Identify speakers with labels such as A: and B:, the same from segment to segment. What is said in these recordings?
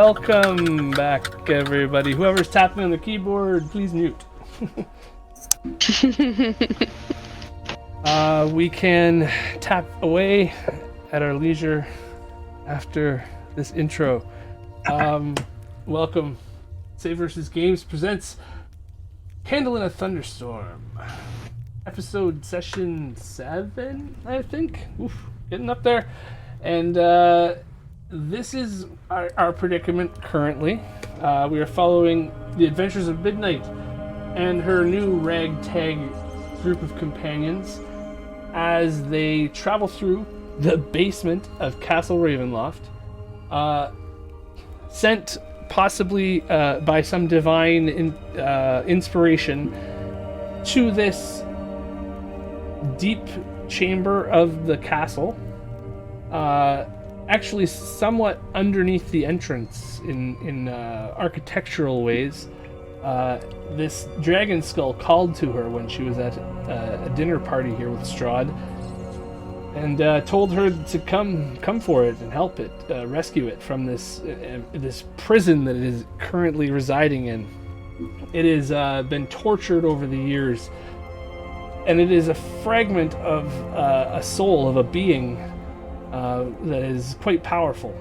A: Welcome back, everybody. Whoever's tapping on the keyboard, please mute. We can tap away at our leisure after this intro. Welcome. saveVSgames presents Handling a Thunderstorm. Episode session 7, I think. Oof, getting up there. And this is our predicament currently. We are following the adventures of Midnight and her new ragtag group of companions as they travel through the basement of Castle Ravenloft, sent possibly by some divine inspiration to this deep chamber of the castle, actually somewhat underneath the entrance in architectural ways. This dragon skull called to her when she was at a dinner party here with Strahd, and told her to come for it and help it, rescue it from this prison that it is currently residing in. It has been tortured over the years, and it is a fragment of a soul of a being that is quite powerful.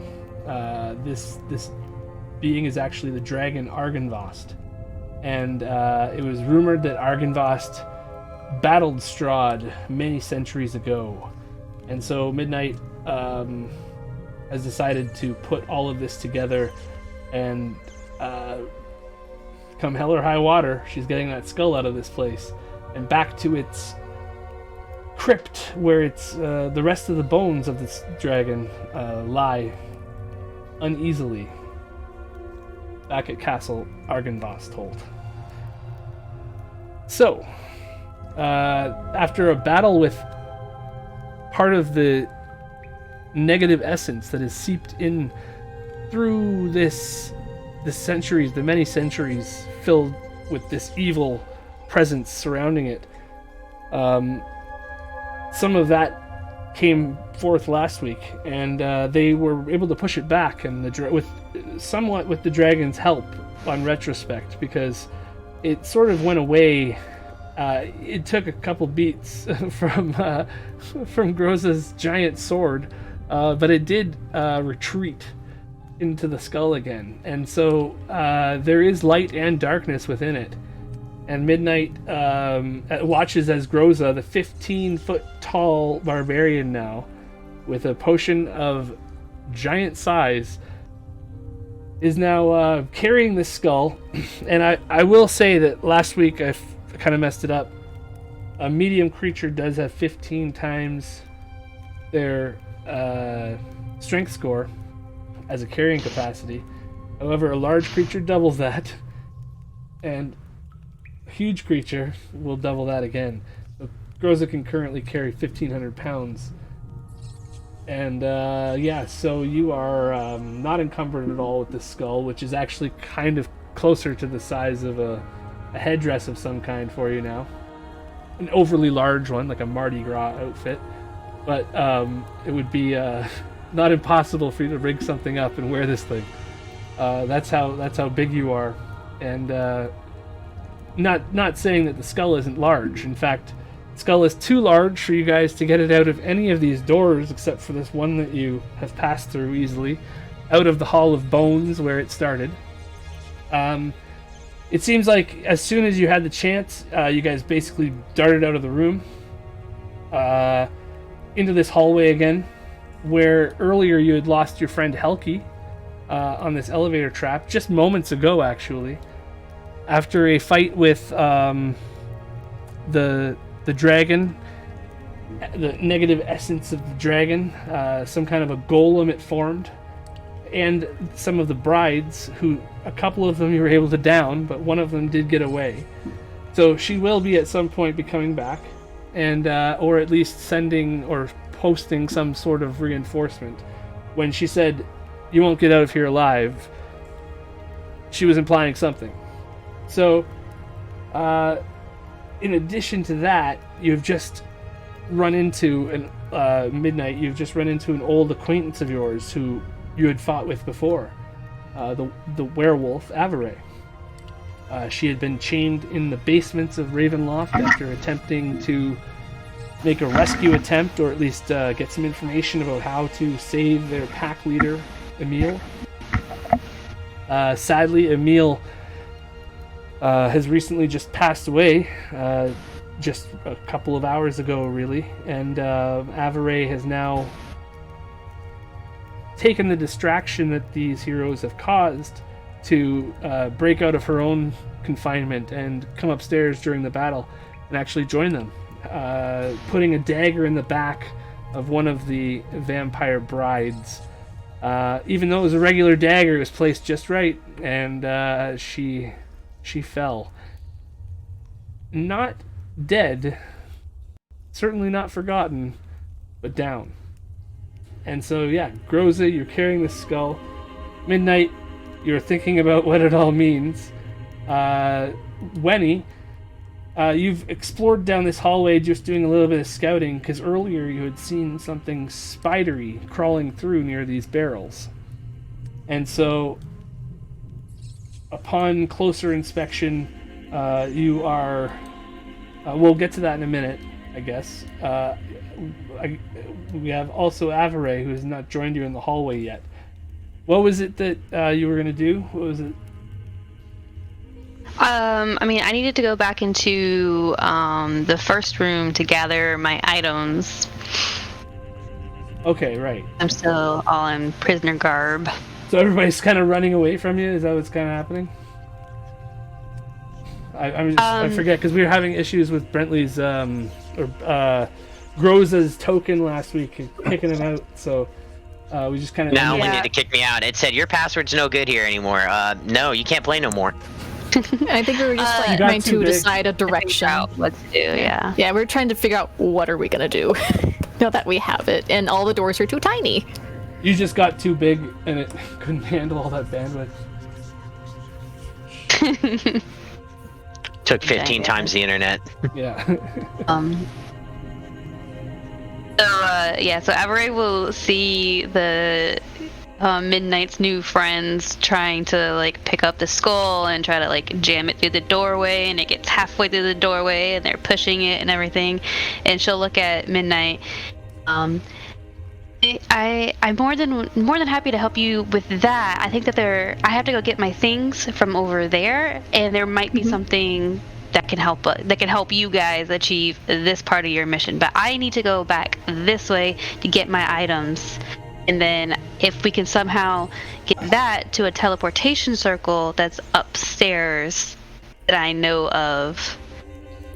A: This being is actually the Dragon Argynvost, and it was rumored that Argynvost battled Strahd many centuries ago, and so Midnight has decided to put all of this together, and come hell or high water, she's getting that skull out of this place and back to its crypt, where it's the rest of the bones of this dragon lie uneasily back at Castle Argynvostholt. So, after a battle with part of the negative essence that is seeped in through the many centuries filled with this evil presence surrounding it, some of that came forth last week, and they were able to push it back, and with the dragon's help on retrospect, because it sort of went away. It took a couple beats from Groza's giant sword, but it did retreat into the skull again, and so there is light and darkness within it. And Midnight watches as Groza, the 15-foot tall barbarian now, with a potion of giant size, is now carrying this skull. And I will say that last week I kind of messed it up. A medium creature does have 15 times their strength score as a carrying capacity. However, a large creature doubles that, and huge creature will double that again. So Groza can currently carry 1,500 pounds. And so you are not encumbered at all with this skull, which is actually kind of closer to the size of a headdress of some kind for you now. An overly large one, like a Mardi Gras outfit. But it would be not impossible for you to rig something up and wear this thing. That's how big you are. And Not saying that the skull isn't large. In fact, the skull is too large for you guys to get it out of any of these doors, except for this one that you have passed through easily, out of the Hall of Bones where it started. It seems like as soon as you had the chance, you guys basically darted out of the room, into this hallway again, where earlier you had lost your friend Helki on this elevator trap, just moments ago actually. After a fight with the dragon, the negative essence of the dragon, some kind of a golem it formed, and some of the brides, who a couple of them you were able to down, but one of them did get away. So she will be at some point be coming back, and or at least sending or posting some sort of reinforcement. When she said, "You won't get out of here alive," she was implying something. So, in addition to that, you've just run into Midnight. You've just run into an old acquaintance of yours who you had fought with before. the werewolf Avaray. She had been chained in the basements of Ravenloft after attempting to make a rescue attempt, or at least get some information about how to save their pack leader, Emil. Sadly, Emil has recently just passed away, just a couple of hours ago, really, and Avaray has now taken the distraction that these heroes have caused to break out of her own confinement and come upstairs during the battle and actually join them, putting a dagger in the back of one of the vampire brides. Even though it was a regular dagger, it was placed just right, and she fell. Not dead, certainly not forgotten, but down. And so, yeah, Groza, you're carrying the skull. Midnight, you're thinking about what it all means. Wenny, you've explored down this hallway just doing a little bit of scouting, because earlier you had seen something spidery crawling through near these barrels. And so, upon closer inspection, you are... we'll get to that in a minute, I guess. We have also Avaray, who has not joined you in the hallway yet. What was it that you were going to do? What was it?
B: I mean, I needed to go back into the first room to gather my items.
A: Okay, right.
B: I'm still all in prisoner garb.
A: So everybody's kind of running away from you? Is that what's kind of happening? I forget, because we were having issues with Brentley's, Groza's token last week, and kicking him out, so we just kind of...
C: Now we need to kick me out. It said, your password's no good here anymore. No, you can't play no more.
D: I think we were just trying to decide a direction.
B: What to do, yeah.
D: Yeah, we were trying to figure out what are we going to do now that we have it, and all the doors are too tiny.
A: You just got too big, and it couldn't handle all that bandwidth.
C: Took 15 times the internet.
A: Yeah.
B: So Avaray will see the Midnight's new friends trying to like pick up the skull and try to like jam it through the doorway, and it gets halfway through the doorway and they're pushing it and everything, and she'll look at Midnight. I'm more than happy to help you with that. I think that I have to go get my things from over there, and there might be something that can help you guys achieve this part of your mission. But I need to go back this way to get my items, and then if we can somehow get that to a teleportation circle that's upstairs that I know of,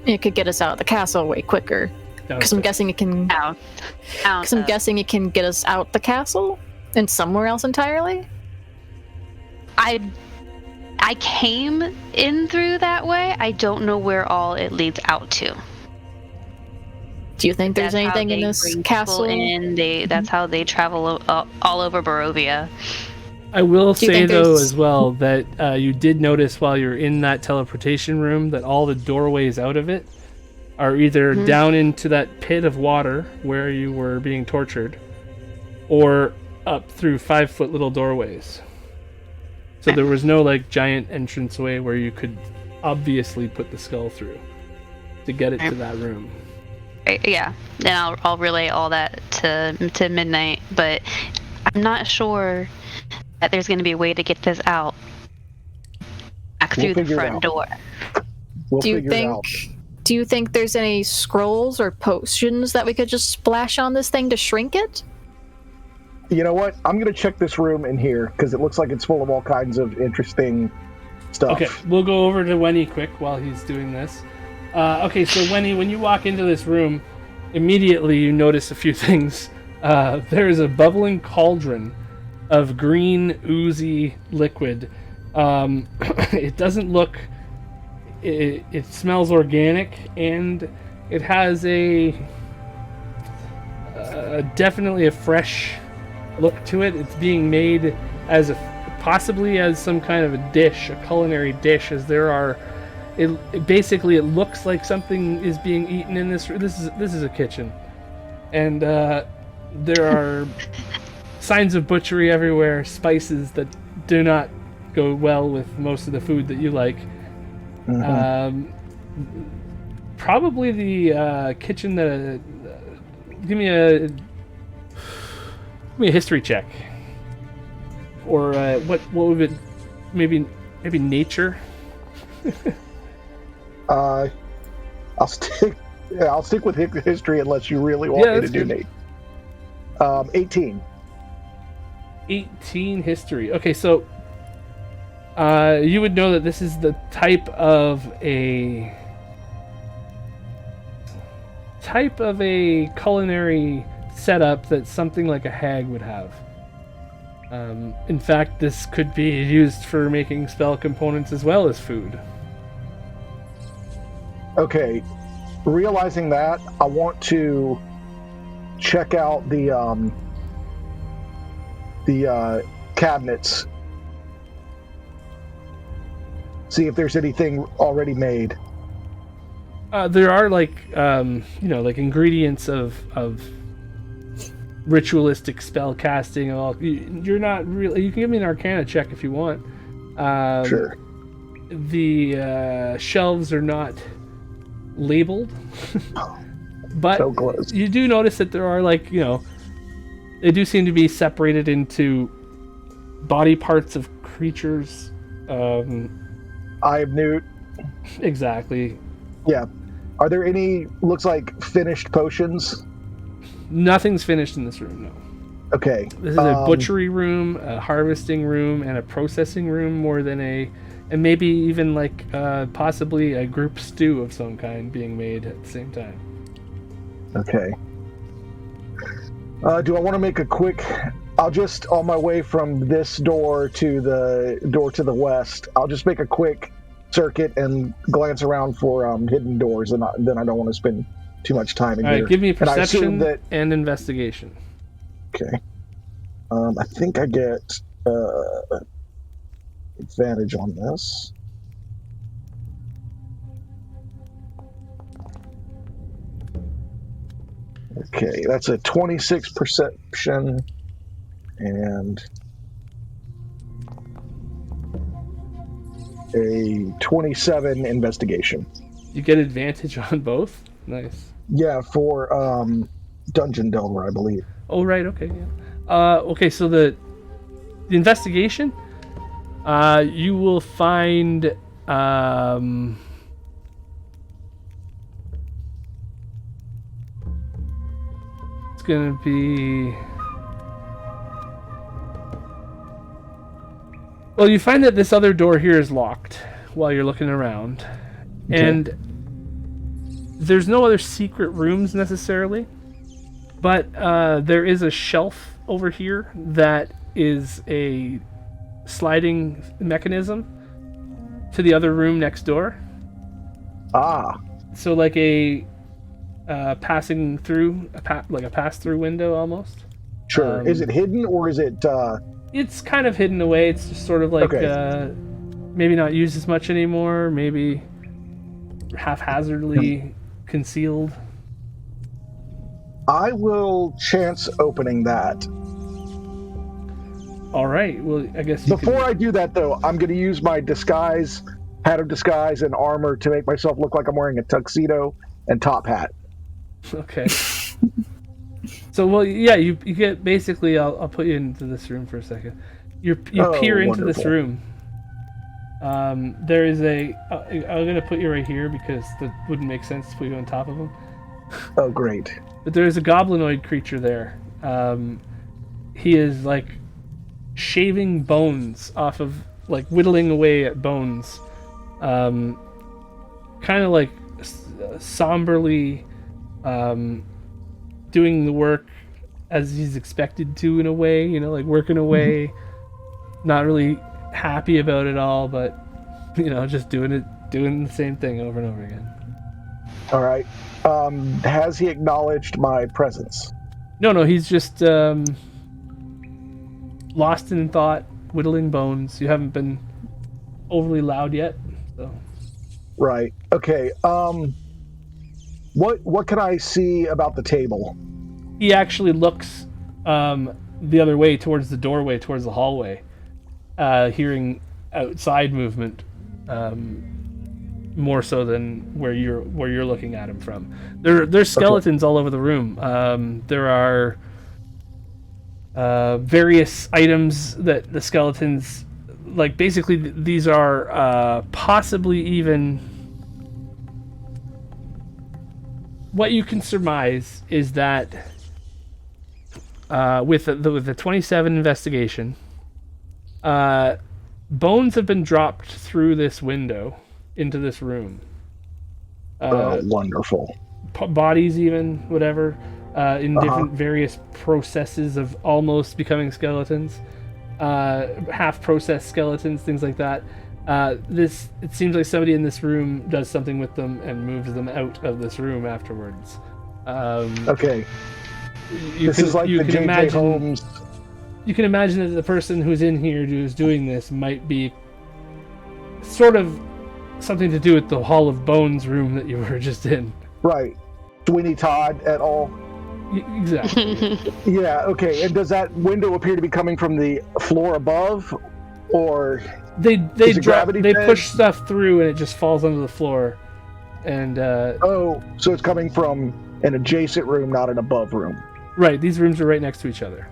D: it could get us out of the castle way quicker. Because I'm guessing it can. Because I'm guessing it can get us out the castle and somewhere else entirely.
B: I came in through that way. I don't know where all it leads out to.
D: Do you think there's anything in this castle?
B: That's how they travel all over Barovia.
A: I will say, though, as well, that you did notice while you're in that teleportation room that all the doorways out of it are either down into that pit of water where you were being tortured, or up through 5-foot little doorways. So there was no like giant entranceway where you could obviously put the skull through to get it to that room.
B: Yeah, and I'll relay all that to Midnight, but I'm not sure that there's going to be a way to get this out back through the front door.
D: Do you think there's any scrolls or potions that we could just splash on this thing to shrink it?
E: You know what? I'm going to check this room in here, because it looks like it's full of all kinds of interesting stuff.
A: Okay, we'll go over to Wenny quick while he's doing this. Okay, so Wenny, when you walk into this room, immediately you notice a few things. There is a bubbling cauldron of green, oozy liquid. It doesn't look... It smells organic, and it has definitely a fresh look to it. It's being made as possibly as some kind of a dish, a culinary dish, as there are. It looks like something is being eaten in this. This is a kitchen, and there are signs of butchery everywhere. Spices that do not go well with most of the food that you like. Probably the kitchen that... give me a history check. Or what would it... Maybe nature?
E: I'll stick with history unless you really want me to do Nate. 18.
A: 18 history. Okay, so you would know that this is the type of a culinary setup that something like a hag would have. In fact, this could be used for making spell components as well as food.
E: Okay, realizing that, I want to check out the cabinets. See if there's anything already made.
A: There are like ingredients of ritualistic spell casting. You're not really. You can give me an Arcana check if you want.
E: Sure.
A: The shelves are not labeled, but
E: so close.
A: You do notice that there are they do seem to be separated into body parts of creatures.
E: Eye of Newt.
A: Exactly.
E: Yeah. Are there any, looks like, finished potions?
A: Nothing's finished in this room, no.
E: Okay.
A: This is a butchery room, a harvesting room, and a processing room more than and maybe even possibly a group stew of some kind being made at the same time.
E: Okay. Do I want to make a quick... I'll just, on my way from this door to the door to the west, I'll just make a quick circuit and glance around for hidden doors, and then I don't want to spend too much time in here.
A: All right, give me perception
E: and
A: and investigation.
E: Okay. I think I get advantage on this. Okay, that's a 26 perception and a 27 investigation.
A: You get advantage on both? Nice.
E: Yeah, for Dungeon Delver, I believe.
A: Oh, right, okay, yeah. Okay, so the investigation, you will find it's gonna be... Well, you find that this other door here is locked while you're looking around. Okay. And there's no other secret rooms necessarily, but there is a shelf over here that is a sliding mechanism to the other room next door.
E: Ah.
A: So like a passing through, like a pass-through window almost.
E: Sure. Is it hidden or is it...
A: It's kind of hidden away. It's just sort of like maybe not used as much anymore. Maybe haphazardly concealed.
E: I will chance opening that.
A: All right. Well, I guess
E: before I do that, though, I'm going to use my disguise, hat of disguise, and armor to make myself look like I'm wearing a tuxedo and top hat.
A: Okay. So, well, yeah, you get basically. I'll put you into this room for a second. You peer into this room. There is a. I'm gonna put you right here because that wouldn't make sense to put you on top of him.
E: Oh, great!
A: But there is a goblinoid creature there. He is like shaving bones off of, like whittling away at bones. Kind of like somberly. Doing the work as he's expected to in a way, like working away, not really happy about it all, but just doing the same thing over and over again.
E: All right. Has he acknowledged my presence?
A: No, he's just lost in thought, whittling bones. You haven't been overly loud yet, so. Right.
E: Okay. What can I see about the table?
A: He actually looks the other way, towards the doorway, towards the hallway. hearing outside movement more so than where you're looking at them from. There's skeletons all over the room. There are various items that the skeletons, like, basically these are possibly even, what you can surmise is that with the 27 investigation, bones have been dropped through this window into this room.
E: Wonderful.
A: Bodies, even, whatever, in different various processes of almost becoming skeletons, half processed skeletons, things like that. It seems like somebody in this room does something with them and moves them out of this room afterwards.
E: Okay. This is like the J.J. Holmes.
A: You can imagine that the person who's in here who's doing this might be sort of something to do with the Hall of Bones room that you were just in.
E: Right. Sweeney Todd et al.
A: Exactly.
E: Yeah, okay. And does that window appear to be coming from the floor above, or
A: they push stuff through and it just falls onto the floor, and
E: so it's coming from an adjacent room, not an above room.
A: Right. These rooms are right next to each other.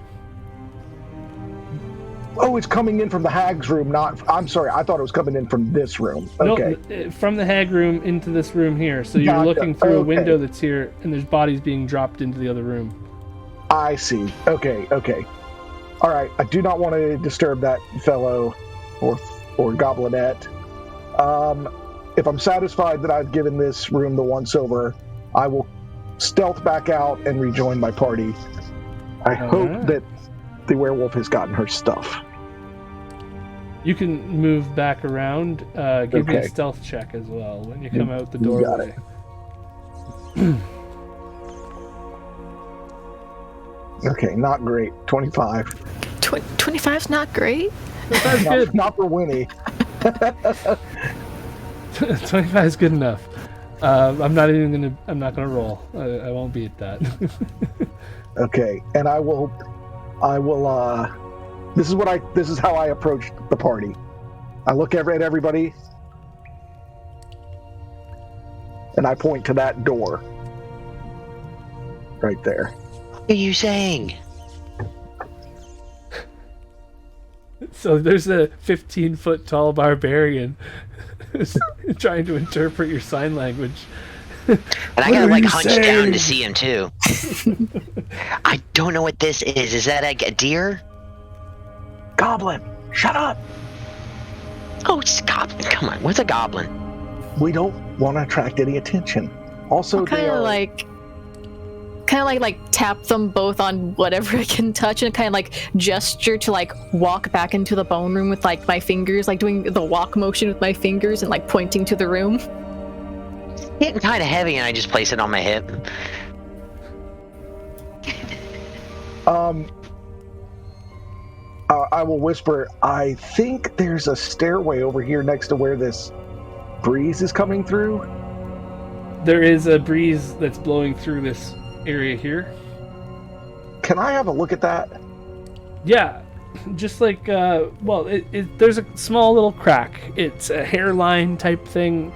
E: Oh, it's coming in from the hag's room, I'm sorry, I thought it was coming in from this room. Okay.
A: No, from the hag room into this room here. So you're looking through a window that's here, and there's bodies being dropped into the other room.
E: I see. Okay. All right, I do not want to disturb that fellow or goblinette. If I'm satisfied that I've given this room the once over, I will stealth back out and rejoin my party. I hope that the werewolf has gotten her stuff.
A: You can move back around. Give me a stealth check as well when you come out the doorway.
E: Okay, not great. 25.
D: 25's not great?
E: Not for Winnie.
A: 25 is good enough. I'm not gonna roll. I won't be at that.
E: Okay, and I will. This is how I approach the party. I look at everybody, and I point to that door right there.
C: What are you saying?
A: So there's a 15-foot tall barbarian trying to interpret your sign language.
C: And I gotta hunch down to see him too. I don't know what this is. Is that a deer?
E: Goblin, shut up!
C: Oh, it's a goblin. Come on, what's a goblin?
E: We don't want to attract any attention. Also,
D: kind of like tap them both on whatever I can touch, and kind of gesture to walk back into the bone room with my fingers, doing the walk motion with my fingers and pointing to the room.
C: Getting kind of heavy, and I just place it on my hip.
E: I will whisper, I think there's a stairway over here next to where this breeze is coming through.
A: There is a breeze that's blowing through this area here.
E: Can I have a look at that?
A: Yeah, just there's a small little crack. It's a hairline type thing.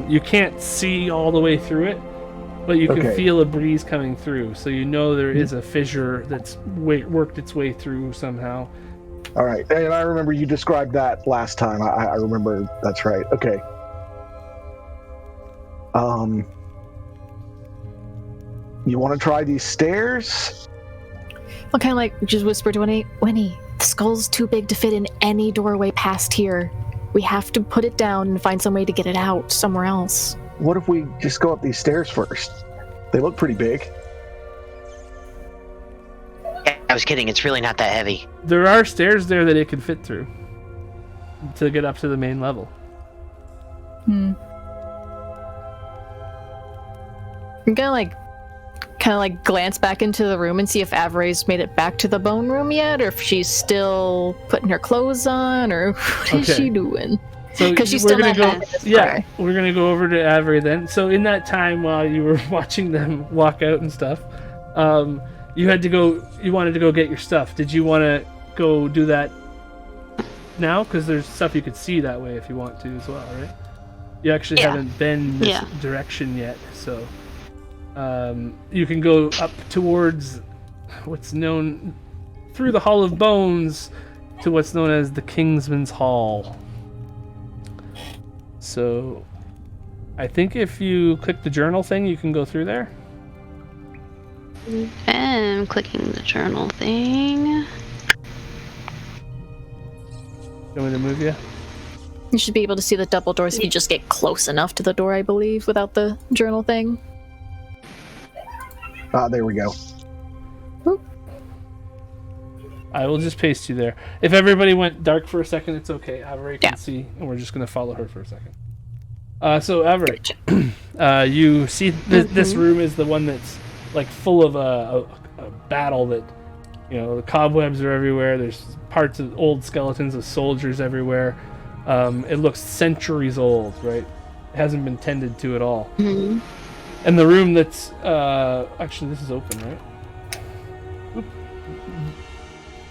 A: You can't see all the way through it, but you can feel a breeze coming through, so you know there is a fissure that's worked its way through somehow.
E: All right, and I remember you described that last time. I remember, that's right. Okay. You want to try these stairs?
D: I'll kind of just whisper to Winnie, the skull's too big to fit in any doorway past here. We have to put it down and find some way to get it out somewhere else.
E: What if we just go up these stairs first? They look pretty big.
C: Yeah, I was kidding. It's really not that heavy.
A: There are stairs there that it can fit through to get up to the main level.
D: I'm gonna kind of glance back into the room and see if Avery's made it back to the bone room yet, or if she's still putting her clothes on, or what is she doing? Because she's still not
A: we're gonna go over to Avery then. So in that time while you were watching them walk out and stuff, you wanted to go get your stuff. Did you want to go do that now? Because there's stuff you could see that way if you want to as well, right? You actually
B: Yeah.
A: haven't been this
B: Yeah.
A: direction yet, so you can go up towards what's known through the Hall of Bones to what's known as the Kingsman's Hall. So I think if you click the journal thing, you can go through there.
B: And clicking the journal thing.
A: You want me to move you?
D: You should be able to see the double doors if you just get close enough to the door, I believe, without the journal thing.
E: There we go.
D: Boop.
A: I will just paste you there. If everybody went dark for a second, it's okay. Avery can
D: Yeah.
A: see, and we're just going to follow her for a second. So Avery, you see this room is the one that's like full of a battle that, you know, the cobwebs are everywhere. There's parts of old skeletons of soldiers everywhere. It looks centuries old, right? It hasn't been tended to at all.
B: Mm-hmm.
A: And the room that's actually this is open, right?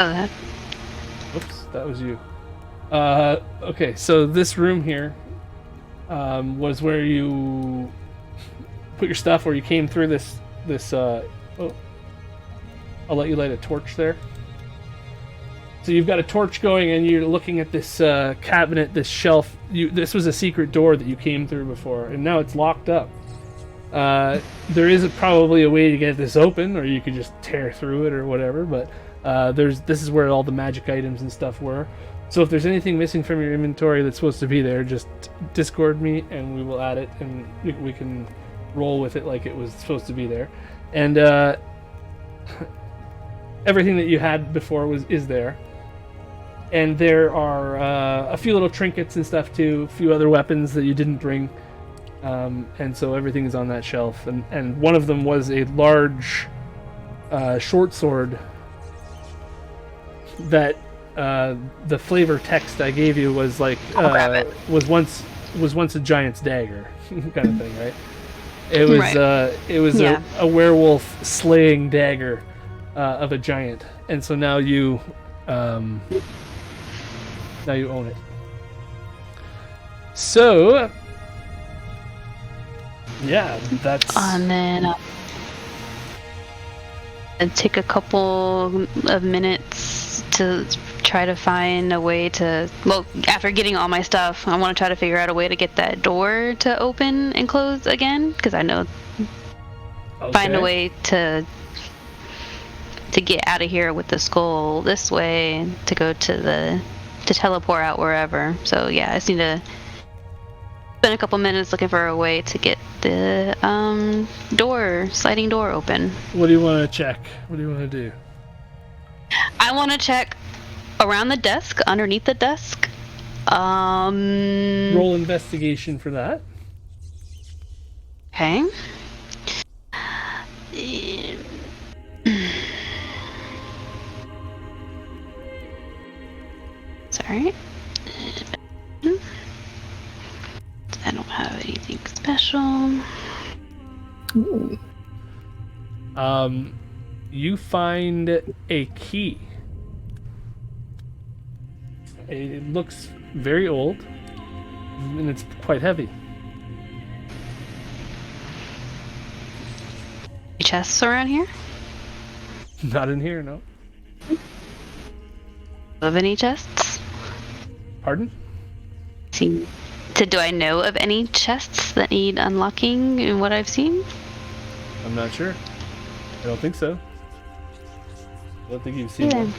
B: Oh,
A: Oops, that was you. Okay, so this room here was where you put your stuff, where you came through this. Oh, I'll let you light a torch there. So you've got a torch going, and you're looking at this cabinet, this shelf. This was a secret door that you came through before, and now it's locked up. There is probably a way to get this open, or you could just tear through it or whatever. But this is where all the magic items and stuff were. So if there's anything missing from your inventory that's supposed to be there, just Discord me, and we will add it, and we can roll with it like it was supposed to be there. And everything that you had before is there. And there are a few little trinkets and stuff too, a few other weapons that you didn't bring. And so everything is on that shelf. And one of them was a large short sword that the flavor text I gave you was like was once a giant's dagger kind of thing, right? It was
B: Yeah.
A: a werewolf slaying dagger of a giant, and so now you own it. So yeah, that's
B: and then I'd take a couple of minutes to try to find a way to, well, after getting all my stuff, I want to try to figure out a way to get that door to open and close again, because I know find a way to get out of here with the skull this way, to go to teleport out wherever. So yeah, I just need to spend a couple minutes looking for a way to get the sliding door open.
A: What do you want to check? What do you want to do?
B: I want to check around the desk, underneath the desk.
A: Roll investigation for that.
B: Okay. Sorry. I don't have anything special.
D: Ooh.
A: You find a key. It looks very old, and it's quite heavy.
B: Any chests around here?
A: Not in here, no.
B: Of any chests?
A: Pardon?
B: Do I know of any chests that need unlocking in what I've seen?
A: I'm not sure. I don't think so. I don't think you've seen one.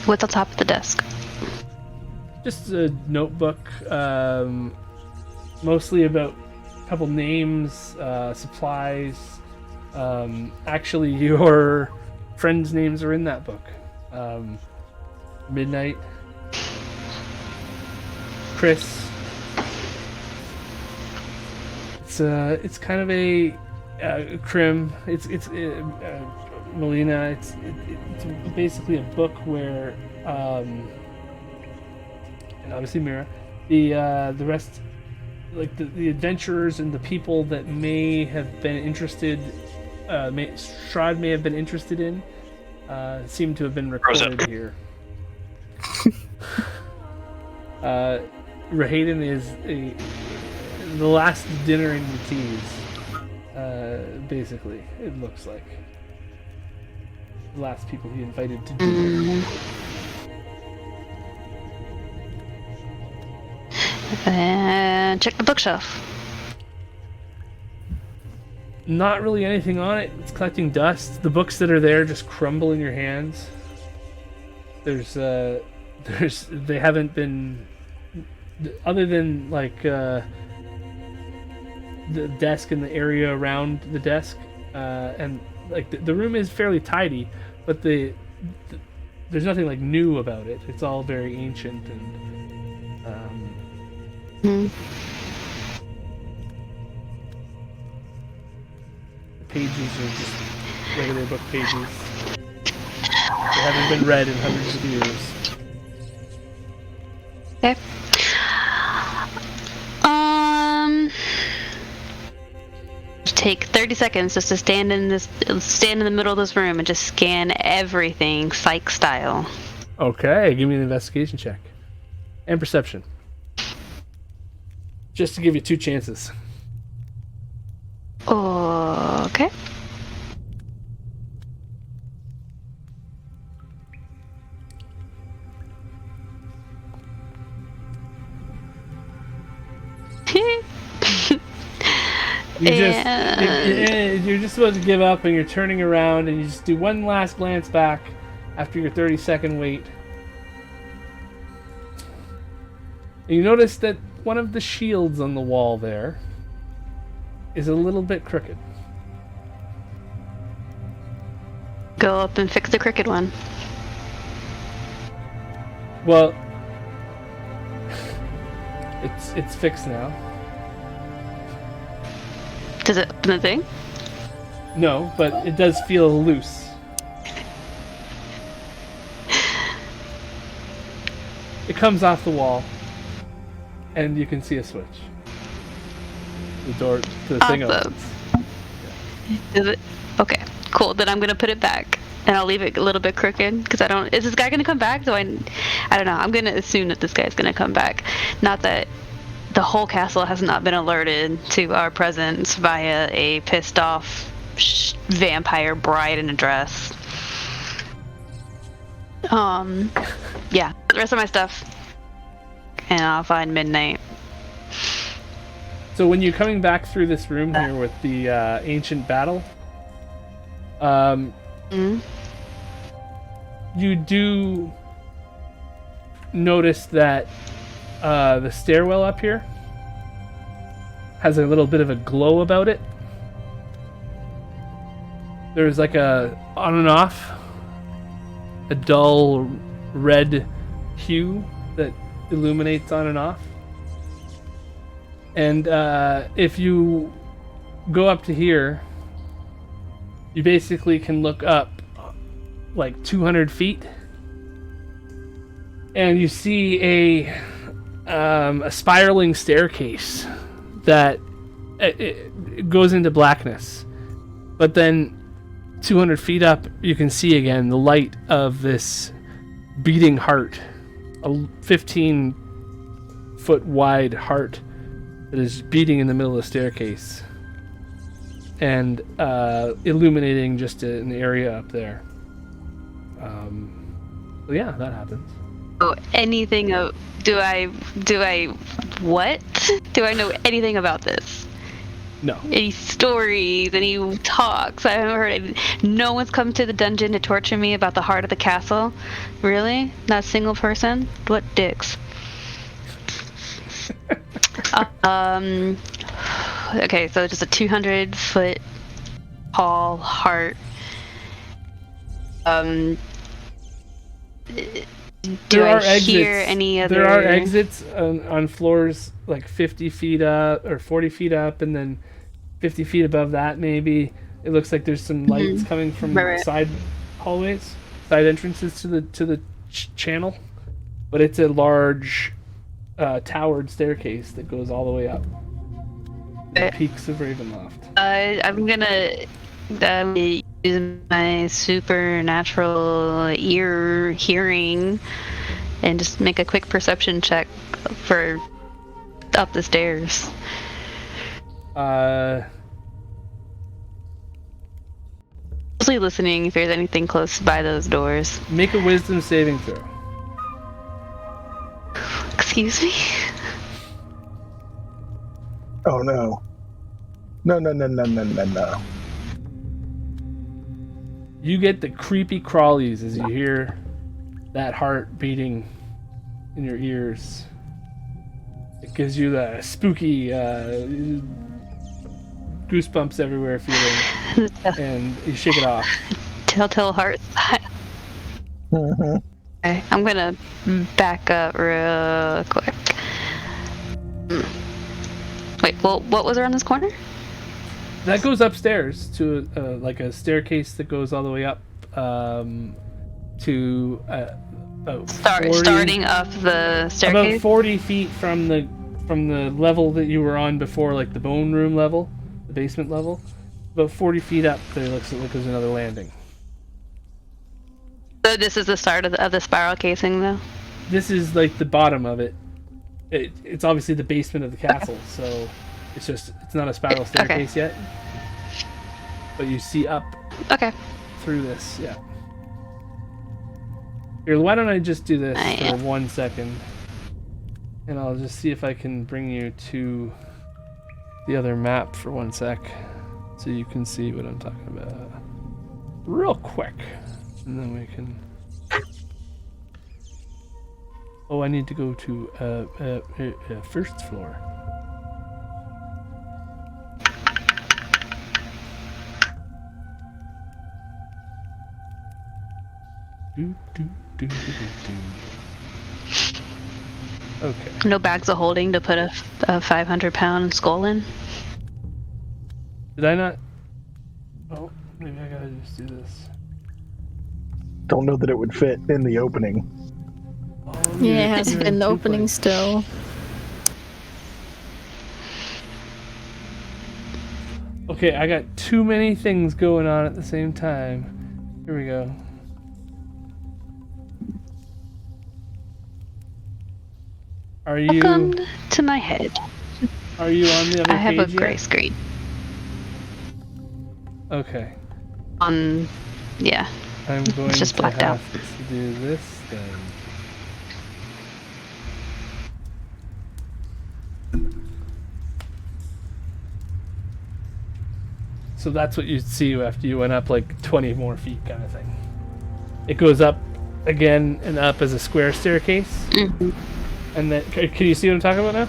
B: What's on top of the desk?
A: Just a notebook, mostly about a couple names, supplies. Actually, your friends' names are in that book. Midnight, Chris. It's kind of a Crim. It's Melina. It's basically a book where and obviously Mira. The rest like the adventurers and the people that may have been interested, Strahd may have been interested in, seem to have been recorded here. Rahaden is the last dinner in the teas, basically, it looks like. The last people he invited to dinner.
B: And check the bookshelf.
A: Not really anything on it. It's collecting dust. The books that are there just crumble in your hands. They haven't been, other than like the desk and the area around the desk, and like the room is fairly tidy, but there's nothing like new about it. It's all very ancient and. The pages are just regular book pages. They haven't been read in hundreds of years.
B: Okay. Take 30 seconds just to stand in the middle of this room and just scan everything, psych style.
A: Okay, give me an investigation check and perception. Just to give you 2 chances.
B: Okay.
A: You're just supposed to give up, and you're turning around, and you just do one last glance back after your 30-second wait. And you notice that one of the shields on the wall there is a little bit crooked.
B: Go up and fix the crooked one.
A: Well, it's fixed now.
B: Does it open the thing?
A: No, but it does feel loose. It comes off the wall, and you can see a switch. The door to the thing opens.
B: Is it? Okay, cool. Then I'm gonna put it back, and I'll leave it a little bit crooked because I don't. Is this guy gonna come back? I don't know. I'm gonna assume that this guy's gonna come back. Not that the whole castle has not been alerted to our presence via a pissed off vampire bride in a dress. Yeah, the rest of my stuff, and I'll find midnight.
A: So when you're coming back through this room here with the ancient battle, you do notice that the stairwell up here has a little bit of a glow about it. There's like a on and off, a dull red hue that illuminates on and off. And if you go up to here, you basically can look up like 200 feet, and you see a spiraling staircase that it goes into blackness. But then 200 feet up, you can see again the light of this beating heart, a 15-foot wide heart that is beating in the middle of the staircase and illuminating just an area up there. So yeah, that happens.
B: Oh, anything of do I what? Do I know anything about this?
A: No.
B: Any stories, any talks? I haven't heard any. No one's come to the dungeon to torture me about the heart of the castle? Really? Not a single person? What dicks? Okay, so just a 200-foot tall heart. Do I hear any other?
A: There are exits on floors like 50 feet up or 40 feet up, and then 50 feet above that maybe. It looks like there's some lights coming from side hallways, side entrances to the channel, but it's a large towered staircase that goes all the way up. Peaks of Ravenloft.
B: I'm gonna use my supernatural ear hearing and just make a quick perception check for up the stairs. Mostly listening if there's anything close by those doors.
A: Make a wisdom saving throw.
B: Excuse me?
E: Oh no. No.
A: You get the creepy crawlies as you hear that heart beating in your ears. It gives you the spooky goosebumps everywhere feeling, and you shake it off.
B: Telltale heart.
E: Mm-hmm.
B: Okay, I'm gonna back up real quick. Wait, well, what was around this corner?
A: That goes upstairs to like a staircase that goes all the way up to about 40,
B: starting up the staircase.
A: about 40 feet from the level that you were on before, like the bone room level, the basement level. About 40 feet up, there looks like there's another landing.
B: So this is the start of the spiral casing, though?
A: This is like the bottom of it. It's obviously the basement of the castle, so it's not a spiral staircase yet. But you see up through this, yeah. Here, why don't I just do this for 1 second, and I'll just see if I can bring you to the other map for 1 sec, so you can see what I'm talking about real quick, and then we can. Oh, I need to go to first floor. Okay.
B: No bags of holding to put a 500-pound skull in?
A: Did I not? Oh, maybe I gotta just do this.
E: Don't know that it would fit in the opening.
A: Oh,
D: Yeah, it has been the opening still.
A: Okay, I got too many things going on at the same time. Here we go. Are you?
B: Welcome to my head.
A: Are you on the other page?
B: I have a
A: yet?
B: gray screen.
A: Okay.
B: Yeah.
A: I'm going
B: It's just
A: to
B: blacked out.
A: have to do this then. So that's what you'd see after you went up like 20 more feet, kind of thing. It goes up again and up as a square staircase.
B: Mm-hmm.
A: And then, can you see what I'm talking about now?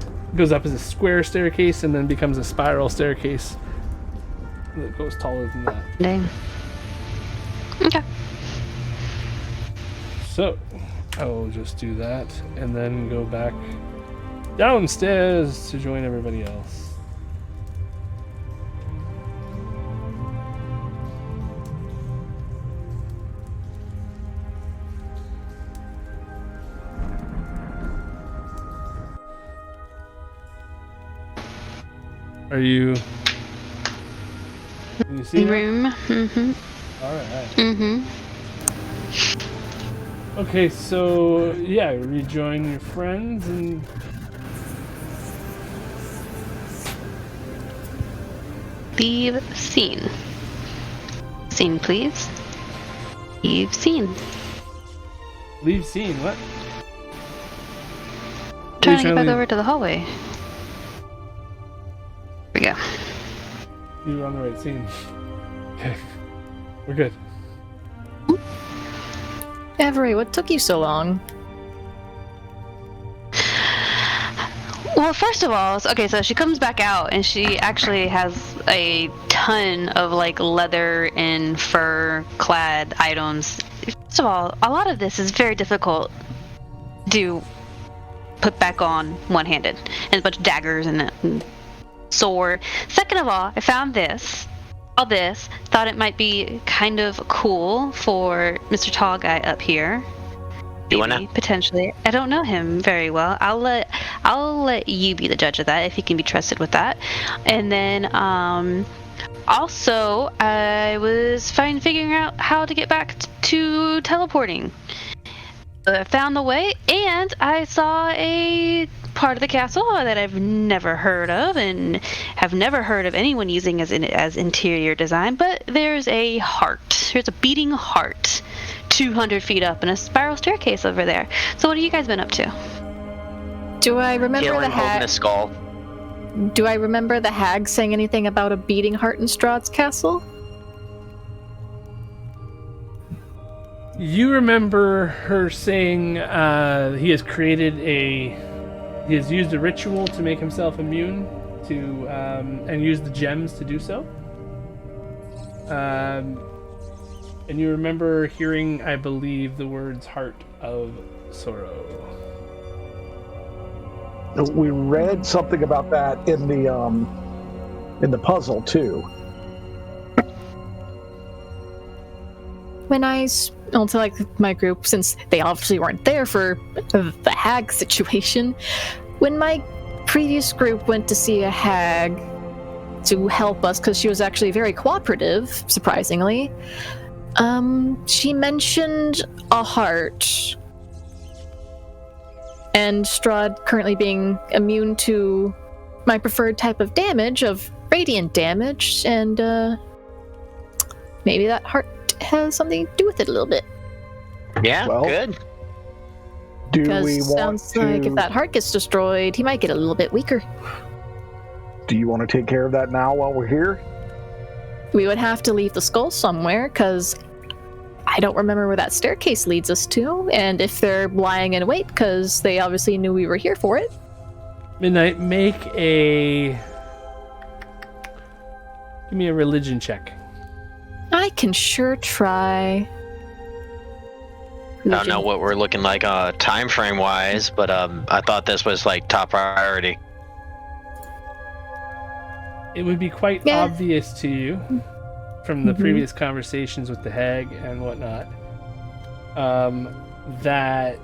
A: It goes up as a square staircase and then becomes a spiral staircase that goes taller than that.
B: Dang. Okay.
A: So, I will just do that and then go back downstairs to join everybody else. Are you? Can you see that?
B: Room. Mm-hmm.
A: All right.
B: Mm-hmm.
A: Okay, so yeah, rejoin your friends and.
B: Leave scene. Scene, please. Leave scene.
A: Leave scene. What?
B: Trying to get back over to the hallway. Here we go.
A: You were on the right scene. Okay, we're good.
D: Avery, what took you so long?
B: Well, first of all, okay, so she comes back out and she actually has a ton of like leather and fur clad items. First of all, a lot of this is very difficult to put back on one-handed, and a bunch of daggers and sword. Second of all, I found this. All this, thought it might be kind of cool for Mr. Tall Guy up here.
C: You wanna?
B: Maybe, potentially. I don't know him very well. I'll let you be the judge of that if he can be trusted with that. And then also I was figuring out how to get back to teleporting. I found the way, and I saw a part of the castle that I've never heard of, and have never heard of anyone using as interior design. But there's a heart. There's a beating heart, 200 feet up, and a spiral staircase over there. So what have you guys been up to?
D: Do I remember
C: Healing,
D: the
C: holding a
D: hag?
C: skull.
D: Do I remember the hag saying anything about a beating heart in Strahd's castle?
A: You remember her saying he has used a ritual to make himself immune to, and used the gems to do so. And you remember hearing, I believe, the words "Heart of Sorrow."
E: We read something about that in the puzzle too.
D: When I to like my group, since they obviously weren't there for the hag situation, when my previous group went to see a hag to help us, because she was actually very cooperative, surprisingly, she mentioned a heart. And Strahd currently being immune to my preferred type of damage, of radiant damage, and maybe that heart has something to do with it a little bit.
C: Yeah,
E: Well,
C: good.
E: Do
D: Because
E: we want
D: sounds
E: to?
D: like if that heart gets destroyed, he might get a little bit weaker.
E: Do you want to take care of that now while we're here?
D: We would have to leave the skull somewhere, because I don't remember where that staircase leads us to, and if they're lying in wait, because they obviously knew we were here for it.
A: Midnight, give me a religion check.
D: I can sure try.
C: I don't know what we're looking like time frame wise, but I thought this was like top priority.
A: It would be quite obvious to you from the previous conversations with the hag and whatnot, that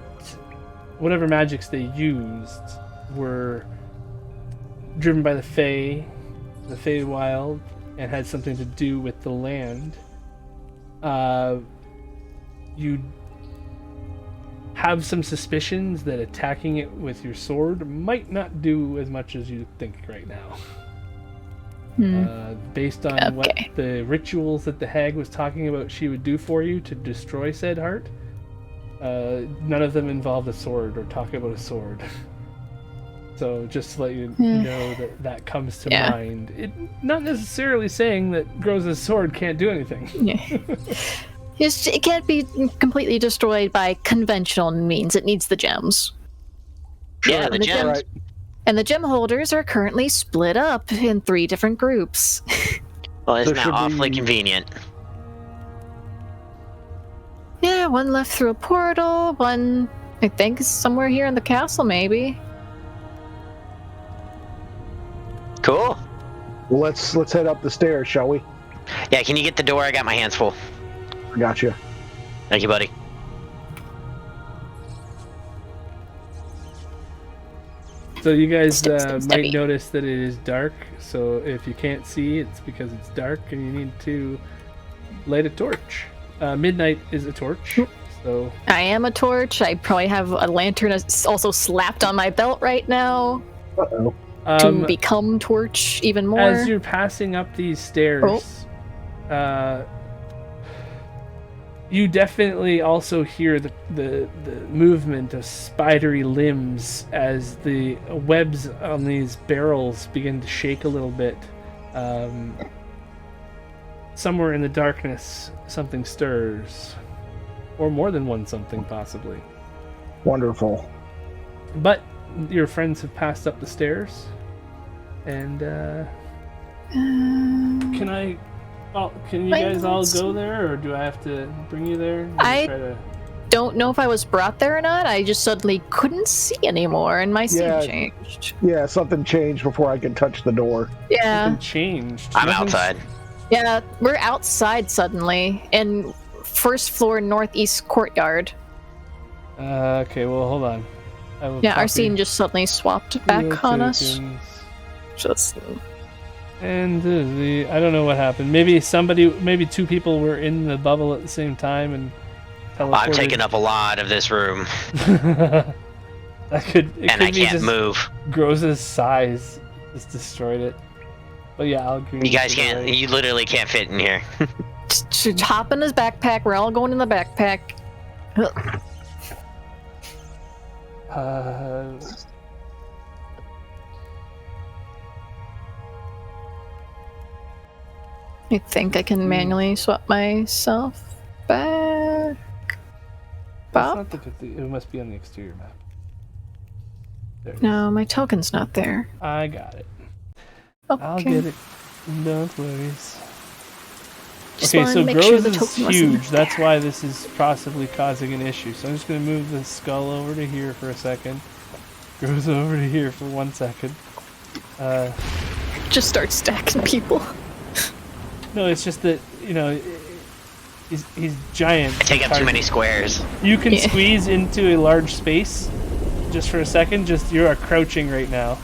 A: whatever magics they used were driven by the Feywild, and had something to do with the land. You have some suspicions that attacking it with your sword might not do as much as you think right now. Based on what the rituals that the hag was talking about she would do for you to destroy said heart, none of them involved a sword or talk about a sword. So just to let you know that comes to mind. It not necessarily saying that Groza's sword can't do anything.
D: It can't be completely destroyed by conventional means. It needs the gems.
C: Yeah, the gems.
E: Right.
D: And the gem holders are currently split up in 3 different groups.
C: Well, isn't
E: There
C: that
E: should
C: awfully
E: be-
C: convenient?
D: Yeah, one left through a portal, one I think is somewhere here in the castle, maybe.
C: Cool.
E: Let's head up the stairs, shall we?
C: Yeah, can you get the door? I got my hands full.
E: I got you.
C: Thank you, buddy.
A: So you guys
D: Steps,
A: might
D: Debbie.
A: notice that it is dark. So if you can't see, it's because it's dark and you need to light a torch. Midnight is a torch. So
D: I am a torch. I probably have a lantern also slapped on my belt right now
E: Uh-oh.
D: to become torch even more.
A: as you're passing up these stairs, you definitely also hear the movement of spidery limbs as the webs on these barrels begin to shake a little bit. Somewhere in the darkness, something stirs. Or more than one something, possibly.
E: Wonderful.
A: But your friends have passed up the stairs. And, can you guys all go there, or do I have to bring you there?
D: Don't know if I was brought there or not. I just suddenly couldn't see anymore, and my scene changed.
E: Yeah, something changed before I could touch the door.
D: Yeah.
A: Something changed.
C: I'm
A: Nothing's-
C: outside.
D: Yeah, we're outside suddenly in first floor northeast courtyard.
A: Okay, well, hold on.
D: Yeah, our scene just suddenly swapped back on us. Just.
A: And I don't know what happened. Maybe two people were in the bubble at the same time and teleported.
C: I'm taking up a lot of this room.
A: I can't
C: move.
A: Groza's size just destroyed it. But yeah, I'll agree.
C: You guys can't. You literally can't fit in here.
D: Just hop in his backpack. We're all going in the backpack. I think I can manually swap myself back. Bob?
A: It must be on the exterior map.
D: No, my token's not there.
A: I got it.
D: Okay.
A: I'll get it. Don't worry.
D: Just
A: okay, so
D: Groza
A: is huge. That's why this is possibly causing an issue. So I'm just going to move the skull over to here for a second. Groza over to here for 1 second.
D: Just start stacking people.
A: No, it's just that, he's giant.
C: I take up too many squares.
A: You can squeeze into a large space just for a second. You are crouching right now.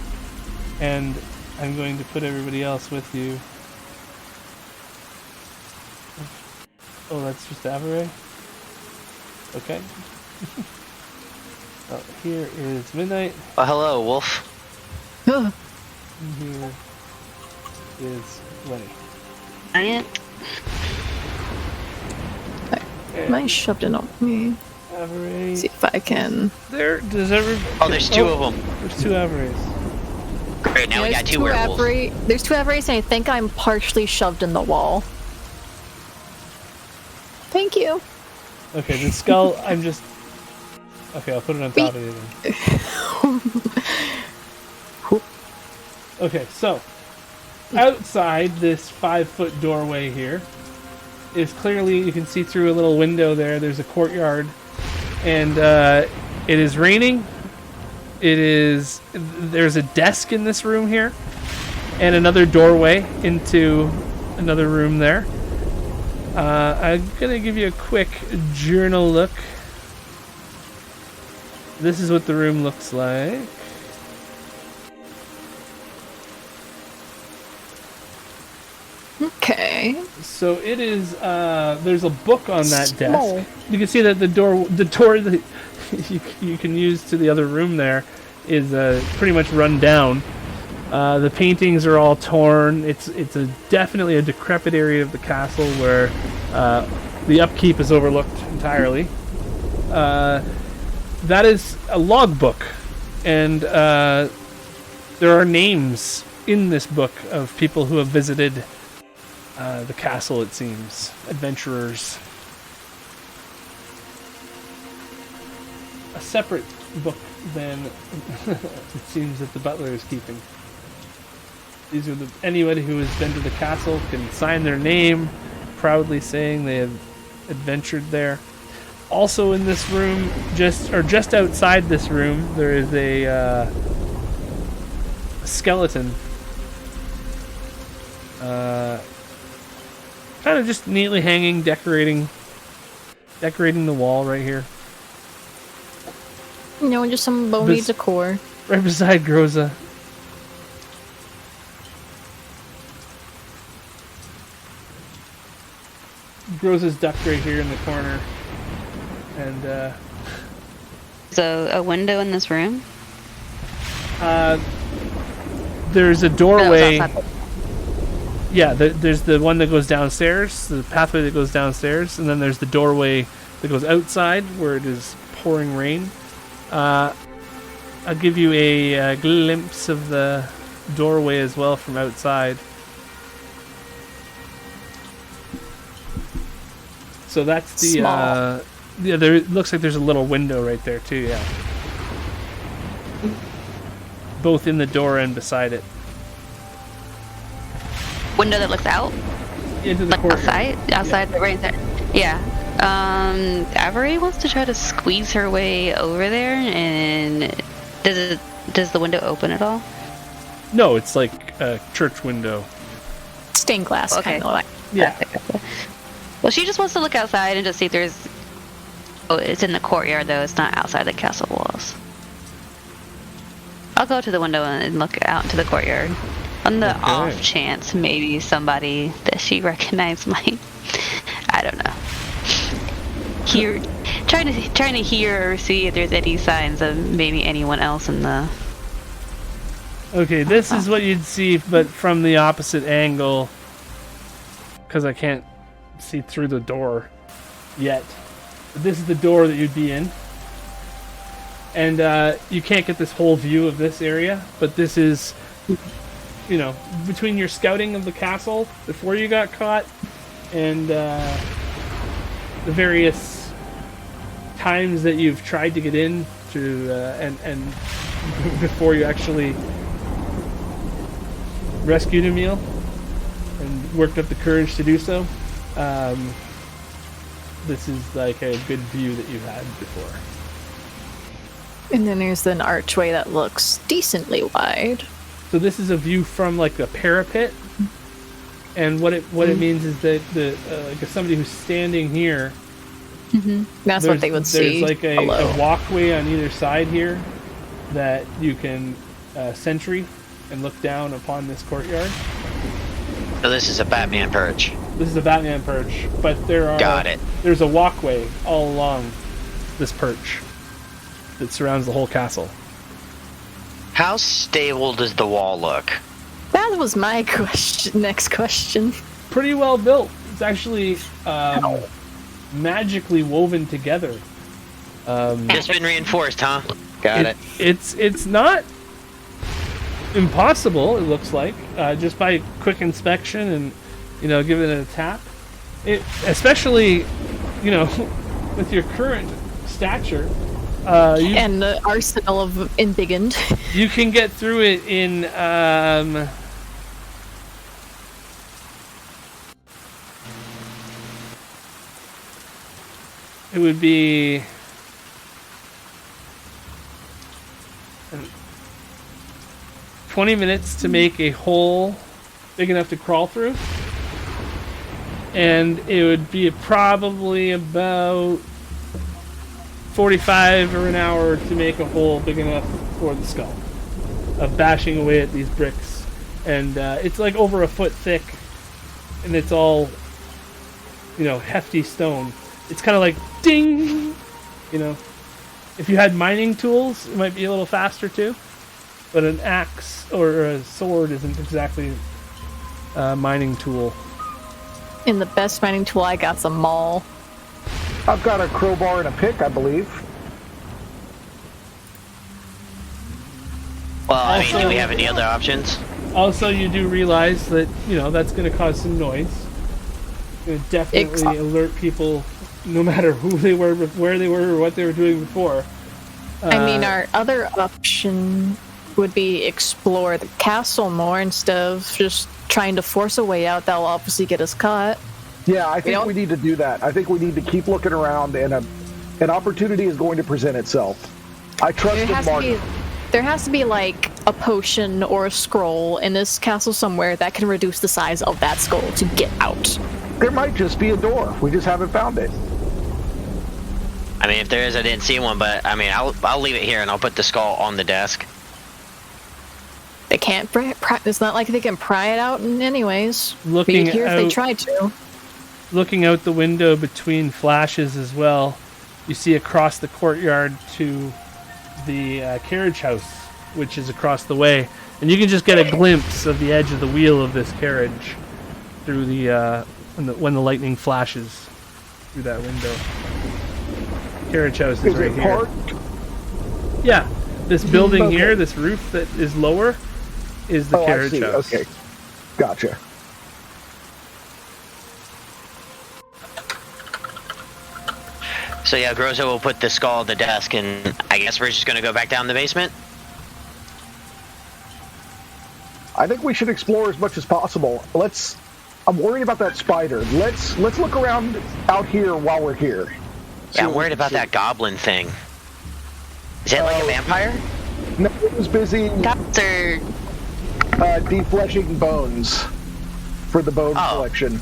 A: And I'm going to put everybody else with you. Oh, that's just Avaray? Okay. Oh, here is Midnight.
C: Oh, hello, Wolf.
A: And here is Lenny.
B: Giant.
D: I shoved it on me.
A: Avaray.
D: See if I can.
A: There's
C: two of them.
A: There's two Avarays.
C: Great, now we got two werewolves.
D: There's two Avarays, and I think I'm partially shoved in the wall. Thank you.
A: Okay, the skull, Okay, I'll put it on top of it then. Okay, so, outside this 5-foot doorway here is clearly, you can see through a little window there, there's a courtyard, and it is raining. There's a desk in this room here, and another doorway into another room there. I'm gonna give you a quick journal look. This is what the room looks like.
D: Okay.
A: So it is. There's a book on that desk. You can see that the door that you can use to the other room there is pretty much run down. The paintings are all torn. It's definitely a decrepit area of the castle where the upkeep is overlooked entirely. That is a logbook, and there are names in this book of people who have visited the castle, it seems. Adventurers. A separate book than it seems that the butler is keeping. These are anybody who has been to the castle can sign their name, proudly saying they have adventured there. Also in this room, just outside this room, there is a skeleton. Kind of just neatly hanging, decorating the wall right here.
D: Just some bony decor.
A: Right beside Groza. Groza's ducked right here in the corner. And,
B: So, a window in this room?
A: There's a doorway.
B: No,
A: yeah, there's the one that goes downstairs, the pathway that goes downstairs, and then there's the doorway that goes outside where it is pouring rain. I'll give you a glimpse of the doorway as well from outside. So that's the it looks like there's a little window right there too, yeah. Both in the door and beside it.
B: Window that looks out?
A: Into the courtyard.
B: Outside the rain there. Yeah. Avery wants to try to squeeze her way over there, and does the window open at all?
A: No, it's like a church window.
D: Stained glass,
B: okay.
D: kind of like.
A: Yeah.
B: Well, she just wants to look outside and just see if there's Oh, it's in the courtyard though. It's not outside the castle walls. I'll go to the window and look out into the courtyard. On the off chance, maybe somebody that she recognized might. I don't know. Trying to hear or see if there's any signs of maybe anyone else in the.
A: Okay, this is what you'd see, but from the opposite angle, because I can't see through the door yet. But this is the door that you'd be in, and you can't get this whole view of this area. But this is, you know, between your scouting of the castle before you got caught, and the various times that you've tried to get in to and before you actually rescued Emil and worked up the courage to do so, this is like a good view that you've had before.
D: And then there's an archway that looks decently wide.
A: So this is a view from like the parapet, and what it means is that like if somebody who's standing here.
D: That's what they would see.
A: There's like a walkway on either side here that you can sentry and look down upon this courtyard.
C: So this is a Batman perch.
A: This is a Batman perch, but there's a walkway all along this perch that surrounds the whole castle.
C: How stable does the wall look?
D: That was my next question.
A: Pretty well built. It's actually magically woven together.
C: Just been reinforced, huh? Got it.
A: It's not impossible, it looks like, just by quick inspection and, you know, giving it a tap. It, especially, you know, with your current stature,
D: and the arsenal of embiggened.
A: You can get through it in it would be 20 minutes to make a hole big enough to crawl through, and it would be probably about 45 or an hour to make a hole big enough for the skull, of bashing away at these bricks. And it's like over a foot thick, and it's all, you know, hefty stone. It's kind of like ding, you know. If you had mining tools, it might be a little faster too, but an axe or a sword isn't exactly a mining tool.
D: And the best mining tool I got's a maul.
E: I've got a crowbar and a pick, I believe.
C: Well, I mean, do we have any other options?
A: Also, you do realize that, you know, that's going to cause some noise. It's going to definitely alert people, no matter who they were, where they were, or what they were doing before.
D: I mean, our other option would be explore the castle more instead of just trying to force a way out. That'll obviously get us caught.
E: Yeah, I think we need to do that. I think we need to keep looking around, and an opportunity is going to present itself. I trust Martin.
D: There has to be like a potion or a scroll in this castle somewhere that can reduce the size of that skull to get out.
E: There might just be a door. We just haven't found it.
C: I mean, if there is, I didn't see one, but I mean, I'll leave it here and I'll put the skull on the desk.
D: They can't it's not like they can pry it out anyways.
A: Looking
D: here
A: out,
D: if they tried to.
A: Looking out the window between flashes as well, you see across the courtyard to the carriage house, which is across the way, and you can just get a glimpse of the edge of the wheel of this carriage through the when the lightning flashes through that window. Carriage house is right here.
E: Parked?
A: Yeah, this building here, this roof that is lower, is the carriage house.
E: Okay, gotcha.
C: So yeah, Grozo will put the skull on the desk, and I guess we're just gonna go back down the basement?
E: I think we should explore as much as possible. I'm worried about that spider. Let's look around out here while we're here.
C: Yeah, I'm worried about that goblin thing. Is that like a vampire?
E: No, it was busy
B: Doctor.
E: defleshing bones for the bone collection.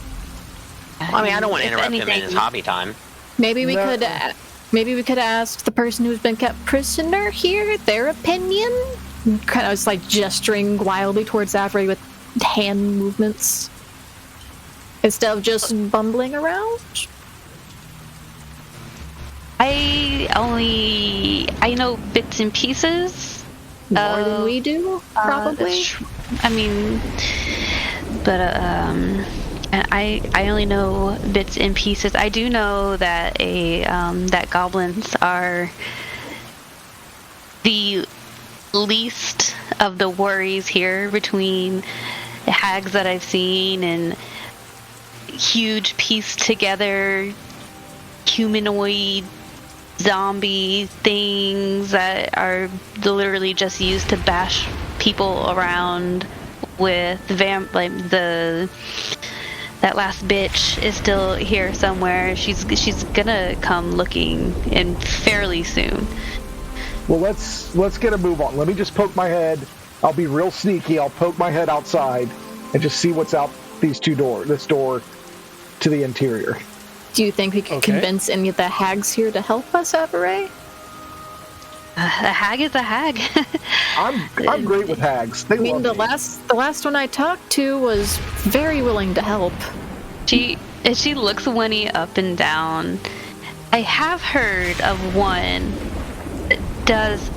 C: Well, I mean, I don't want to interrupt him in his hobby time.
D: Maybe we could Maybe we could ask the person who's been kept prisoner here their opinion? Kind of just like gesturing wildly towards Avery with hand movements. Instead of just bumbling around?
B: I know bits and pieces.
D: More than we do, probably.
B: I mean, but I only know bits and pieces. I do know that that goblins are the least of the worries here between the hags that I've seen and huge pieced together humanoid zombie things that are literally just used to bash people around with that last bitch is still here somewhere. She's gonna come looking in fairly soon.
E: Well, let's get a move on. Let me just poke my head. I'll be real sneaky. I'll poke my head outside and just see what's out this door to the interior.
D: Do you think we could convince any of the hags here to help us, Avery?
B: A hag is a hag.
E: I'm great with hags. They love
D: the
E: me.
D: last one I talked to was very willing to help.
B: She looks Winnie up and down. I have heard of one that does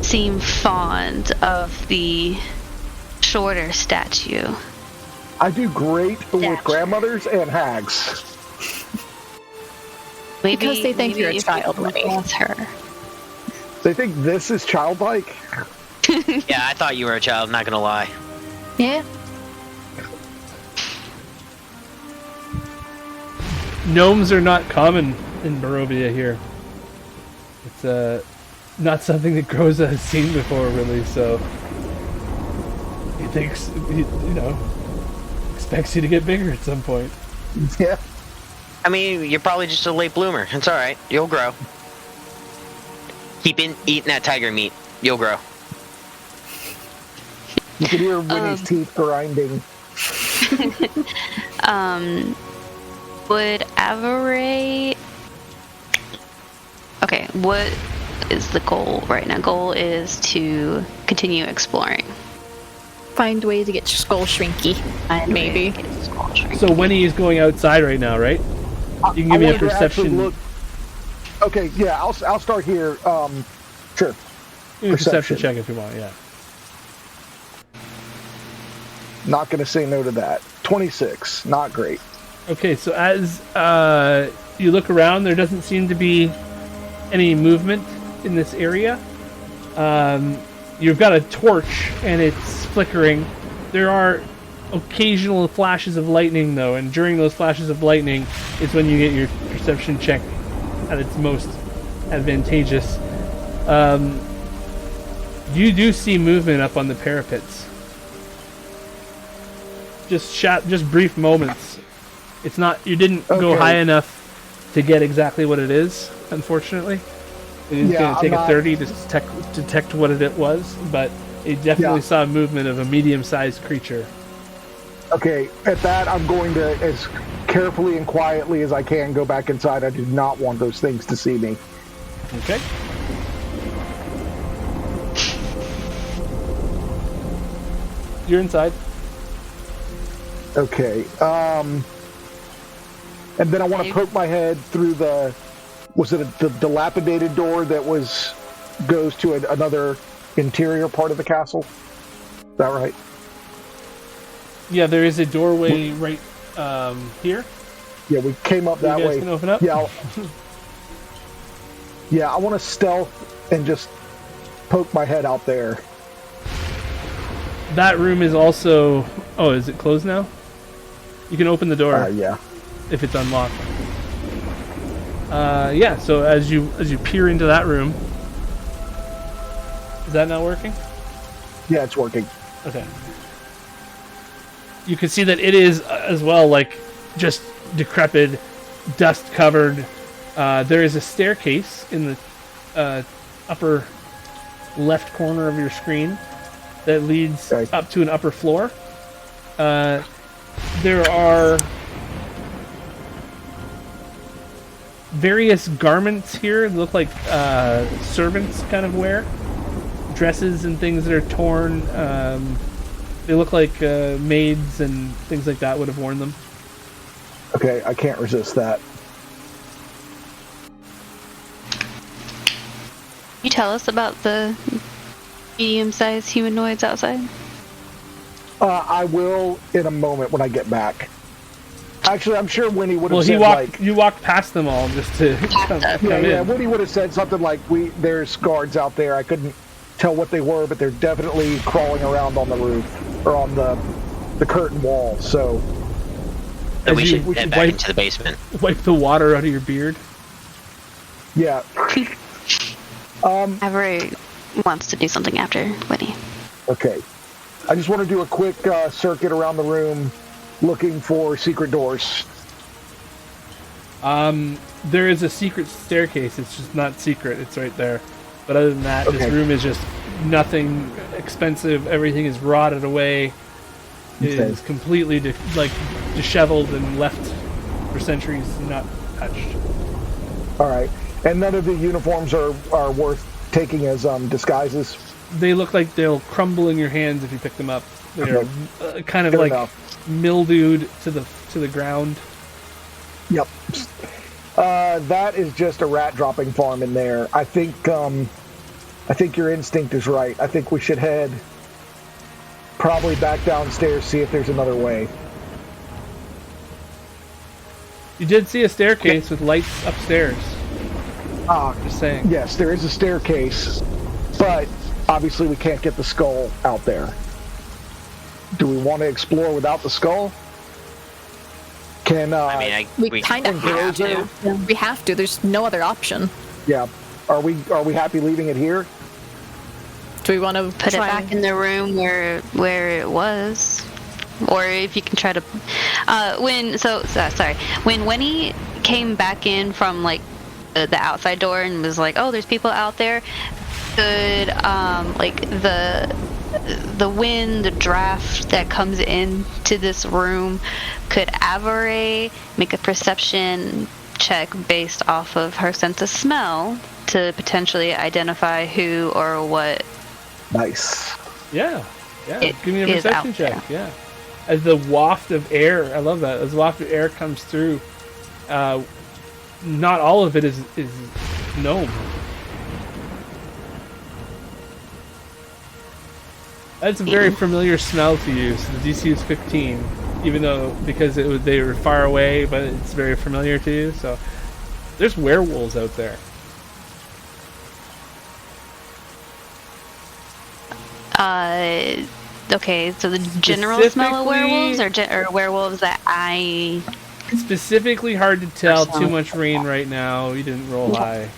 B: seem fond of the shorter statue.
E: I do great with grandmothers and hags.
D: Because they think you're a child, Winnie.
B: That's her.
E: They think this is childlike?
C: Yeah, I thought you were a child, not gonna lie.
D: Yeah.
A: Gnomes are not common in Barovia here. It's not something that Groza has seen before, really, so he thinks, expects you to get bigger at some point.
E: Yeah.
C: I mean, you're probably just a late bloomer. It's alright. You'll grow. Keep eating that tiger meat. You'll grow.
E: You can hear Winnie's teeth grinding.
B: Would Avery... Okay, what is the goal right now? Goal is to continue exploring.
D: Find ways to get skull shrinky. Maybe.
A: So Winnie is going outside right now, right? You can give me a perception.
E: Okay, yeah, I'll start here. Sure.
A: Give me a perception check if you want, yeah.
E: Not going to say no to that. 26. Not great.
A: Okay, so as you look around, there doesn't seem to be any movement in this area. You've got a torch, and it's flickering. There are occasional flashes of lightning, though, and during those flashes of lightning is when you get your perception check at its most advantageous. You do see movement up on the parapets. Just brief moments. It's not. You didn't go high enough to get exactly what it is, unfortunately. It is going to take a 30 to detect what it was, but it definitely saw movement of a medium-sized creature.
E: Okay, at that, I'm going to, as carefully and quietly as I can, go back inside. I do not want those things to see me.
A: Okay. You're inside.
E: Okay. And then I want to poke my head through the... Was it the dilapidated door that goes to another interior part of the castle? Is that right?
A: Yeah, there is a doorway right here.
E: Yeah, we came up that way.
A: You guys can open up?
E: Yeah, I want to stealth and just poke my head out there.
A: That room is also... Oh, is it closed now? You can open the door.
E: Yeah.
A: If it's unlocked. Yeah, so as you peer into that room... Is that not working?
E: Yeah, it's working.
A: Okay. You can see that it is as well, like, just decrepit, dust-covered. There is a staircase in the upper left corner of your screen that leads up to an upper floor. There are various garments here. They look like servants kind of wear. Dresses and things that are torn. They look like maids and things like that would have worn them.
E: Okay, I can't resist that.
B: Can you tell us about the medium-sized humanoids outside?
E: I will in a moment when I get back. Actually, I'm sure Winnie would have
A: Well,
E: said
A: you walked past them all just to come in.
E: Winnie would have said something like, there's guards out there. I couldn't tell what they were, but they're definitely crawling around on the roof or on the curtain wall. So
C: we should head back into the basement.
A: Wipe the water out of your beard.
E: Yeah.
B: Avery wants to do something after Winnie.
E: Okay. I just want to do a quick circuit around the room looking for secret doors.
A: There is a secret staircase. It's just not secret. It's right there. But other than that, This room is just nothing expensive. Everything is rotted away. It is completely disheveled and left for centuries, not touched.
E: All right. And none of the uniforms are worth taking as disguises?
A: They look like they'll crumble in your hands if you pick them up. They're kind of like mildewed to the ground.
E: Yep. That is just a rat dropping farm in there. I think your instinct is right. I think we should head probably back downstairs, see if there's another way.
A: You did see a staircase with lights upstairs. Just saying.
E: Yes, there is a staircase, but obviously we can't get the skull out there. Do we want to explore without the skull?
D: We kind of have to. We have to. There's no other option.
E: Yeah. Are we happy leaving it here?
D: Do we want to
B: put it back in the room where it was? Or if you can try to when Winnie came back in from like the outside door and was like, oh, there's people out there, could like the wind, the draft that comes into this room, could Avery make a perception check based off of her sense of smell to potentially identify who or what?
E: Nice.
A: Yeah. Give me a perception check. There. Yeah. As the waft of air, I love that. As the waft of air comes through, not all of it is gnome. That's a very familiar smell to you. So the DC is 15, even though they were far away, but it's very familiar to you. So there's werewolves out there.
B: Okay, so the general smell of werewolves, or werewolves that I...
A: Specifically hard to tell. Too much rain right now. You didn't roll high.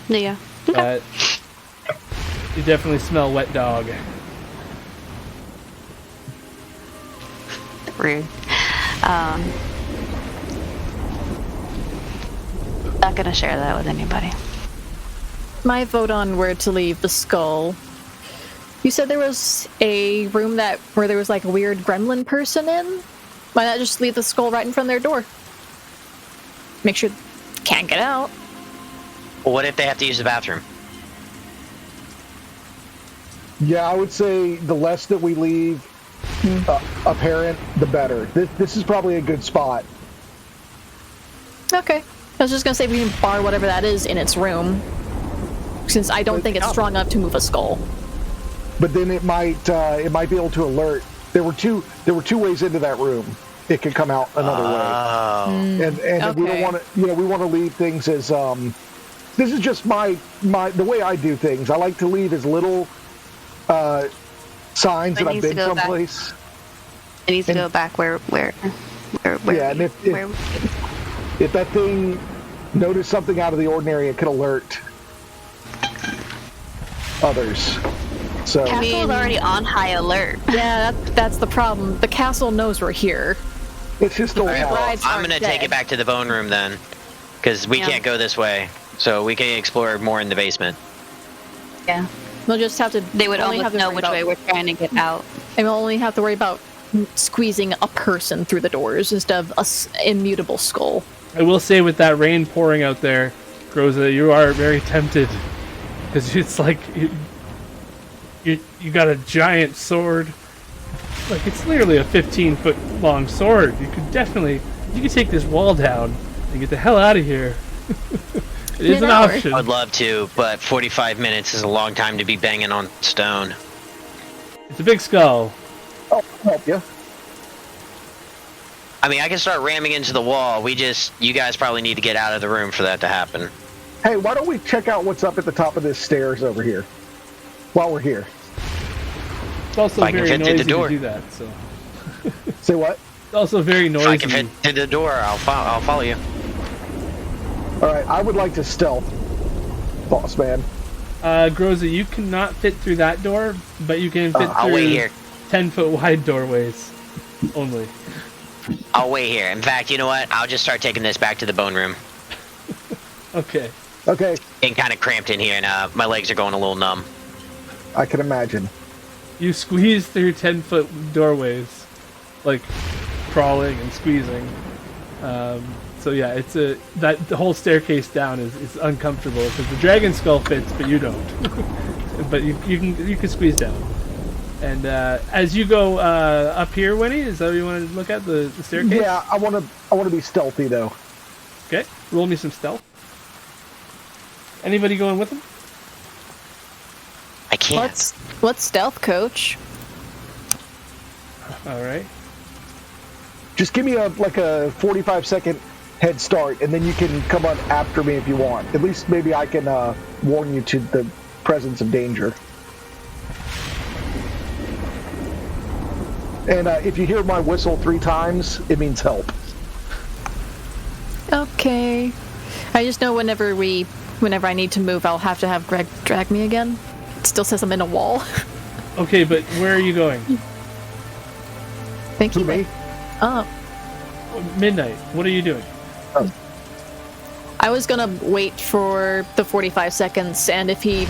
B: Yeah.
A: But you definitely smell wet dog.
B: Rude. Not gonna share that with anybody.
D: My vote on where to leave the skull. You said there was a room where there was like a weird gremlin person in? Why not just leave the skull right in front of their door? Make sure they can't get out.
C: Well, what if they have to use the bathroom?
E: Yeah, I would say the less that we leave apparent, the better. This is probably a good spot.
D: Okay. I was just going to say we can bar whatever that is in its room, since I don't think it's strong enough to move a skull.
E: But then it might be able to alert. There were two ways into that room. It could come out another way. And okay. We don't want to, we want to leave things as this is just the way I do things. I like to leave as little signs that I've been someplace.
B: It needs to go back where
E: yeah, and if that thing noticed something out of the ordinary, it could alert others. So
B: Castle's already on high alert.
D: Yeah, that's the problem. The castle knows we're here.
E: It's just a
C: I'm gonna take it back to the bone room then, because we can't go this way, so we can explore more in the basement.
B: Yeah,
D: we'll just have to.
B: They would almost know which way we're trying to get out.
D: And we'll only have to worry about squeezing a person through the doors instead of an immutable skull.
A: I will say, with that rain pouring out there, Groza, you are very tempted, because it's like you got a giant sword. Like, it's literally a 15-foot long sword. You could take this wall down and get the hell out of here. It is an option.
C: I'd love to, but 45 minutes is a long time to be banging on stone.
A: It's a big skull.
E: Oh, I'll help you.
C: I mean, I can start ramming into the wall. You guys probably need to get out of the room for that to happen.
E: Hey, why don't we check out what's up at the top of this stairs over here? While we're here.
A: It's also very noisy to do that, so.
E: Say what?
A: It's also very noisy.
C: If I can fit through the door, I'll follow you.
E: Alright, I would like to stealth, boss man.
A: Groza, you cannot fit through that door, but you can fit
C: I'll
A: through
C: wait here.
A: 10-foot wide doorways only.
C: I'll wait here. In fact, you know what? I'll just start taking this back to the bone room.
A: Okay.
E: Okay.
C: Getting kind of cramped in here, and my legs are going a little numb.
E: I can imagine.
A: You squeeze through 10-foot doorways, like crawling and squeezing. So yeah, the whole staircase down is uncomfortable because the dragon skull fits, but you don't. But you can squeeze down. And as you go up here, Winnie, is that what you want to look at, the staircase?
E: Yeah, I want to be stealthy though.
A: Okay, roll me some stealth. Anybody going with him?
C: I can't.
D: Let's stealth, coach.
A: All right.
E: Just give me a 45-second head start, and then you can come on after me if you want. At least maybe I can warn you to the presence of danger. And if you hear my whistle 3 times, it means help.
D: Okay. I just know whenever I need to move, I'll have to have Greg drag me again. It still says I'm in a wall.
A: Okay, but where are you going?
D: Thank you.
E: Me?
A: Midnight. What are you doing?
D: I was gonna wait for the 45 seconds, and if he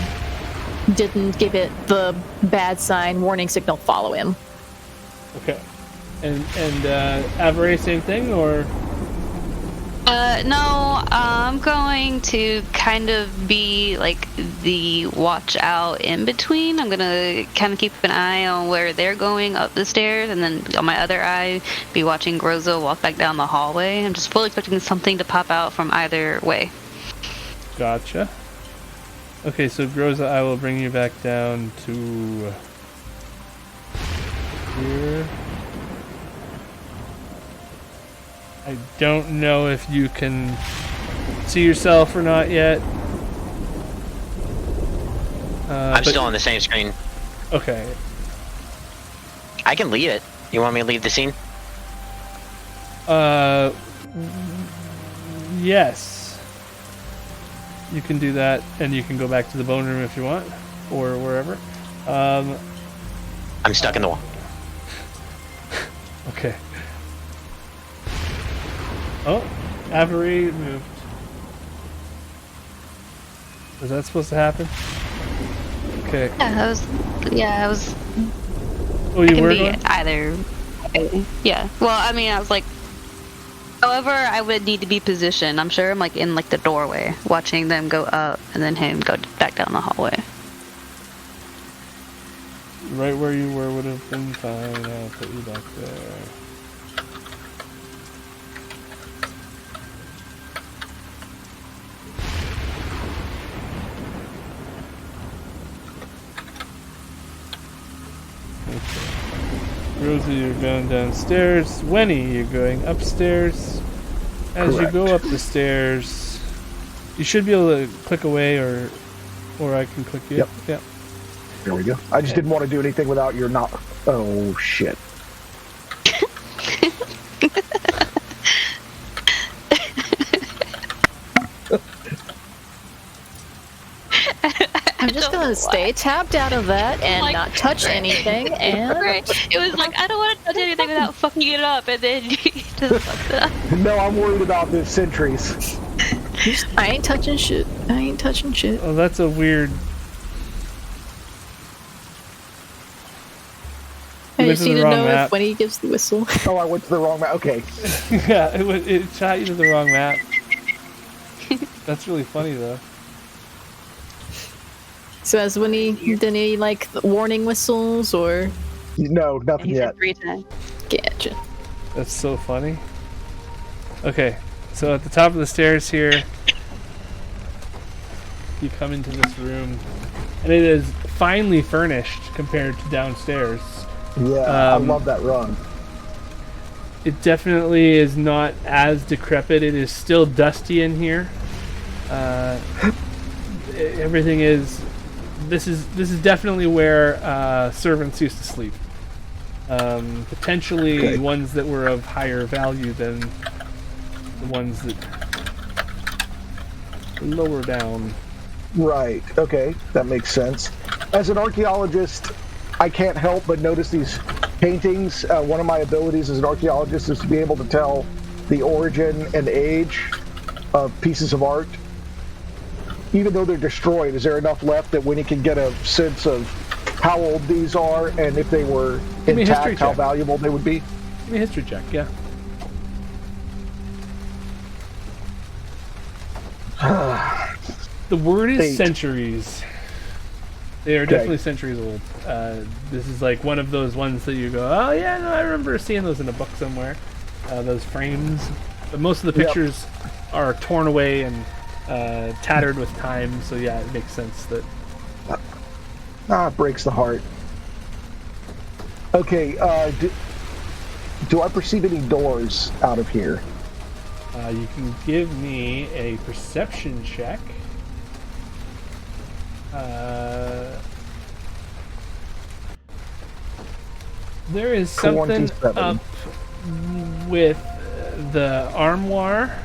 D: didn't give it the bad sign warning signal, follow him.
A: Okay. And Avery, same thing, or?
B: No, I'm going to kind of be like the watch out in between. I'm gonna kind of keep an eye on where they're going up the stairs, and then on my other eye, be watching Grozo walk back down the hallway. I'm just fully expecting something to pop out from either way.
A: Gotcha. Okay, so Groza, I will bring you back down to here. I don't know if you can see yourself or not yet.
C: I'm still on the same screen.
A: Okay.
C: I can leave it. You want me to leave the scene?
A: Yes. You can do that, and you can go back to the bone room if you want, or wherever.
C: I'm stuck in the wall.
A: Okay. Oh, Avery moved. Was that supposed to happen? Okay.
B: Yeah, I was.
A: Oh, you were
B: Can be
A: going?
B: either. Yeah. Well, I mean, I was like. However, I would need to be positioned. I'm sure I'm like in like the doorway, watching them go up, and then him go back down the hallway.
A: Right where you were would have been fine. I'll put you back there. Rosie, you're going downstairs. Winnie, you're going upstairs. As
E: Correct.
A: you go up the stairs, you should be able to click away, or I can click you.
E: Yep. There we go. I just didn't want to do anything without your not. Oh shit.
D: I'm just gonna stay tapped out of that and
B: Like,
D: not touch anything. And
B: It was like, I don't want to touch anything without fucking it up, and then he just fucked it up.
E: No, I'm worried about the sentries.
D: I ain't touching shit.
A: Oh, that's a weird.
D: I
A: went
D: just
A: to
D: need
A: the
D: to
A: wrong
D: know
A: map.
D: if when he gives the whistle.
E: Oh, I went to the wrong map. Okay.
A: Yeah, it shot you to the wrong map. That's really funny though.
D: So as when he did any like warning whistles or
E: No, nothing
B: He
E: yet.
B: said 3 times.
D: Gotcha.
A: That's so funny. Okay, so at the top of the stairs here, you come into this room, and it is finely furnished compared to downstairs.
E: Yeah, I love that run.
A: It definitely is not as decrepit. It is still dusty in here. Everything is. This is definitely where servants used to sleep. Potentially
E: Okay.
A: ones that were of higher value than the ones that are lower down.
E: Right. Okay, that makes sense. As an archaeologist, I can't help but notice these paintings. One of my abilities as an archaeologist is to be able to tell the origin and age of pieces of art. Even though they're destroyed, is there enough left that Winnie can get a sense of how old these are and if they were
A: Give me a history
E: intact, how
A: check.
E: valuable they would be?
A: Give me a history check, yeah. The word is
E: 8.
A: centuries. They are definitely centuries old. This is like one of those ones that you go, oh yeah, no, I remember seeing those in a book somewhere. Those frames. But most of the
E: Yep.
A: pictures are torn away and tattered with time, so yeah, it makes sense that...
E: It breaks the heart. Okay, do I perceive any doors out of here?
A: You can give me a perception check. There is something
E: 27.
A: up with the armoire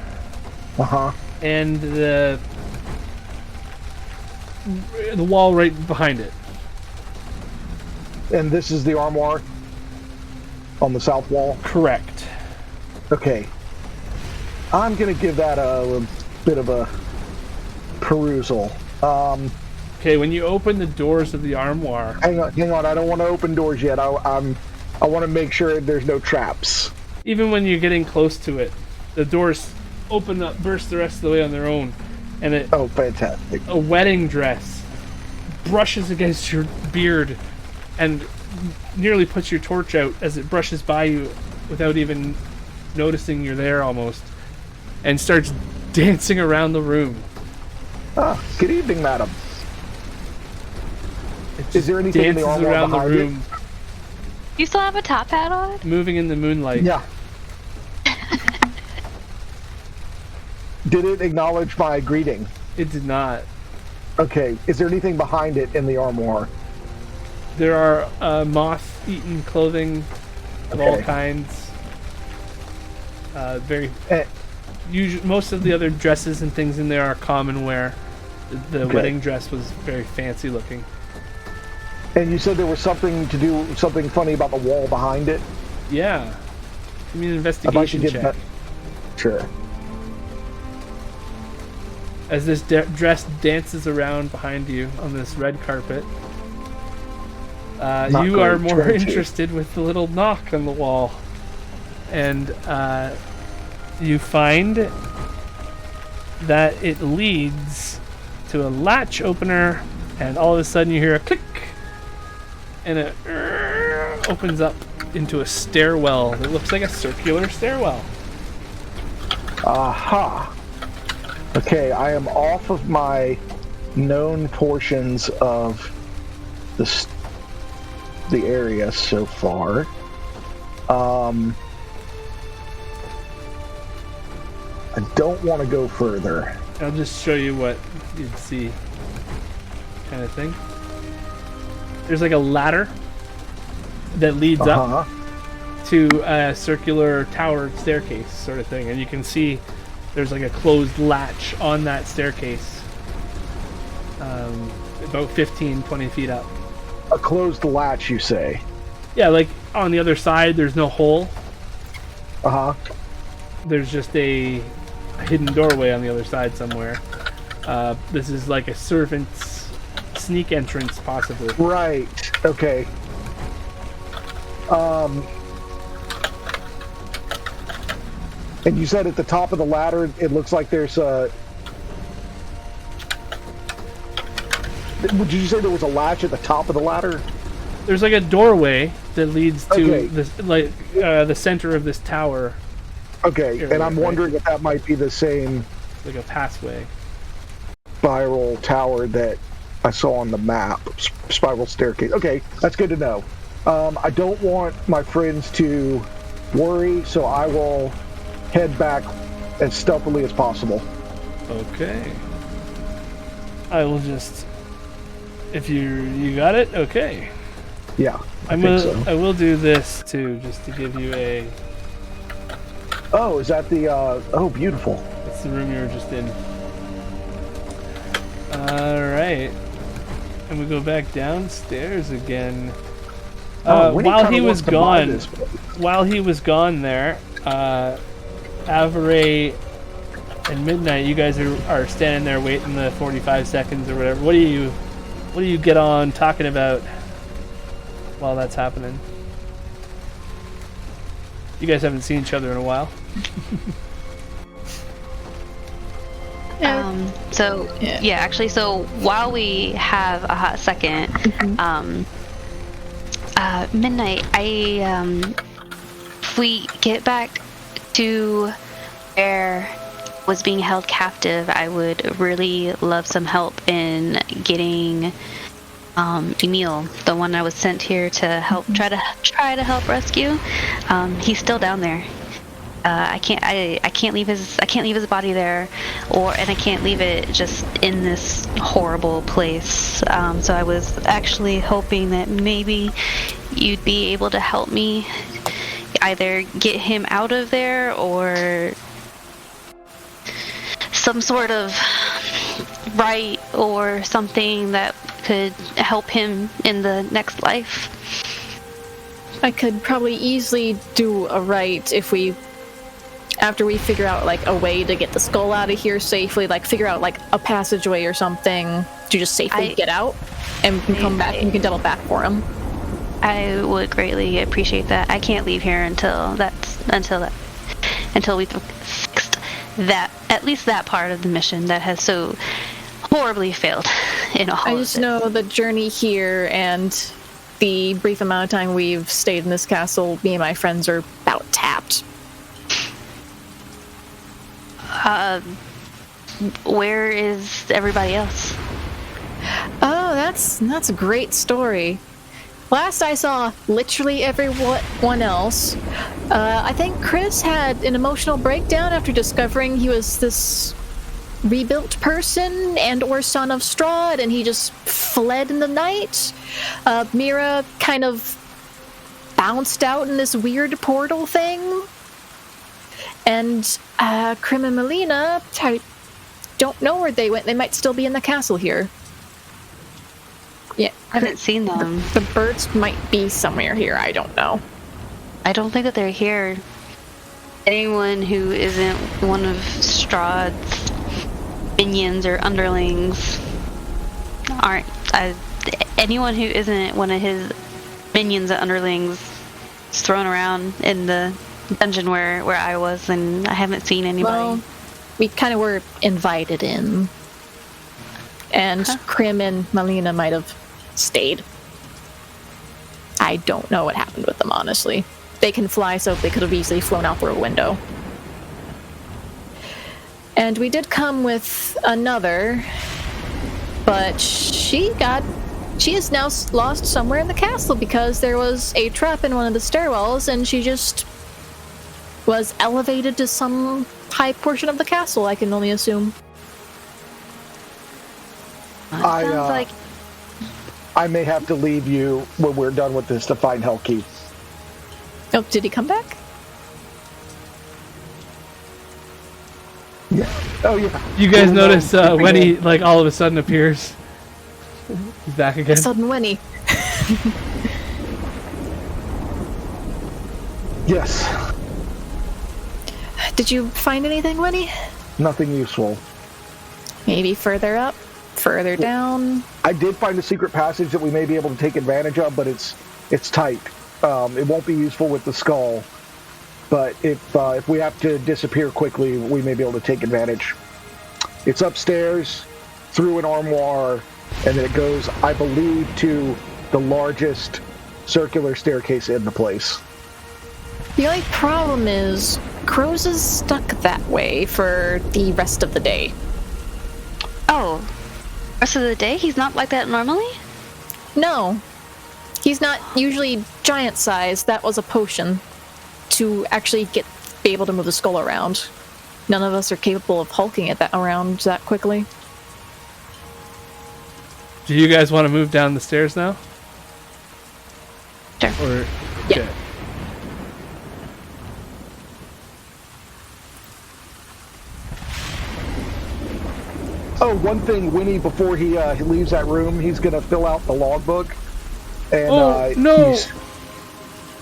E: Uh-huh.
A: and the wall right behind it.
E: And this is the armoire on the south wall?
A: Correct.
E: Okay. I'm going to give that a bit of a perusal.
A: Okay, when you open the doors of the armoire,
E: Hang on. I don't want to open doors yet. I want to make sure there's no traps.
A: even when you're getting close to it, the doors open up, burst the rest of the way on their own, and
E: Oh, fantastic.
A: a wedding dress brushes against your beard and nearly puts your torch out as it brushes by you without even noticing you're there almost, and starts dancing around the room.
E: Good evening, madam.
A: It
E: Is there anything in the
A: dances
E: armoire
A: around the
E: behind it?
A: room,
B: You still have a top hat on?
A: moving in the moonlight.
E: Yeah. Did it acknowledge my greeting?
A: It did not.
E: Okay. Is there anything behind it in the armoire?
A: There are moth-eaten clothing of all
E: Okay.
A: kinds.
E: Eh,
A: Most of the other dresses and things in there are common wear. The
E: Okay.
A: wedding dress was very fancy looking.
E: and you said there was something funny about the wall behind it?
A: Yeah. Give me an
E: I'd like to
A: investigation
E: get
A: check.
E: that. Sure.
A: As this dress dances around behind you on this red carpet,
E: Not
A: you are
E: great,
A: more
E: 22.
A: interested with the little knock on the wall. And you find that it leads to a latch opener, and all of a sudden you hear a click, and it opens up into a stairwell that looks like a circular stairwell.
E: Aha. Okay, I am off of my known portions of the area so far. I don't want to go further.
A: I'll just show you what you'd see, kind of thing. There's like a ladder that leads up
E: Uh-huh.
A: to a circular tower staircase sort of thing, and you can see there's like a closed latch on that staircase, about 15-20 feet up.
E: A closed latch, you say?
A: Yeah, like on the other side there's no hole,
E: Uh-huh.
A: there's just a hidden doorway on the other side somewhere. This is like a servant's sneak entrance, possibly.
E: Right. Okay. And you said at the top of the ladder, it looks like there's a... Did you say there was a latch at the top of the ladder?
A: There's like a doorway that leads to
E: Okay.
A: the center of this tower.
E: Okay,
A: Area,
E: and I'm
A: right?
E: wondering if that might be the same
A: Like a passway.
E: spiral tower that I saw on the map. Spiral staircase. Okay, that's good to know. I don't want my friends to worry, so I will head back as stealthily as possible.
A: Okay. I will just... If you got it, okay.
E: Yeah, I
A: will do this too, just to give you a...
E: Oh, is that the... Oh, beautiful.
A: That's the room you were just in. Alright. And we go back downstairs again. While he was gone there, Avery and Midnight, you guys are standing there waiting the 45 seconds or whatever. What do you get on talking about while that's happening? You guys haven't seen each other in a while.
B: So while we have a hot second, Midnight, if we get back to where was being held captive, I would really love some help in getting Emil, the one I was sent here to help try to help rescue. He's still down there. I can't leave his body there, and I can't leave it just in this horrible place. So I was actually hoping that maybe you'd be able to help me either get him out of there or some sort of rite or something that could help him in the next life.
D: I could probably easily do a rite after we figure out like a way to get the skull out of here safely, like figure out like a passageway or something to just safely get out, and we can come back and you can double back for him.
B: I would greatly appreciate that. I can't leave here until we've fixed that, at least that part of the mission that has so horribly failed in all of this.
D: I just know the journey here and the brief amount of time we've stayed in this castle, me and my friends are about tapped.
B: Where is everybody else?
D: Oh, that's a great story. Last I saw literally everyone else, I think Chris had an emotional breakdown after discovering he was this rebuilt person and or son of Strahd, and he just fled in the night. Mira kind of bounced out in this weird portal thing. And Crim and Melina, I don't know where they went. They might still be in the castle here. Yeah,
B: I haven't seen them.
D: The birds might be somewhere here. I don't know.
B: I don't think that they're here. Anyone who isn't one of Strahd's minions or underlings aren't. Anyone who isn't one of his minions or underlings is thrown around in the dungeon where I was, and I haven't seen anybody.
D: Well, we kind of were invited in. And Crim and Melina might have stayed. I don't know what happened with them, honestly. They can fly, so they could have easily flown out through a window. And we did come with another, but she is now lost somewhere in the castle because there was a trap in one of the stairwells, and she just was elevated to some high portion of the castle, I can only assume.
B: Sounds like
E: I may have to leave you when we're done with this to find Helki.
D: Oh, did he come back?
E: Yeah. Oh, yeah.
A: You guys notice when he like all of a sudden appears? He's back again.
D: Sudden Winnie.
E: Yes.
D: Did you find anything, Winnie?
E: Nothing useful.
D: Maybe further up? Further down?
E: I did find a secret passage that we may be able to take advantage of, but it's tight. It won't be useful with the skull, but if we have to disappear quickly, we may be able to take advantage. It's upstairs, through an armoire, and then it goes, I believe, to the largest circular staircase in the place.
D: The only problem is, Crows is stuck that way for the rest of the day.
B: Oh, rest of the day? He's not like that normally?
D: No. He's not usually giant size. That was a potion to actually be able to move the skull around. None of us are capable of hulking it around that quickly.
A: Do you guys want to move down the stairs now?
B: Sure.
A: Or,
D: Yeah.
A: okay.
E: Oh, one thing, Winnie, before he leaves that room, he's going to fill out the logbook. And
A: no!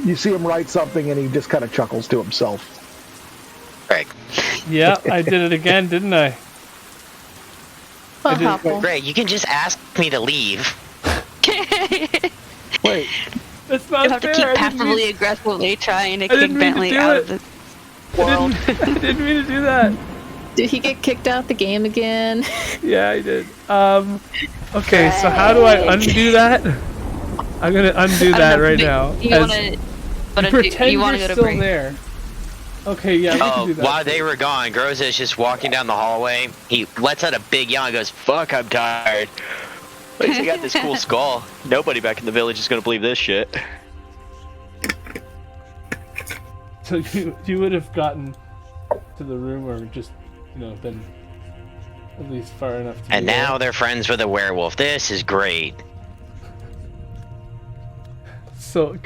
E: You see him write something, and he just kind of chuckles to himself.
C: Greg.
A: Yeah, I did it again, didn't I?
C: Greg, you can just ask me to leave.
E: Wait.
A: That's not
B: You'll have
A: fair.
B: to keep
A: I didn't
B: passively aggressively trying to
A: I
B: kick
A: didn't mean to
B: Bentley
A: do
B: out
A: it.
B: of the world.
A: I didn't mean to do that.
D: Did he get kicked out the game again?
A: Yeah, I did. Okay, so how do I undo that? I'm gonna undo that right now.
B: You want to
A: Pretend
B: you
A: you're
B: to go to
A: still
B: break?
A: there. Okay, yeah, we can do that.
C: While they were gone, Groza is just walking down the hallway. He lets out a big yawn and goes, "Fuck, I'm tired. At least I got this cool skull. Nobody back in the village is gonna believe this shit."
A: So you would have gotten to the room or just, been at least far enough to
C: And
A: do
C: now
A: that.
C: they're friends with a werewolf. This is great.
A: So,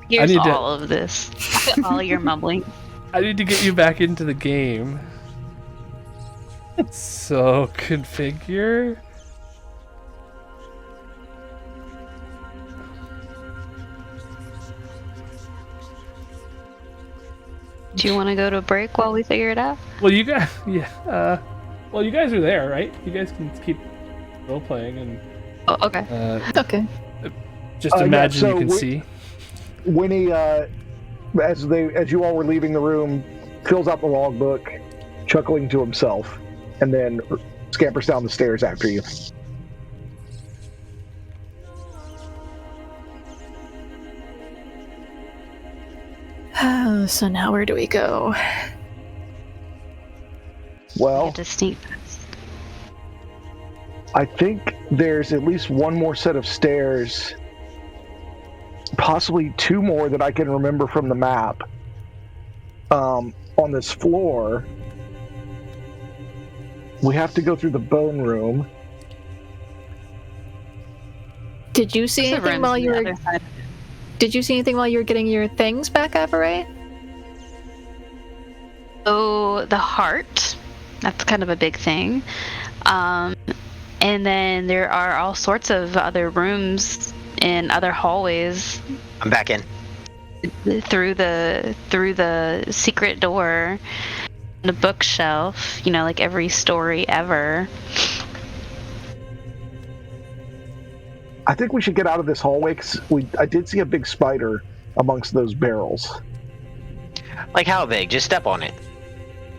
B: Here's
A: need to-
B: all of this. All your mumbling.
A: I need to get you back into the game. So, configure.
B: Do you want to go to break while we figure it out?
A: Well, you guys, yeah. Well, you guys are there, right? You guys can keep role playing and
B: Oh, okay.
D: Okay.
A: just
E: Yeah,
A: imagine
E: so
A: you can see.
E: Winnie, as you all were leaving the room, fills out the logbook, chuckling to himself, and then scampers down the stairs after you.
D: So now where do we go?
E: Well,
B: Get to sneak.
E: I think there's at least one more set of stairs, possibly two more that I can remember from the map, on this floor. We have to go through the bone room.
D: Did you see anything while you were? Did you see anything while you were getting your things back, Averay?
B: Oh, the heart. That's kind of a big thing. And then there are all sorts of other rooms and other hallways
C: I'm back in.
B: through the secret door, the bookshelf. Like every story ever.
E: I think we should get out of this hallway because I did see a big spider amongst those barrels.
C: Like how big? Just step on it.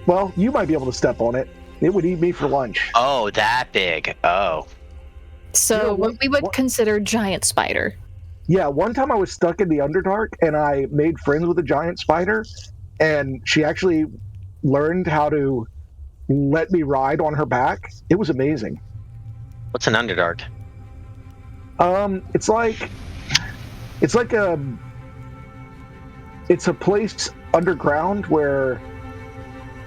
E: Well, you might be able to step on it. It would eat me for lunch.
C: Oh, that big. Oh.
D: So
E: Yeah,
D: what we would consider giant spider.
E: Yeah, one time I was stuck in the Underdark and I made friends with a giant spider, and she actually learned how to let me ride on her back. It was amazing.
C: What's an Underdark?
E: It's a place underground where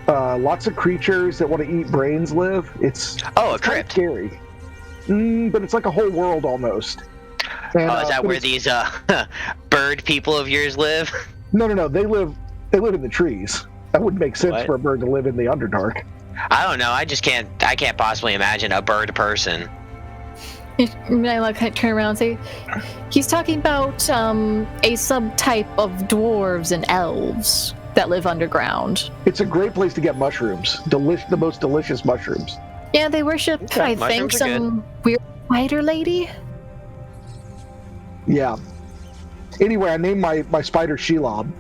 E: lots of creatures that want to eat brains live. It's
C: Oh, a
E: kind of
C: crypt.
E: scary. But it's like a whole world almost. And,
C: Oh, is that
E: but
C: where
E: it's-
C: these bird people of yours live?
E: No. They live in the trees. That wouldn't make sense
C: What?
E: for a bird to live in the Underdark.
C: I don't know. I can't possibly imagine a bird person.
D: And I turn around and say, he's talking about a subtype of dwarves and elves that live underground.
E: It's a great place to get mushrooms. The most delicious mushrooms.
D: Yeah, they worship,
C: Okay,
D: I think,
C: mushrooms are
D: some weird spider lady.
E: Yeah. Anyway, I named my spider Shelob.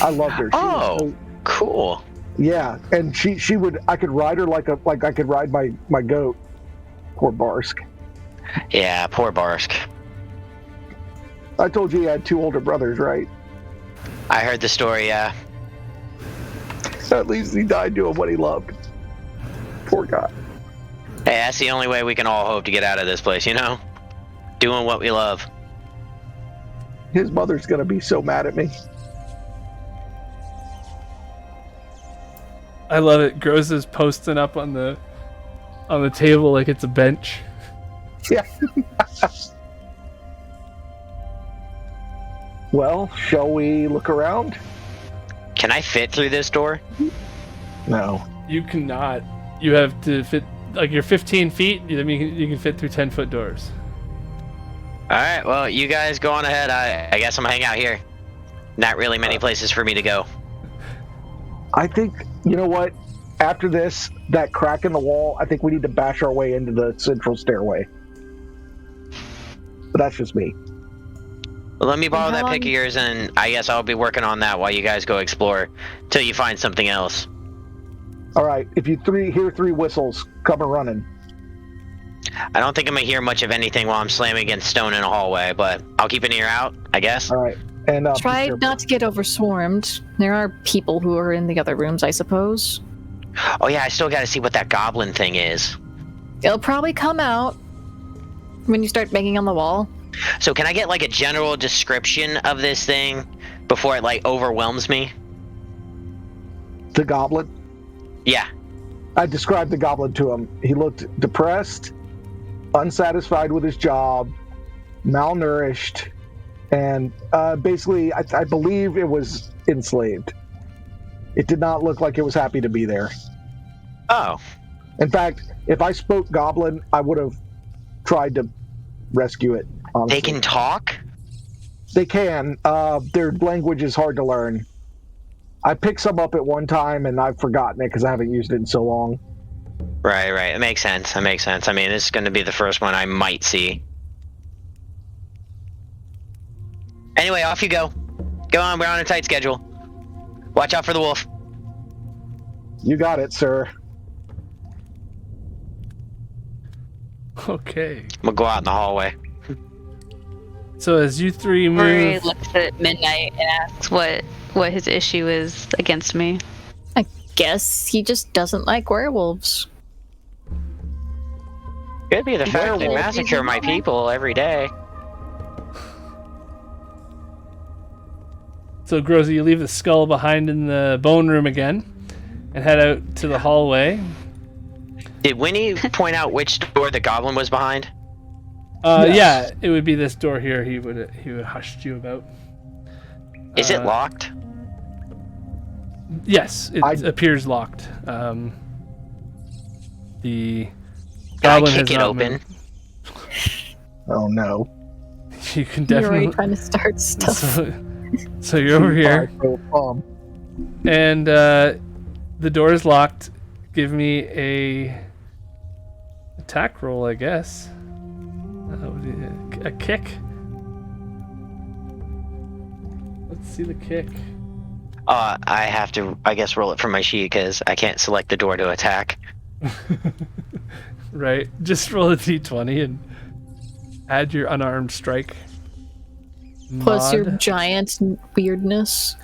E: I loved her.
C: Oh, cool.
E: Yeah, and she would. I could ride her like I could ride my goat. Poor Barsk.
C: Yeah, poor Barsk.
E: I told you he had 2 older brothers, right?
C: I heard the story, yeah.
E: At least he died doing what he loved. Poor guy.
C: Hey, that's the only way we can all hope to get out of this place, you know? Doing what we love.
E: His mother's gonna be so mad at me.
A: I love it. Gross is posting up on the table like it's a bench.
E: Yeah. Well, shall we look around?
C: Can I fit through this door?
E: No.
A: You cannot. You have to fit, like, you're 15 feet. I mean, you can fit through 10-foot doors.
C: Alright, well, you guys go on ahead. I guess I'm gonna hang out here. Not really many places for me to go.
E: I think, you know what? After this, that crack in the wall, I think we need to bash our way into the central stairway. But that's just me.
C: Well, let me borrow that pick of yours, and I guess I'll be working on that while you guys go explore, till you find something else.
E: Alright, if you hear 3 whistles, come and running.
C: I don't think I'm gonna hear much of anything while I'm slamming against stone in a hallway, but I'll keep an ear out, I guess.
E: Alright, and
D: Try not to get overswarmed. There are people who are in the other rooms, I suppose.
C: Oh yeah, I still gotta see what that goblin thing is.
D: It'll probably come out when you start banging on the wall.
C: So can I get like a general description of this thing before it like overwhelms me?
E: the goblin.
C: Yeah.
E: I described the goblin to him. He looked depressed, unsatisfied with his job, malnourished, and basically, I believe it was enslaved. It did not look like it was happy to be there.
C: Oh.
E: In fact, if I spoke goblin, I would have tried to rescue it, honestly.
C: They can talk?
E: They can. Their language is hard to learn. I picked some up at one time, and I've forgotten it because I haven't used it in so long.
C: Right, right. It makes sense. It makes sense. I mean, this is going to be the first one I might see. Anyway, off you go. Go on, we're on a tight schedule. Watch out for the wolf.
E: You got it, sir.
A: Okay.
C: We'll go out in the hallway.
A: So as you three
B: Murray
A: move,
B: looks at Midnight and asks what his issue is against me.
D: I guess he just doesn't like werewolves.
C: Could be the fact they
B: Werewolf.
C: massacre my people every day.
A: so Grozy, you leave the skull behind in the bone room again, and head out to the hallway.
C: Did Winnie point out which door the goblin was behind?
E: Yes.
A: Yeah, it would be this door here. He would hushed you about.
C: Is it locked?
A: Yes, it appears locked. The
C: Can I
A: goblin has
C: kick it
A: not
C: open?
A: moved.
E: Oh, no.
A: You can
D: You're already
A: definitely.
D: trying to start stuff.
A: So you're over here, and the door is locked. Give me a attack roll, I guess. A kick. Let's see the kick.
C: I have to, I guess, roll it from my sheet because I can't select the door to attack.
A: Right. Just roll a d20 and add your unarmed strike.
D: Plus your
A: mod.
D: giant weirdness.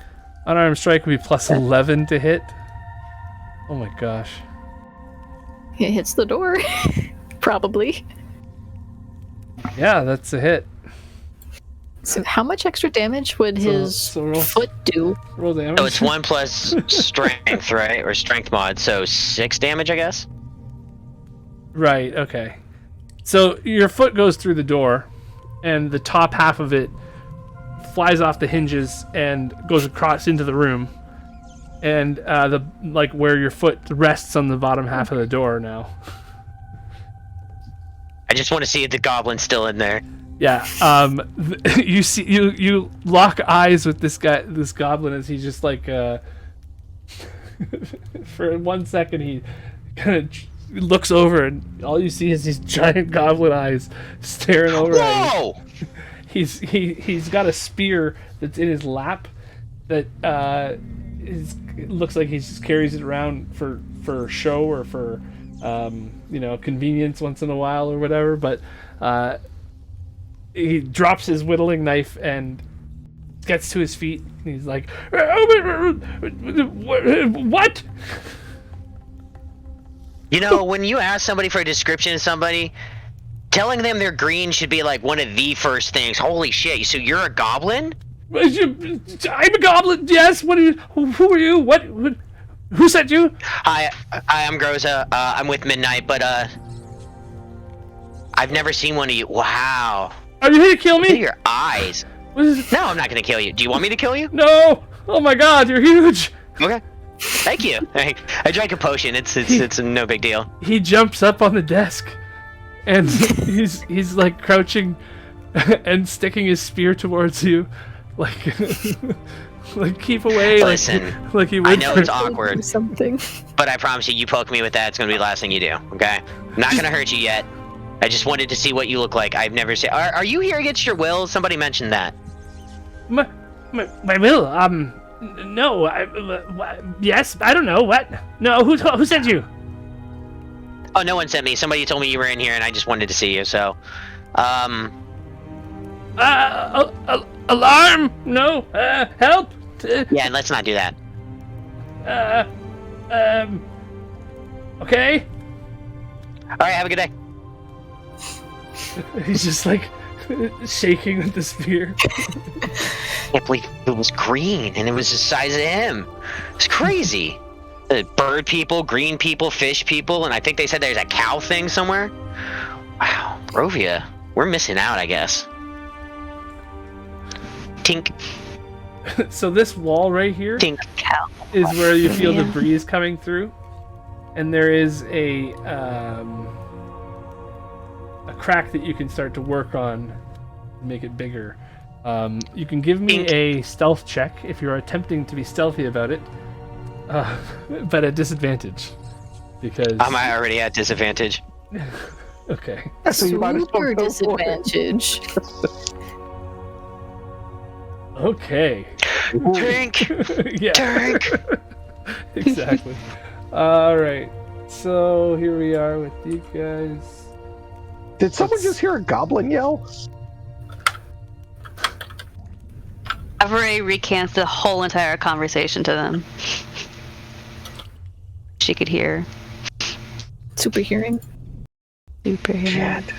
A: Unarmed strike would be plus 11 to hit. Oh my gosh.
D: It hits the door. Probably.
A: Yeah, that's a hit.
D: So how much extra damage would his
A: so roll-
D: foot do?
A: Roll damage.
C: So it's 1 plus strength, right? Or strength mod, so 6 damage, I guess?
A: Right, okay. So your foot goes through the door, and the top half of it flies off the hinges and goes across into the room. And where your foot rests on the bottom half of the door now.
C: I just want to see if the goblin's still in there.
A: Yeah. You see, you lock eyes with this goblin as he just for 1 second he kind of looks over and all you see is these giant goblin eyes staring over at you.
C: Whoa!
A: he's got a spear that's in his lap that it looks like he just carries it around for show or for convenience once in a while or whatever. But he drops his whittling knife and gets to his feet. And he's like, "What?"
C: You know, when you ask somebody for a description of somebody, telling them they're green should be like one of the first things. Holy shit! So you're a goblin?
A: I'm a goblin. Yes. What? Who are you? What? Who sent you?
C: Hi, I'm Groza. I'm with Midnight, but I've never seen one of you. Wow.
A: Are you here to kill
C: Look at
A: me?
C: your eyes. No, I'm not gonna kill you. Do you want me to kill you?
A: No. Oh my God, you're huge.
C: Okay. Thank you. I drank a potion. It's no big deal.
A: He jumps up on the desk, and he's like crouching, and sticking his spear towards you, like like keep away.
C: Listen,
A: like he would.
C: I know it's awkward,
D: Something.
C: but I promise you poke me with that, it's gonna be the last thing you do. Okay? I'm not gonna hurt you yet. I just wanted to see what you look like. I've never seen. Are you here against your will? Somebody mentioned that.
A: My will. No. Yes. I don't know. What? No. Who sent you?
C: Oh, no one sent me. Somebody told me you were in here, and I just wanted to see you. So,
A: Alarm. No. Help.
C: yeah, let's not do that.
A: Okay.
C: All right, have a good day.
A: He's just like shaking with the spear.
C: I can't believe it was green, and it was the size of him. It's crazy. Bird people, green people, fish people, and I think they said there's a cow thing somewhere. Wow, Barovia, we're missing out, I guess. Tink,
A: So this wall right here
C: tink.
A: is where you feel the breeze coming through, and there is a crack that you can start to work on to make it bigger. You can give me a stealth check if you're attempting to be stealthy about it, but at disadvantage because
C: I'm already at disadvantage.
A: Okay.
E: So you might as well
D: Super
E: go for it.
D: disadvantage.
A: Okay.
C: Tink,
A: Yeah.
C: tink.
A: Exactly. All right. So here we are with you guys.
E: Did someone just hear a goblin yell?
B: Avery recants the whole entire conversation to them. She could hear.
D: Super hearing.
B: Super hearing.
E: Shit.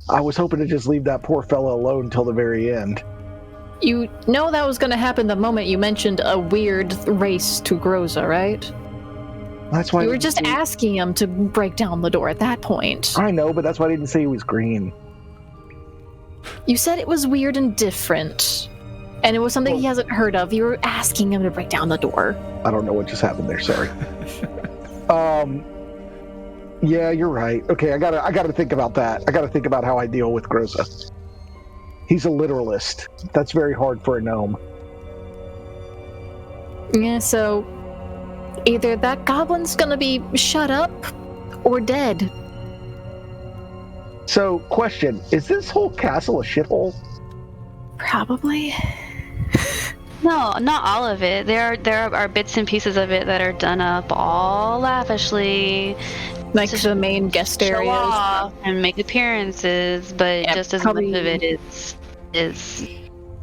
E: I was hoping to just leave that poor fella alone until the very end.
D: You know that was going to happen the moment you mentioned a weird race to Groza, right?
E: That's why
D: You were just asking him to break down the door at that point.
E: I know, but that's why I didn't say he was green.
D: You said it was weird and different, and it was something he hasn't heard of. You were asking him to break down the door.
E: I don't know what just happened there. Sorry. Yeah, you're right. Okay, I gotta think about that. I gotta think about how I deal with Groza. He's a literalist. That's very hard for a gnome.
D: Yeah, so either that goblin's gonna be shut up or dead.
E: So, question: is this whole castle a shithole?
D: Probably.
B: No, not all of it. There are bits and pieces of it that are done up all lavishly,
D: Like
B: Just
D: the main guest
B: show
D: areas.
B: off and make appearances, but
D: Yeah,
B: just as
D: probably-
B: much of it is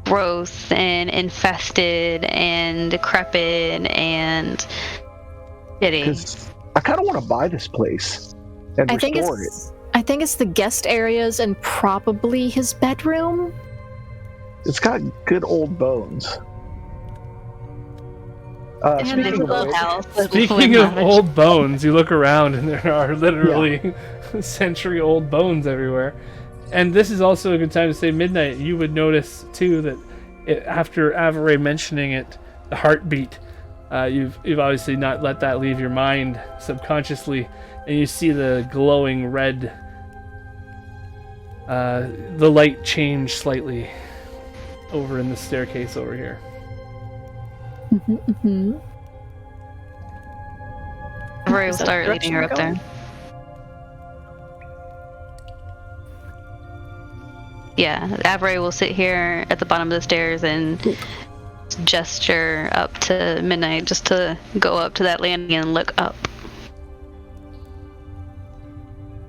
B: gross and infested and decrepit and shitty.
E: Because I kind of want to buy this place and
D: I think
E: restore it.
D: I think it's the guest areas and probably his bedroom.
E: It's got good old bones.
B: And
E: Speaking
B: this
E: of
B: little
E: which,
B: house that
A: Speaking
B: went
A: of
B: lavish.
A: old bones, you look around and there are literally century-old bones everywhere. And this is also a good time to say Midnight. You would notice too that after Avery mentioning it, the heartbeat. You've obviously not let that leave your mind subconsciously, and you see the glowing red. The light change slightly over in the staircase over here.
D: Mm-hmm.
B: Avery will
D: Is that
B: start
D: the
B: leading her up
D: direction
B: there. Yeah, Avery will sit here at the bottom of the stairs and gesture up to Midnight just to go up to that landing and look up.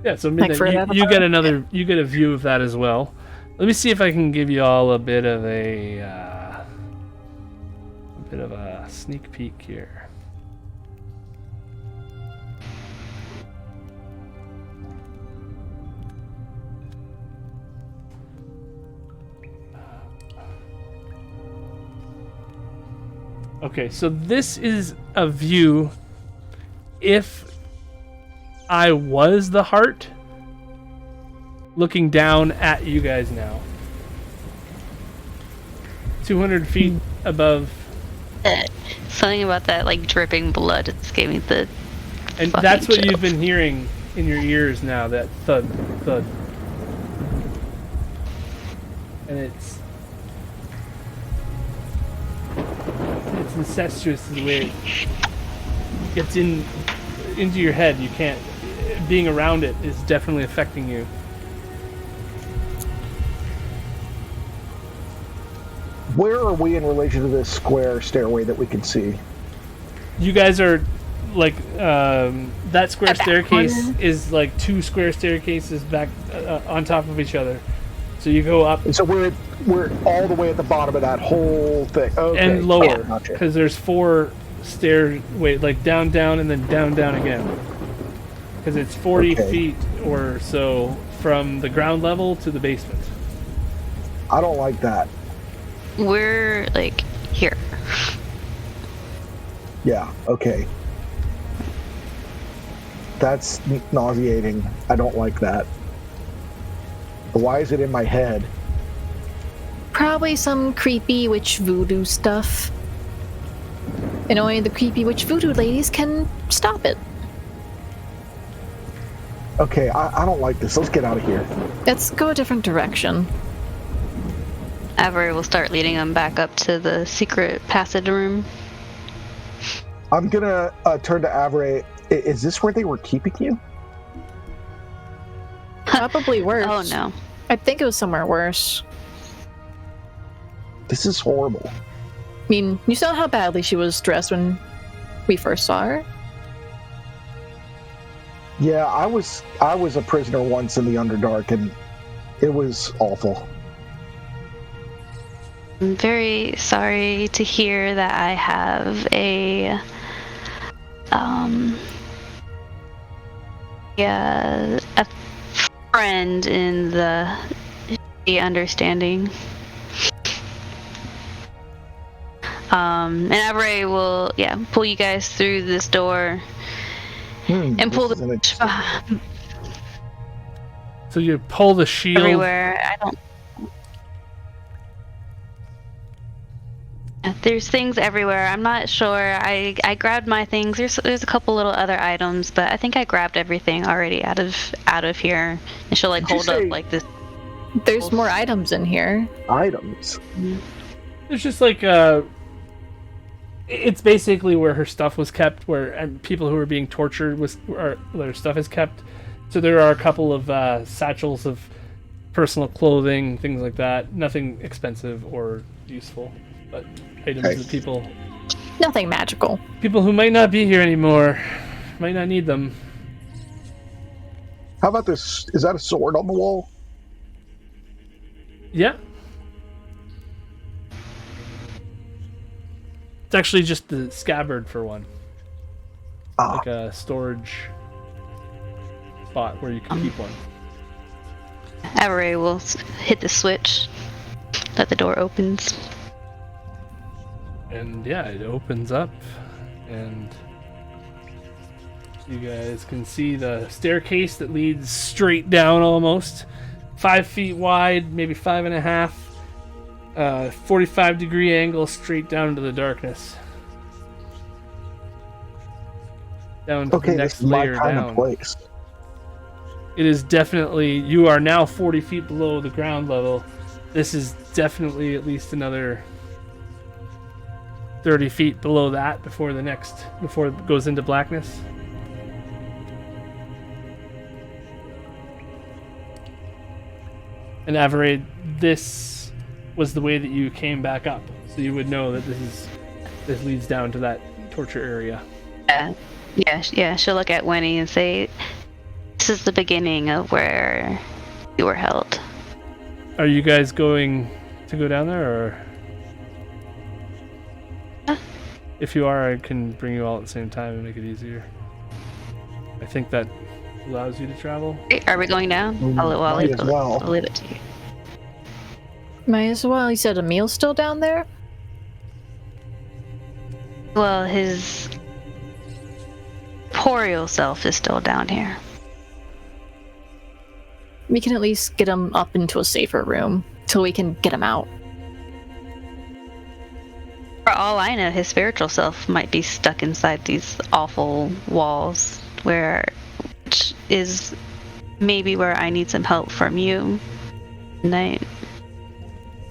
A: Yeah, so Midnight, you get a view of that as well. Let me see if I can give you all a bit of a sneak peek here. Okay, so this is a view if I was the heart looking down at you guys now. 200 feet above.
B: Something about that, like, dripping blood just gave me the
A: And that's what you've been hearing in your ears now, that thud, thud. And it's incestuous the way it gets into your head. You can't, being around it is definitely affecting you.
E: Where are we in relation to this square stairway that we can see?
A: You guys are like that square staircase is like 2 square staircases back on top of each other. So you go up,
E: and so we're all the way at the bottom of that whole thing. Okay.
A: And lower, because there's 4 stairway, like down, and then down again. Because it's 40 feet or so from the ground level to the basement.
E: I don't like that.
B: We're like here.
E: Yeah. Okay. That's nauseating. I don't like that. Why is it in my head?
D: Probably some creepy witch voodoo stuff. And only the creepy witch voodoo ladies can stop it.
E: Okay, I don't like this. Let's get out of here.
D: Let's go a different direction.
B: Avery will start leading them back up to the secret passage room.
E: I'm gonna turn to Avery. Is this where they were keeping you?
D: Probably worse.
B: Oh no.
D: I think it was somewhere worse.
E: This is horrible.
D: I mean, you saw how badly she was dressed when we first saw her.
E: Yeah, I was a prisoner once in the Underdark, and it was awful.
B: I'm very sorry to hear that I have a friend in the understanding. And Avery will pull you guys through this door and pull the
A: So you pull the shield
B: everywhere. There's things everywhere. I'm not sure. I grabbed my things. There's a couple little other items, but I think I grabbed everything already out of here. And she'll hold up like this.
D: There's more items in here.
E: Items.
A: It's just like it's basically where her stuff was kept, where people who were being tortured their stuff is kept. So there are a couple of satchels of personal clothing, things like that. Nothing expensive or useful, but items that people.
D: Nothing magical.
A: People who might not be here anymore might not need them.
E: How about this? Is that a sword on the wall?
A: Yeah. It's actually just the scabbard for one. Like a storage spot where you can keep one.
B: Avery will hit the switch that the door opens.
A: And yeah, it opens up, and you guys can see the staircase that leads straight down almost. 5 feet wide, maybe 5.5. 45-degree angle straight down into the darkness. Down to the next layer down.
E: Kind of place.
A: It is definitely, you are now 40 feet below the ground level. This is definitely at least another 30 feet below that before it goes into blackness. And Avery, this was the way that you came back up, so you would know that this leads down to that torture area.
B: Yeah. She'll look at Winnie and say, "This is the beginning of where you were held."
A: Are you guys going to go down there, or? If you are, I can bring you all at the same time and make it easier. I think that allows you to travel.
B: Are we going down? I'll leave it to you.
D: Might as well. You said Emil's still down there?
B: Well, his corporeal self is still down here.
D: We can at least get him up into a safer room till we can get him out.
B: For all I know, his spiritual self might be stuck inside these awful walls, which is maybe where I need some help from you tonight.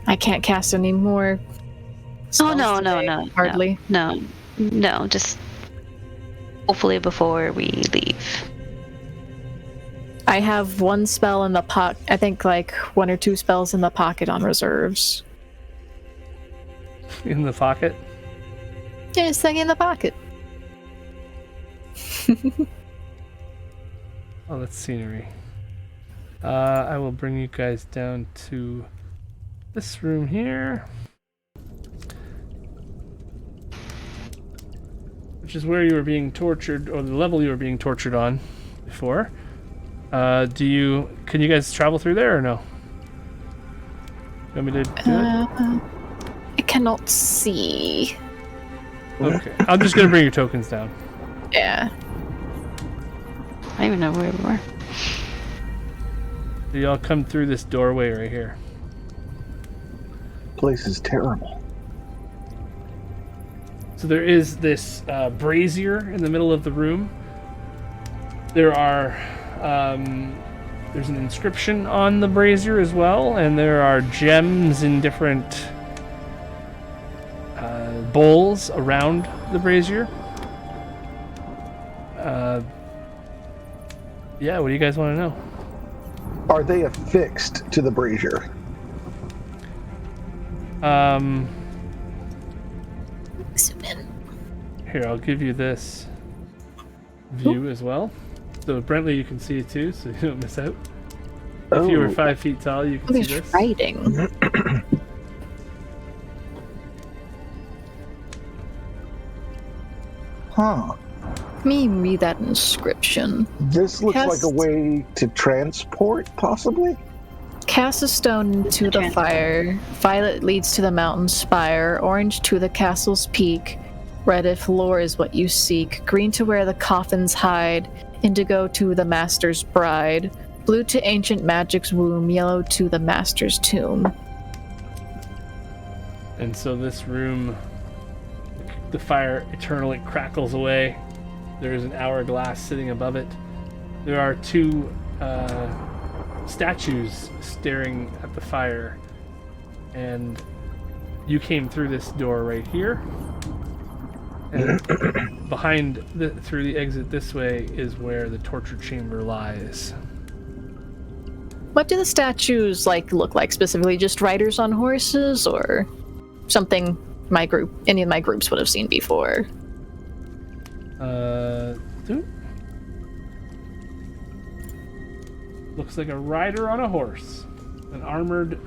D: I can't cast any more spells
B: no.
D: Hardly.
B: No, just hopefully before we leave.
D: I have one spell in the pocket. I think like 1 or 2 spells in the pocket on reserves.
A: In the pocket?
D: Yeah, it's in the pocket.
A: Oh, that's scenery. I will bring you guys down to this room here, which is where you were being tortured, or the level you were being tortured on before. Can you guys travel through there or no? You want me to do it?
D: I cannot see.
A: Okay, I'm just gonna bring your tokens down.
D: Yeah.
B: I don't even know where we were.
A: So y'all come through this doorway right here.
E: Place is terrible.
A: So there is this brazier in the middle of the room. There are there's an inscription on the brazier as well, and there are gems in different bowls around the brazier. Yeah, what do you guys want to know?
E: Are they affixed to the brazier?
A: Here, I'll give you this view as well. So Brentley, you can see it too, so you don't miss out. If you were 5 feet tall, you can see
D: There's
A: this.
D: writing.
E: Huh.
D: Let me read that inscription.
E: This looks
D: Cast-
E: like a way to transport, possibly?
D: Cast a stone into the fire. Violet leads to the mountain spire. Orange to the castle's peak. Red if lore is what you seek. Green to where the coffins hide. Indigo to the master's bride. Blue to ancient magic's womb. Yellow to the master's tomb.
A: And so this room, the fire eternally crackles away. There is an hourglass sitting above it. There are 2 statues staring at the fire. And you came through this door right here. And through the exit this way is where the torture chamber lies.
D: What do the statues look like specifically? Just riders on horses, or something any of my groups would have seen before?
A: Looks like a rider on a horse, an armored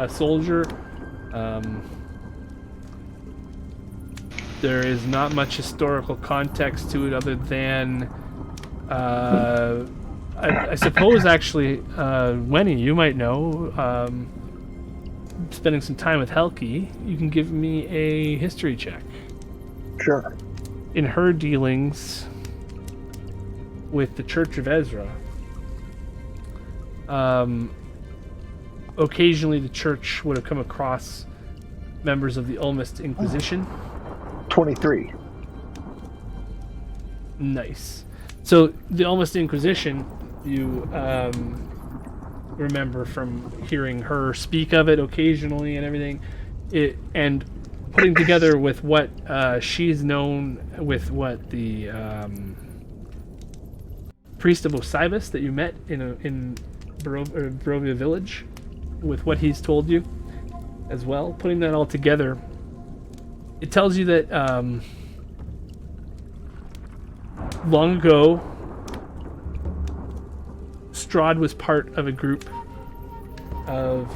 A: soldier. There is not much historical context to it other than I suppose actually Wenny, you might know, spending some time with Helki, you can give me a history check.
E: Sure.
A: In her dealings with the Church of Ezra, occasionally the church would have come across members of the Ulmist Inquisition.
E: 23.
A: Nice. So the Ulmist Inquisition, you remember from hearing her speak of it occasionally and everything, and putting together with what she's known with what the priest of Osiris that you met in Barovia village with what he's told you as well. Putting that all together, it tells you that long ago, Strahd was part of a group of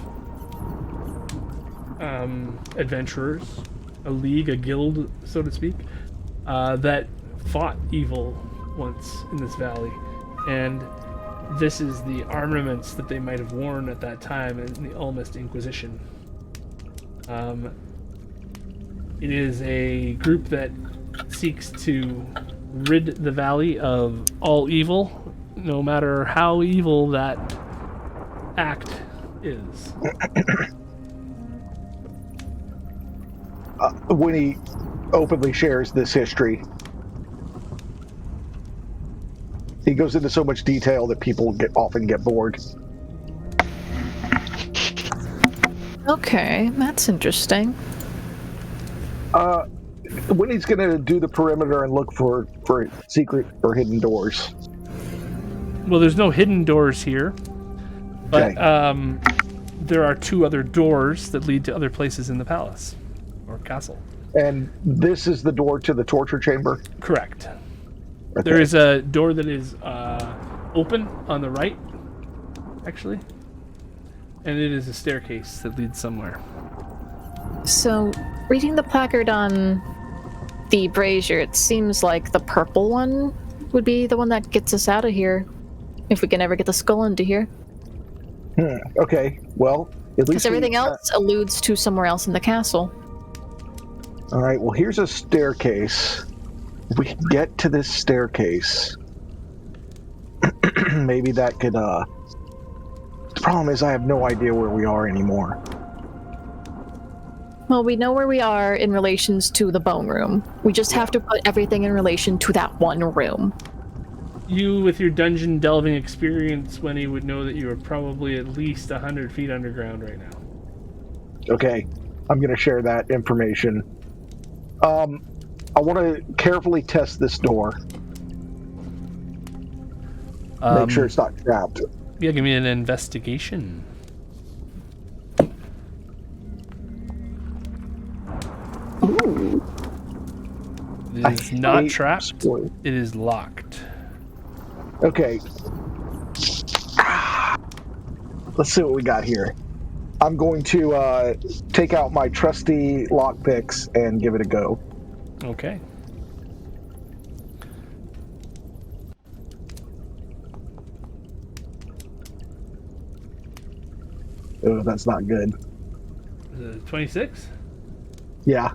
A: adventurers, a league, a guild, so to speak, that fought evil once in this valley. And this is the armaments that they might have worn at that time in the Almost Inquisition. It is a group that seeks to rid the valley of all evil, no matter how evil that act is.
E: When he openly shares this history, he goes into so much detail that people often get bored.
D: Okay, that's interesting.
E: When he's going to do the perimeter and look for secret or hidden doors.
A: Well, there's no hidden doors here, but
E: Okay.
A: there are 2 other doors that lead to other places in the palace or castle.
E: And this is the door to the torture chamber?
A: Correct.
E: Okay.
A: There is a door that is open on the right, actually, and it is a staircase that leads somewhere.
D: So, reading the placard on the brazier, it seems like the purple one would be the one that gets us out of here, if we can ever get the skull into here.
E: Okay, well, at least...
D: Because everything else alludes to somewhere else in the castle.
E: All right, well, here's a staircase. If we can get to this staircase, maybe that could, The problem is I have no idea where we are anymore.
D: Well, we know where we are in relations to the bone room. We just have to put everything in relation to that one room.
A: You, with your dungeon delving experience, Winnie, would know that you are probably at least 100 feet underground right now.
E: Okay, I'm going to share that information. I want to carefully test this door. Make sure it's not trapped.
A: Yeah, give me an investigation.
D: Ooh.
A: It is not
E: hate
A: trapped.
E: spoil-
A: It is locked.
E: Okay. Let's see what we got here. I'm going to take out my trusty lockpicks and give it a go.
A: Okay.
E: Oh, that's not good.
A: 26?
E: Yeah.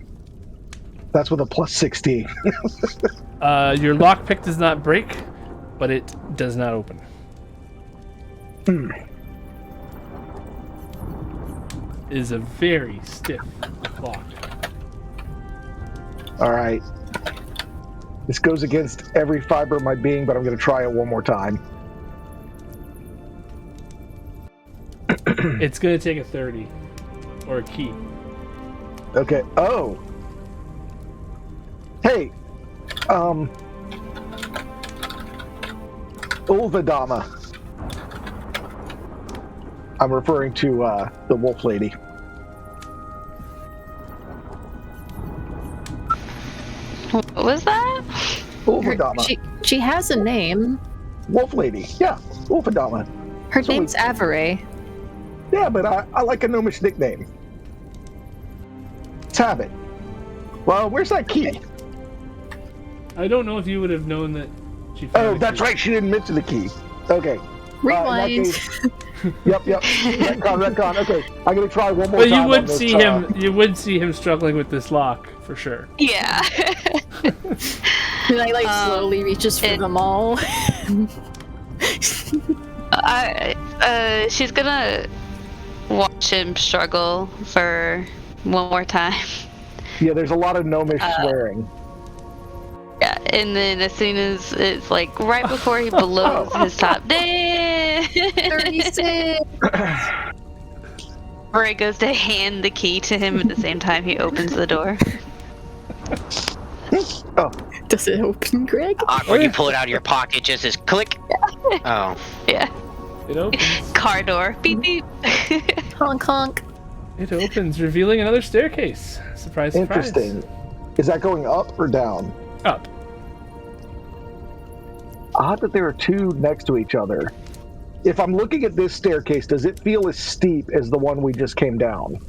E: That's with a plus 16.
A: Your lockpick does not break, but it does not open. It is a very stiff lock.
E: All right. This goes against every fiber of my being, but I'm going to try it one more time.
A: It's going to take a 30 or a key.
E: Okay. Oh. Hey. Ulvadama. I'm referring to the wolf lady.
B: What was that?
E: Ulvadama.
D: She has a name.
E: Wolf lady. Yeah. Ulvadama.
D: Her
E: So
D: name's Avery.
E: Yeah, but I like a gnomish nickname. Let's have it. Well, where's that key?
A: I don't know if you would have known that she found
E: Oh,
A: a
E: that's
A: key.
E: right. She didn't mention the key. Okay.
D: Rewind.
E: In that case- Yep. Retcon. Okay, I'm gonna try one more
A: But
E: time.
A: you would
E: on this,
A: see him. You would see him struggling with this lock for sure.
B: Yeah.
D: And I slowly reaches for them all.
B: She's gonna watch him struggle for one more time.
E: Yeah, there's a lot of gnomish swearing.
B: Yeah, and then as soon as it's like right before he blows his top,
D: 36.
B: Bray goes to hand the key to him at the same time he opens the door.
E: Oh,
D: Does it open, Greg?
C: Awkward, you pull it out of your pocket just as click. Oh.
B: Yeah.
A: It opens.
B: Car door. Beep beep.
D: Honk honk.
A: It opens, revealing another staircase. Surprise, surprise.
E: Interesting. Is that going up or down?
A: Up.
E: Odd that there are two next to each other. If I'm looking at this staircase, does it feel as steep as the one we just came down?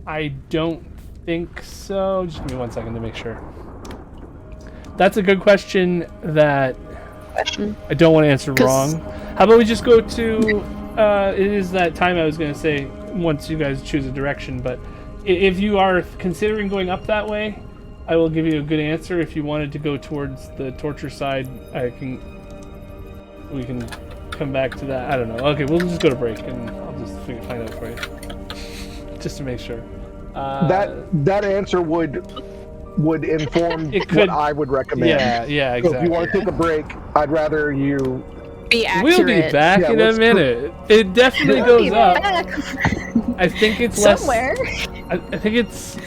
A: I don't think so. Just give me 1 second to make sure. That's a good question that I don't want to answer wrong. How about we just go to... it is that time I was going to say once you guys choose a direction, but if you are considering going up that way, I will give you a good answer. If you wanted to go towards the torture side, we can come back to that. I don't know. Okay, we'll just go to break and I'll just find out for you. Just to make sure.
E: That answer would inform what I would recommend.
A: Yeah, exactly.
E: So if you want to take a break, I'd rather you
D: Be accurate.
A: We'll be back in a minute. It definitely goes up. I think it's
D: somewhere.
A: I think it's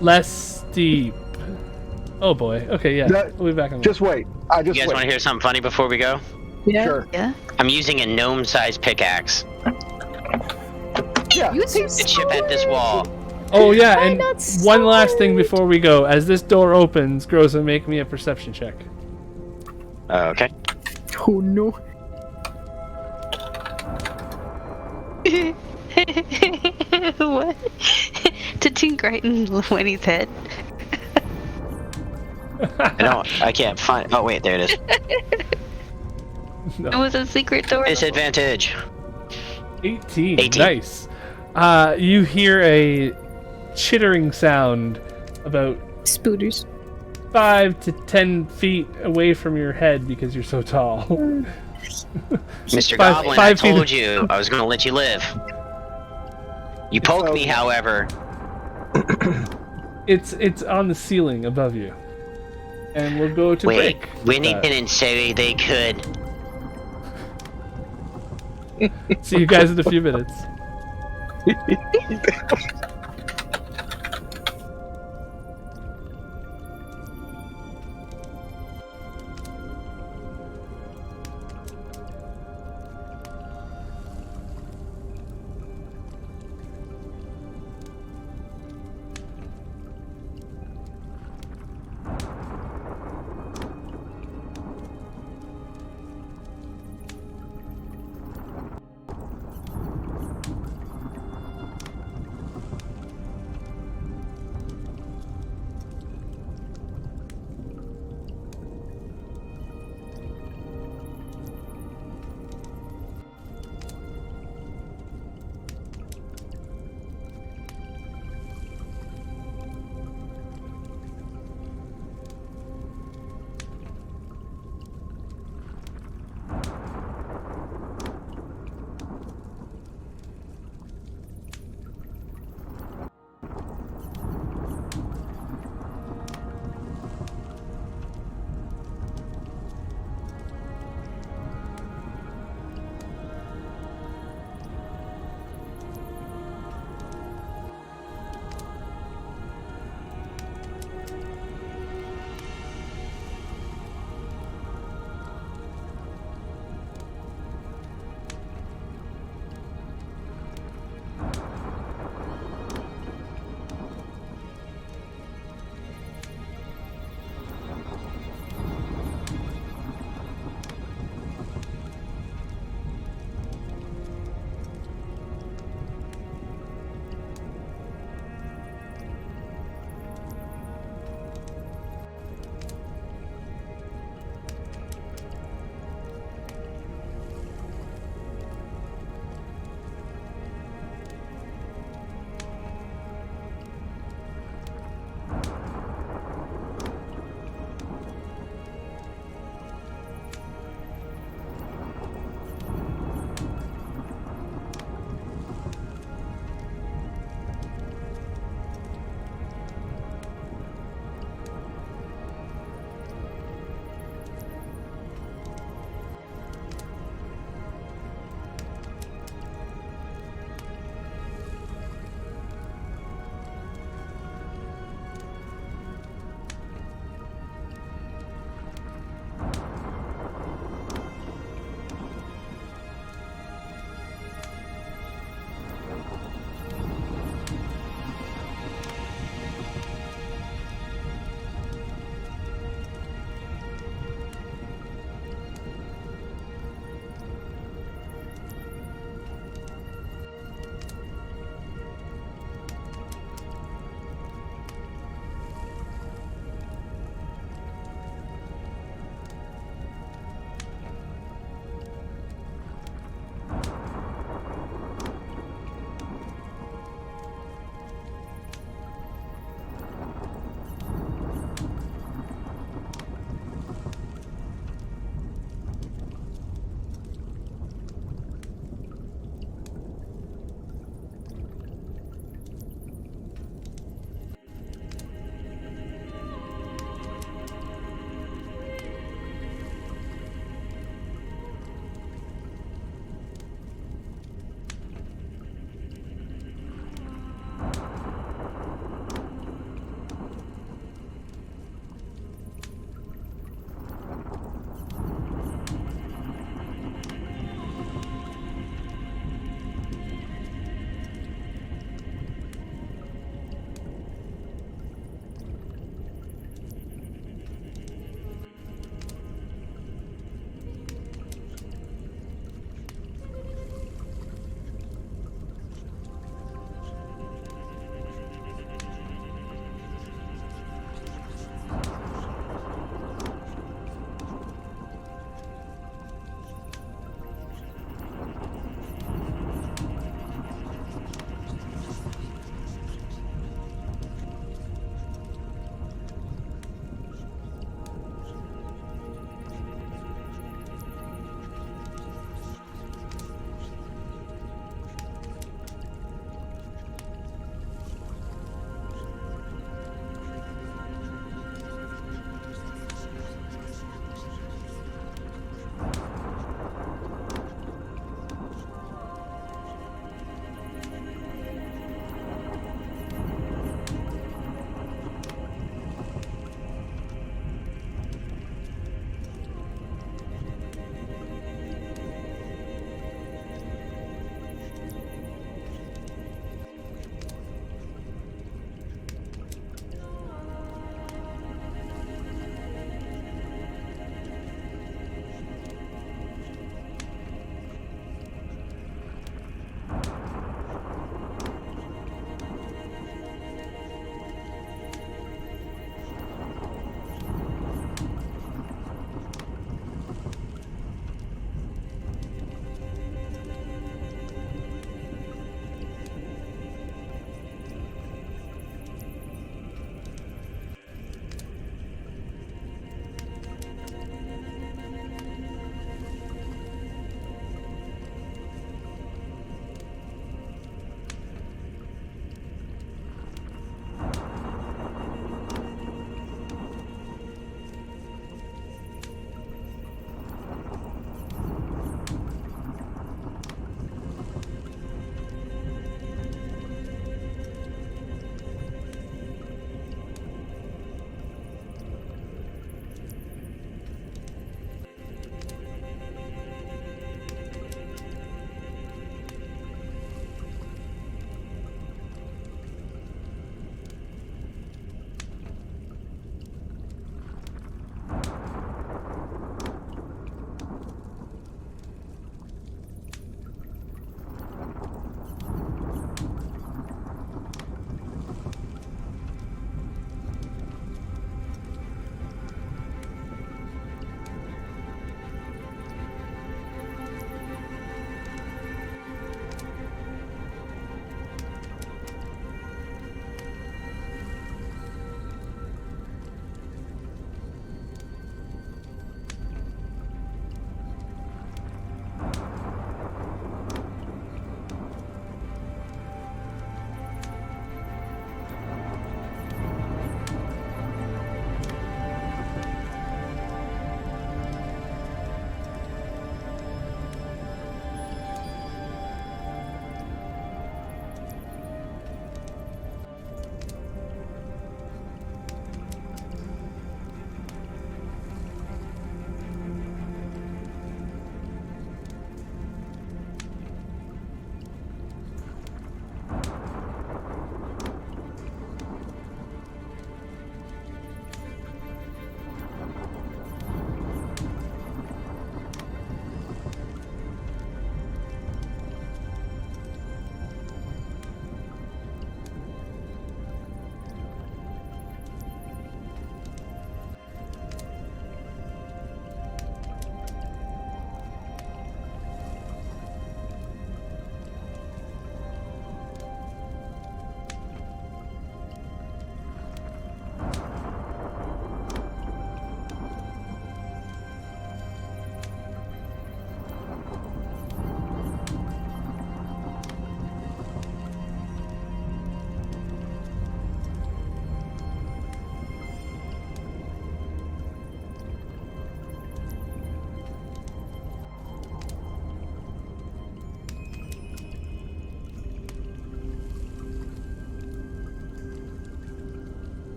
A: less steep. Oh boy. Okay, yeah. We'll be back in a minute.
E: Just wait.
C: You guys want to hear something funny before we go?
D: Yeah.
E: Sure.
B: Yeah.
C: I'm using a gnome-sized pickaxe
E: Yeah.
C: to chip at this wall.
A: Oh yeah, and
D: not
A: one last thing before we go. As this door opens, Groza, make me a perception check.
C: Okay.
D: Oh no.
B: What? To Tink right in Winnie's head.
C: I can't find. Oh wait, there it is.
A: No.
B: It was a secret door.
C: Disadvantage.
A: 18.
C: 18.
A: Nice. You hear a chittering sound about
D: Spooters.
A: 5 to 10 feet away from your head because you're so tall.
C: Mr.
A: Five-
C: Goblin,
A: 5
C: I
A: feet-
C: told you I was going to let you live. You poked me, however.
A: It's on the ceiling above you. And we'll go to
C: Wait,
A: break.
C: Winnie didn't say they could.
A: See you guys in a few minutes.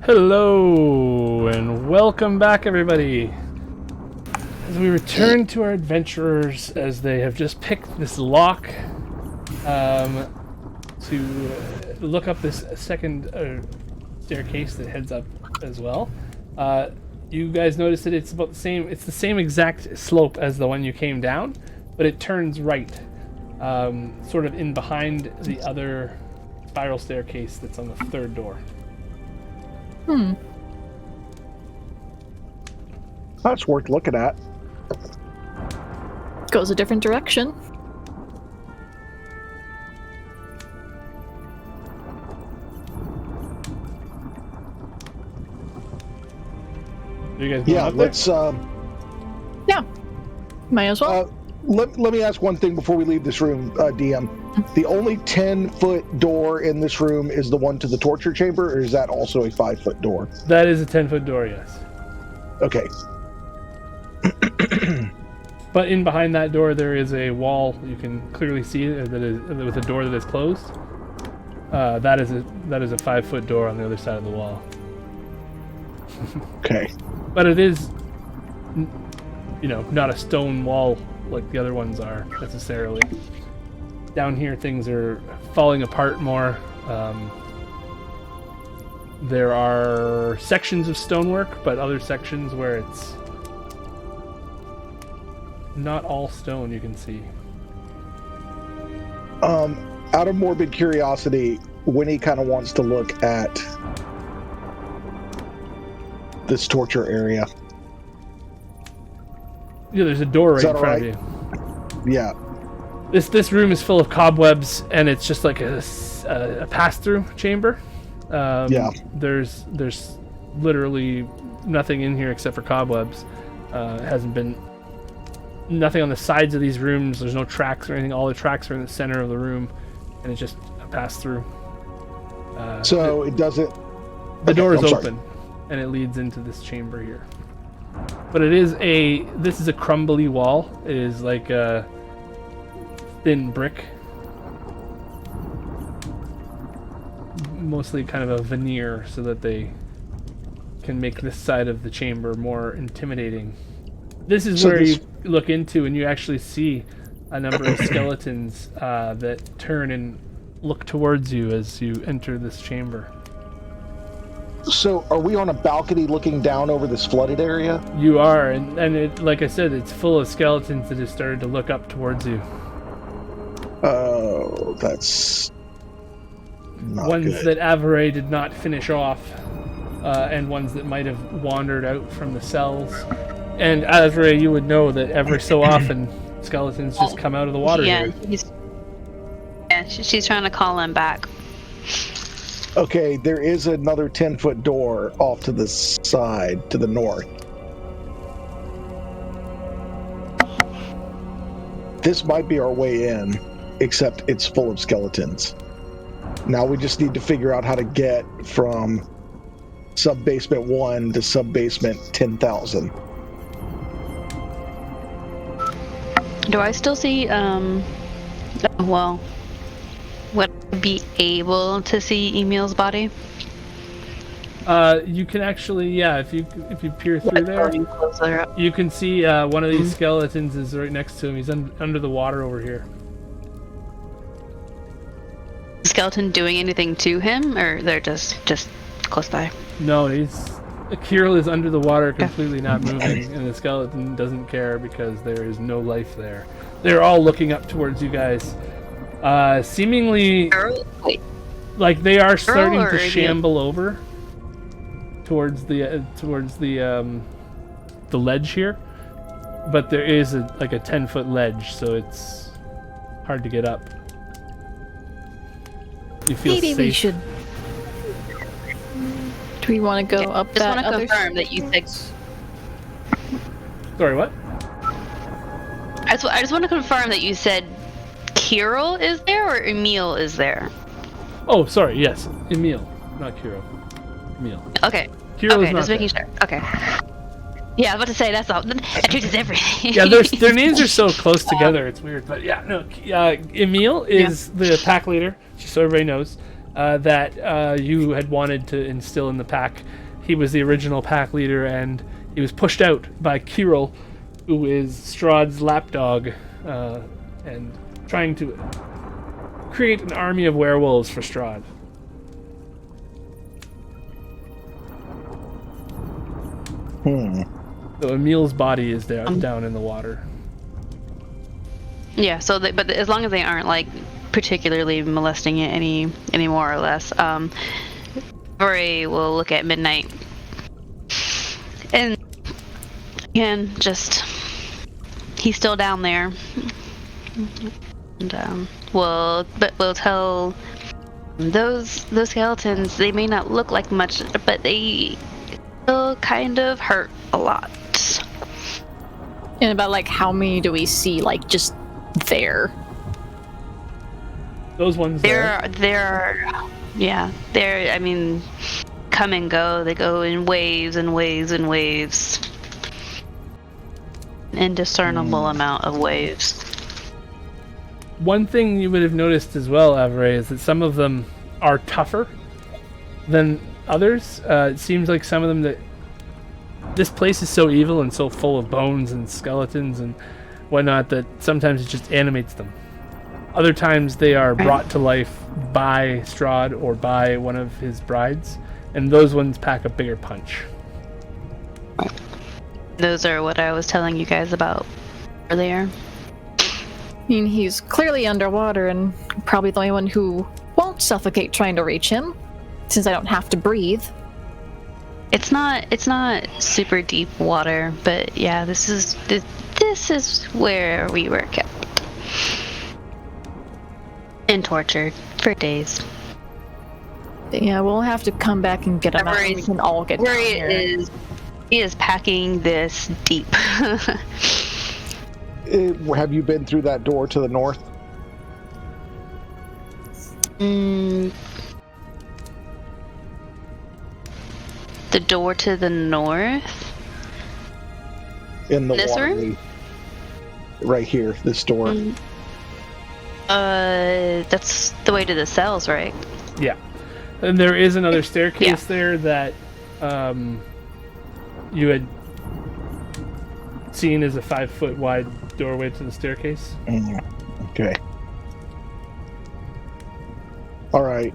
A: Hello, and welcome back, everybody. As we return to our adventurers, as they have just picked this lock to look up this second staircase that heads up as well. You guys notice that it's about the same. It's the same exact slope as the one you came down, but it turns right, sort of in behind the other spiral staircase that's on the third door.
E: That's worth looking at.
D: Goes a different direction.
A: You guys going
E: Yeah,
A: up there?
E: let's.
D: Yeah. Might as well.
E: Let me ask one thing before we leave this room, DM. The only 10-foot door in this room is the one to the torture chamber, or is that also a 5-foot door?
A: That is a 10-foot door, yes.
E: Okay.
A: But in behind that door, there is a wall. You can clearly see it that is with a door that is closed. That is a 5-foot door on the other side of the wall.
E: Okay.
A: But it is, not a stone wall like the other ones are necessarily. Down here, things are falling apart more. There are sections of stonework, but other sections where it's not all stone, you can see.
E: Out of morbid curiosity, Winnie kind of wants to look at this torture area.
A: Yeah, there's a door right in front of you.
E: Yeah.
A: This room is full of cobwebs, and it's just like a pass-through chamber.
E: Yeah.
A: There's literally nothing in here except for cobwebs. It hasn't been nothing on the sides of these rooms. There's no tracks or anything. All the tracks are in the center of the room, and it's just a pass-through.
E: So it doesn't.
A: The door is
E: I'm sorry.
A: open, and it leads into this chamber here. But this is a crumbly wall. It is like a thin brick. Mostly kind of a veneer so that they can make this side of the chamber more intimidating. This is where you look into and you actually see a number of skeletons that turn and look towards you as you enter this chamber.
E: So are we on a balcony looking down over this flooded area?
A: You are, and it, like I said, it's full of skeletons that have started to look up towards you.
E: Oh, that's not
A: Ones
E: good.
A: that Averay did not finish off, and ones that might have wandered out from the cells. And Averay, you would know that every so often skeletons just come out of the water here.
B: She's trying to call him back.
E: Okay, there is another 10-foot door off to the side, to the north. This might be our way in, except it's full of skeletons. Now we just need to figure out how to get from sub-basement 1 to sub-basement 10,000.
B: Do I still see, would I be able to see Emil's body?
A: You can actually, if you peer through there, you can see one of these skeletons is right next to him. He's under the water over here.
B: Is the skeleton doing anything to him, or they're just close by?
A: No, Kirill is under the water, completely not moving, and the skeleton doesn't care because there is no life there. They're all looking up towards you guys. Seemingly, like they are starting to shamble over towards the ledge here, but there is a 10-foot ledge, so it's hard to get up. You feel
D: Maybe
A: safe.
D: we should. Do we want to go up
B: Just
D: that
B: want to
D: other?
B: confirm that you said.
A: Sorry, what?
B: I just want to confirm that you said Kirill is there or Emil is there.
A: Oh, sorry. Yes, Emil, not Kirill. Emil.
B: Okay.
A: Kirill is not
B: just making
A: there.
B: sure. Okay. Yeah, I was about to say that's all. That changes everything.
A: Yeah, their names are so close together. It's weird, but yeah, no. Emil is the pack leader, just so everybody knows. that you had wanted to instill in the pack. He was the original pack leader, and he was pushed out by Kirill, who is Strahd's lapdog, and trying to create an army of werewolves for Strahd. So Emil's body is down in the water.
B: Yeah. So, but as long as they aren't like particularly molesting it any more or less, Bray will look at Midnight and again, just he's still down there, and we'll tell those skeletons they may not look like much, but they still kind of hurt a lot.
D: And about like how many do we see like just there?
A: Those ones
B: they're I mean, come and go. They go in waves and waves and waves. Indiscernible amount of waves.
A: One thing you would have noticed as well, Avray, is that some of them are tougher than others. It seems like some of them that this place is so evil and so full of bones and skeletons and whatnot that sometimes it just animates them. Other times they are brought to life by Strahd or by one of his brides, and those ones pack a bigger punch.
B: Those are what I was telling you guys about earlier.
D: I mean, he's clearly underwater and probably the only one who won't suffocate trying to reach him, since I don't have to breathe.
B: It's not super deep water, but yeah, this is where we were kept. And tortured for days.
D: Yeah, we'll have to come back and get him out and we can all get down here.
B: He is packing this deep.
E: Have you been through that door to the north?
B: The door to the north?
E: In the
B: this
E: water,
B: room?
E: Right here, this door.
B: That's the way to the cells, right?
A: Yeah. And there is another staircase there that you had seen as a 5-foot wide doorway to the staircase.
E: Okay. All right.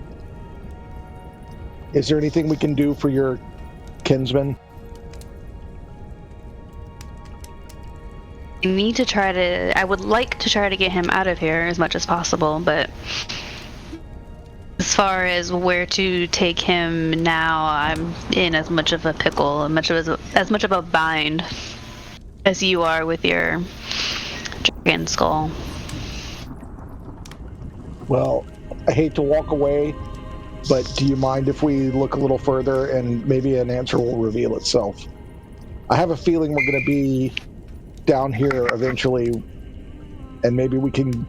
E: Is there anything we can do for your kinsman?
B: I would like to try to get him out of here as much as possible, but as far as where to take him now, I'm in as much of a pickle, as much of a bind as you are with your dragon skull.
E: Well, I hate to walk away, but do you mind if we look a little further and maybe an answer will reveal itself? I have a feeling we're going to be down here eventually, and maybe we can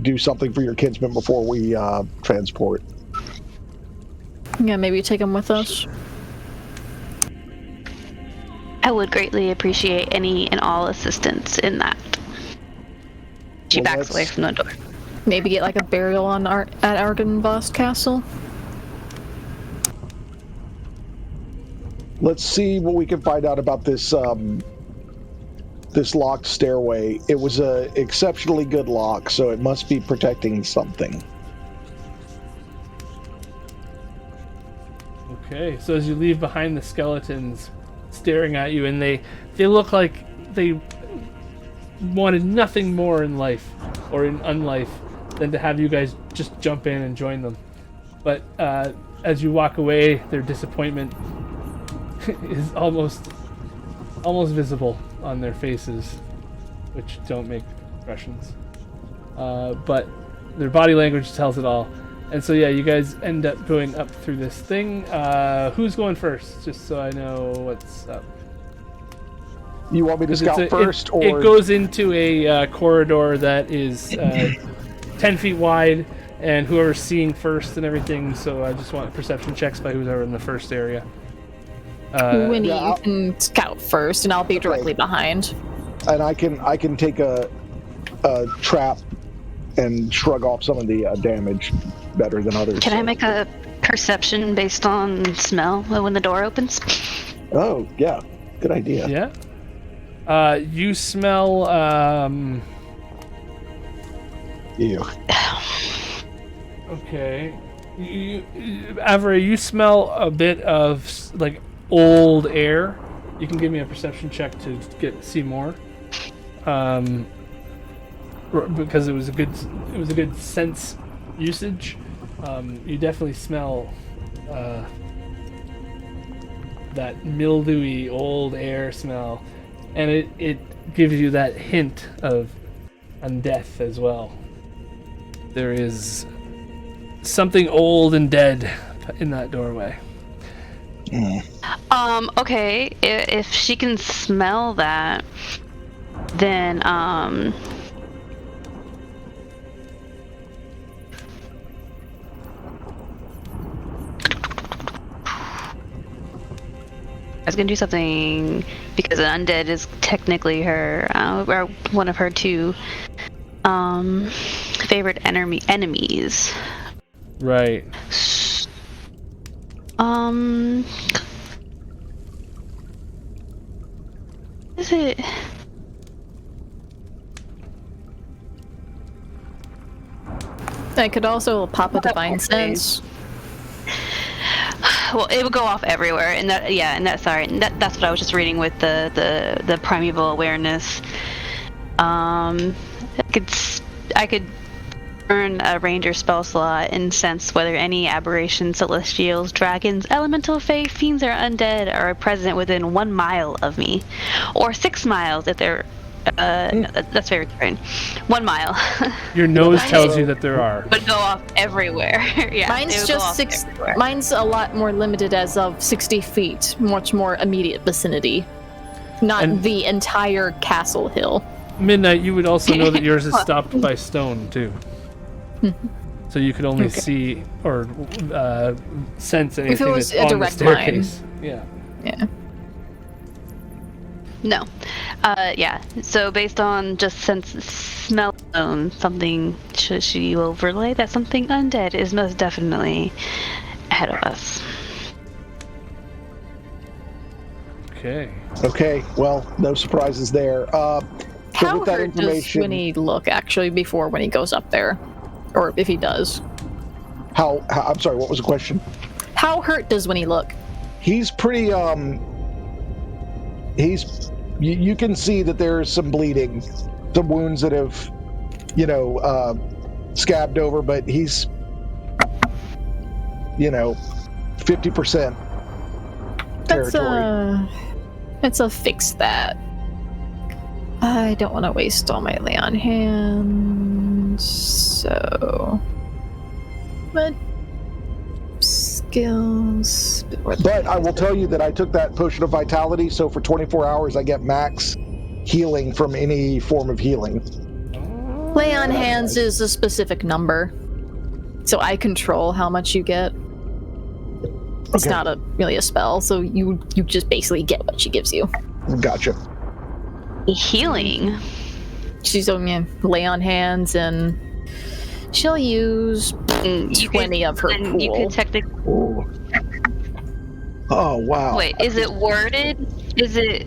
E: do something for your kinsman before we transport.
D: Yeah, maybe take him with us.
B: I would greatly appreciate any and all assistance in that. She backs away from the door.
D: Maybe get like a burial at Argynvost Castle.
E: Let's see what we can find out about this this locked stairway. It was a exceptionally good lock, so it must be protecting something.
A: Okay, so as you leave behind the skeletons staring at you, and they look like they wanted nothing more in life or in unlife than to have you guys just jump in and join them. But as you walk away, their disappointment is almost visible on their faces, which don't make expressions. But their body language tells it all. And so yeah, you guys end up going up through this thing. Who's going first? Just so I know what's up.
E: You want me to scout first, or
A: it goes into a corridor that is 10 feet wide, and whoever's seeing first and everything. So I just want perception checks by who's ever in the first area.
D: Winnie, you can scout first, and I'll be directly behind.
E: And I can take a trap and shrug off some of the damage. better than others.
B: Can I make a perception based on smell when the door opens?
E: Oh, yeah. Good idea.
A: Yeah. You smell,
E: Ew.
A: okay. Avery, you smell a bit of, like, old air. You can give me a perception check to see more. Because it was a good sense usage. You definitely smell that mildewy old air smell, and it gives you that hint of undeath as well. There is something old and dead in that doorway.
B: Okay, if she can smell that, then I was gonna do something because an undead is technically her, or one of her two favorite enemies.
A: Right.
B: Is it?
D: I could also pop a divine sense.
B: Well, it would go off everywhere, and that's what I was just reading with the primeval awareness. I could earn a ranger spell slot and sense whether any aberrations, celestials, dragons, elemental fae, fiends, or undead are present within 1 mile of me, or 6 miles if they're. That's very different. 1 mile.
A: Your nose tells you that there are.
B: Would go off everywhere. Yeah.
D: Mine's just everywhere. Mine's a lot more limited as of 60 feet, much more immediate vicinity, not the entire castle hill.
A: Midnight, you would also know that yours is stopped by stone too. So you could only see or sense anything
D: if it was
A: that's
D: a
A: on the
D: direct
A: staircase.
D: line.
A: Yeah.
B: No. Yeah. So based on just smell alone, something she will relay that something undead is most definitely ahead of us.
A: Okay.
E: Well, no surprises there.
D: How
E: with that
D: hurt does Winnie look actually before when he goes up there, or if he does?
E: How? I'm sorry. What was the question?
D: How hurt does Winnie look?
E: He's pretty. You can see that there's some bleeding, some wounds that have, scabbed over, but he's, 50% territory.
D: Let's fix that. I don't want to waste all my lay on hands, so. But skills.
E: But I will tell you that I took that potion of vitality, so for 24 hours I get max healing from any form of healing.
D: Lay on hands is a specific number, so I control how much you get. It's not really a spell, so you just basically get what she gives you.
E: Gotcha.
B: Healing.
D: She's only lay on hands, and she'll use 20 of her pool.
B: You could technically.
E: Oh wow!
B: Wait, is it worded? Is it?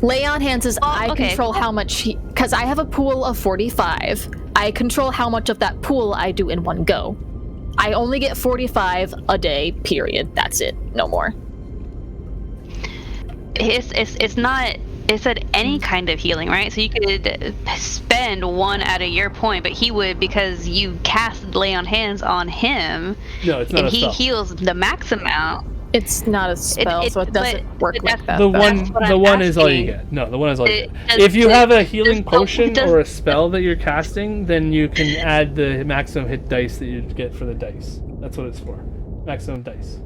D: Lay on hands is I control how much, because I have a pool of 45. I control how much of that pool I do in one go. I only get 45 a day. Period. That's it. No more.
B: It's not. It said any kind of healing, right? So you could spend one at a year point, but he would, because you cast lay on hands on him.
A: No, it's not
B: and
A: a spell.
B: he heals the max amount.
D: It's not a spell, so it doesn't work like that.
A: The one is all you get. No, the one is all you get. If you have a healing potion or a spell that you're casting, then you can add the maximum hit dice that you get for the dice. That's what it's for. Maximum dice.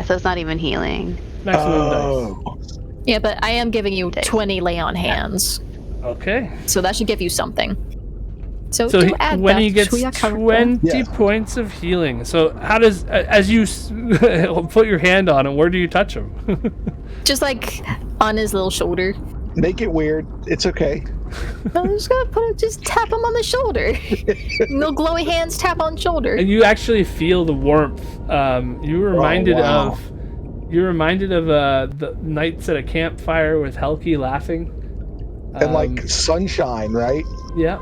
B: So it's not even healing.
A: Maximum dice.
D: Yeah, but I am giving you 20 lay on hands.
A: Okay.
D: So that should give you something. So
A: when he gets 20 points of healing. So how does, as you put your hand on him, where do you touch him?
D: Just like on his little shoulder.
E: Make it weird. It's okay.
D: I'm just gonna just tap him on the shoulder. No glowy hands, tap on shoulder.
A: And you actually feel the warmth. You were reminded of the nights at a campfire with Helki laughing.
E: And like sunshine, right?
A: Yeah.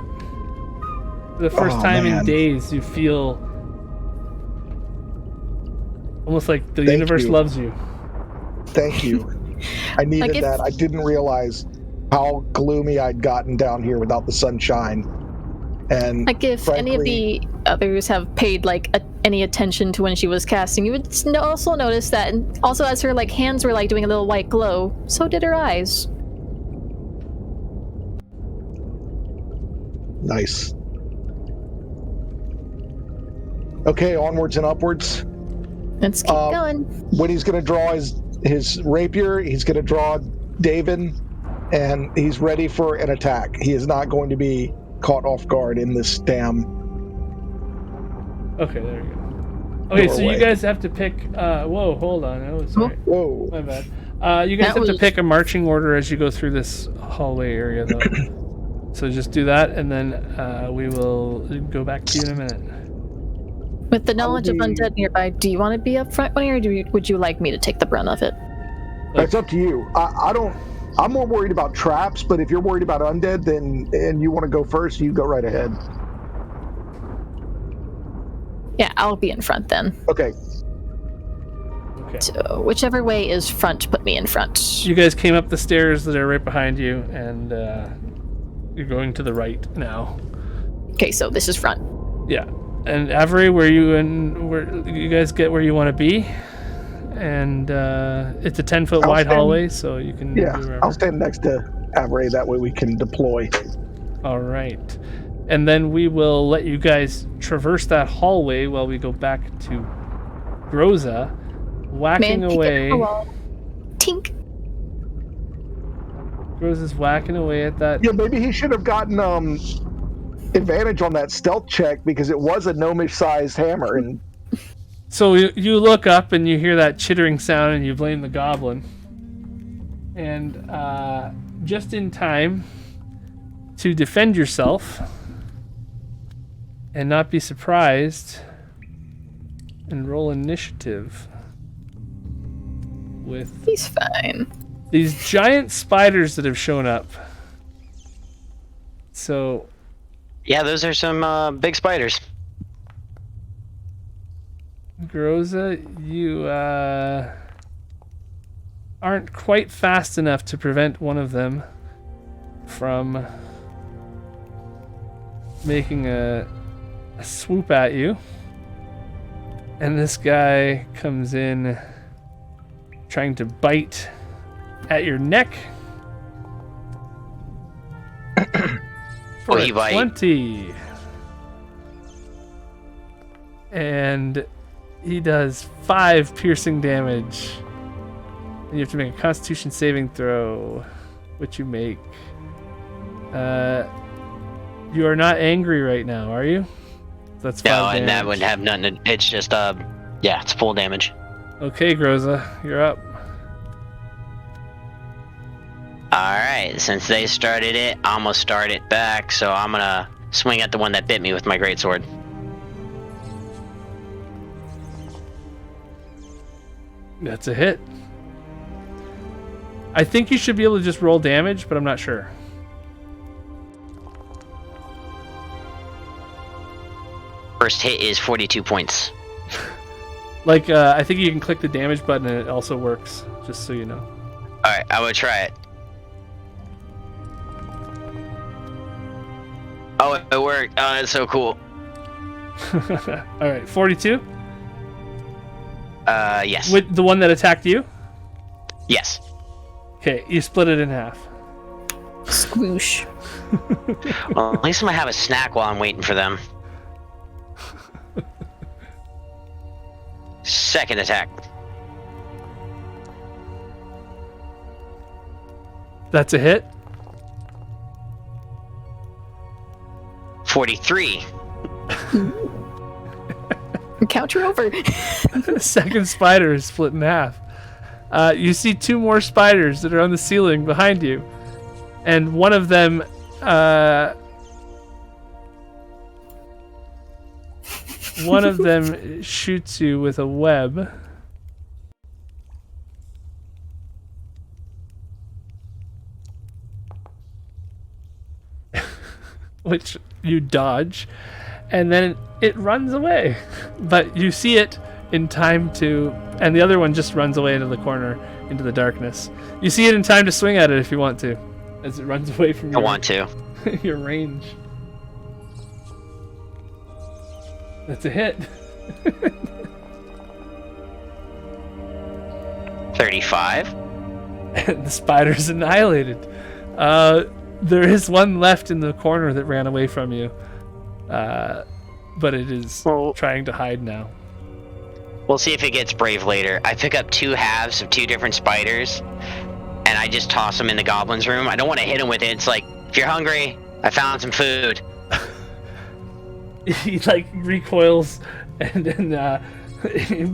A: For the first time in days, you feel almost like the universe loves you.
E: Thank you. I needed that. I didn't realize how gloomy I'd gotten down here without the sunshine. And
D: like if
E: frankly,
D: any of the others have paid like any attention to when she was casting, you would also notice that. And also, as her like hands were like doing a little white glow, so did her eyes.
E: Nice. Okay, onwards and upwards.
D: Let's keep going.
E: When he's going to draw his rapier, he's going to draw David, and he's ready for an attack. He is not going to be caught off guard in this damn.
A: Okay, there you go. Okay, so you guys have to pick. Whoa, hold on. Oh, sorry.
E: Whoa.
A: My bad. You guys have to pick a marching order as you go through this hallway area, though. So just do that, and then we will go back to you in a minute.
D: With the knowledge of undead nearby, do you want to be up front, Winnie, or would you like me to take the brunt of it?
E: It's up to you. I don't. I'm more worried about traps, but if you're worried about undead, then and you want to go first, you go right ahead.
D: Yeah, I'll be in front then.
E: Okay.
D: So whichever way is front, put me in front.
A: You guys came up the stairs that are right behind you, and you're going to the right now.
D: Okay, so this is front.
A: Yeah. And Avery, where you guys get where you want to be, and it's a 10-foot wide hallway, so you can.
E: Yeah, I'll stand next to Avery. That way we can deploy.
A: All right, and then we will let you guys traverse that hallway while we go back to Groza, whacking away.
D: Tink.
A: Groza's whacking away at that.
E: Yeah, maybe he should have gotten advantage on that stealth check because it was a gnomish-sized hammer. And
A: so you look up and you hear that chittering sound and you blame the goblin. And just in time to defend yourself and not be surprised and roll initiative with
D: He's fine.
A: these giant spiders that have shown up. So
C: yeah, those are some big spiders.
A: Groza, you aren't quite fast enough to prevent one of them from making a swoop at you. And this guy comes in trying to bite at your neck. For
C: he bite?
A: 20. And he does 5 piercing damage. And you have to make a Constitution saving throw, which you make. You are not angry right now, are you? That's 5 damage.
C: And that wouldn't have nothing. It's just yeah, it's full damage.
A: Okay, Groza, you're up.
C: Alright, since they started it, I'm gonna start it back, so I'm gonna swing at the one that bit me with my greatsword.
A: That's a hit. I think you should be able to just roll damage, but I'm not sure.
C: First hit is 42 points.
A: Like, I think you can click the damage button and it also works, just so you know.
C: Alright, I will try it. Oh, it worked. Oh, that's so cool.
A: Alright, 42?
C: Yes.
A: With the one that attacked you?
C: Yes.
A: Okay, you split it in half.
D: Squoosh.
C: Well, at least I'm gonna have a snack while I'm waiting for them. Second attack.
A: That's a hit.
C: 43.
D: Counter over.
A: The second spider is split in half. You see 2 more spiders that are on the ceiling behind you. And one of them one of them shoots you with a web. Which you dodge, and then it runs away. But you see it in time to... And the other one just runs away into the corner, into the darkness. You see it in time to swing at it if you want to, as it runs away from your...
C: I want to.
A: your range. That's a hit.
C: 35.
A: The spider's annihilated. There is one left in the corner that ran away from you. But it is trying to hide now.
C: We'll see if it gets brave later. I pick up 2 halves of 2 different spiders, and I just toss them in the goblin's room. I don't want to hit him with it. It's like, if you're hungry, I found some food.
A: He like recoils, and then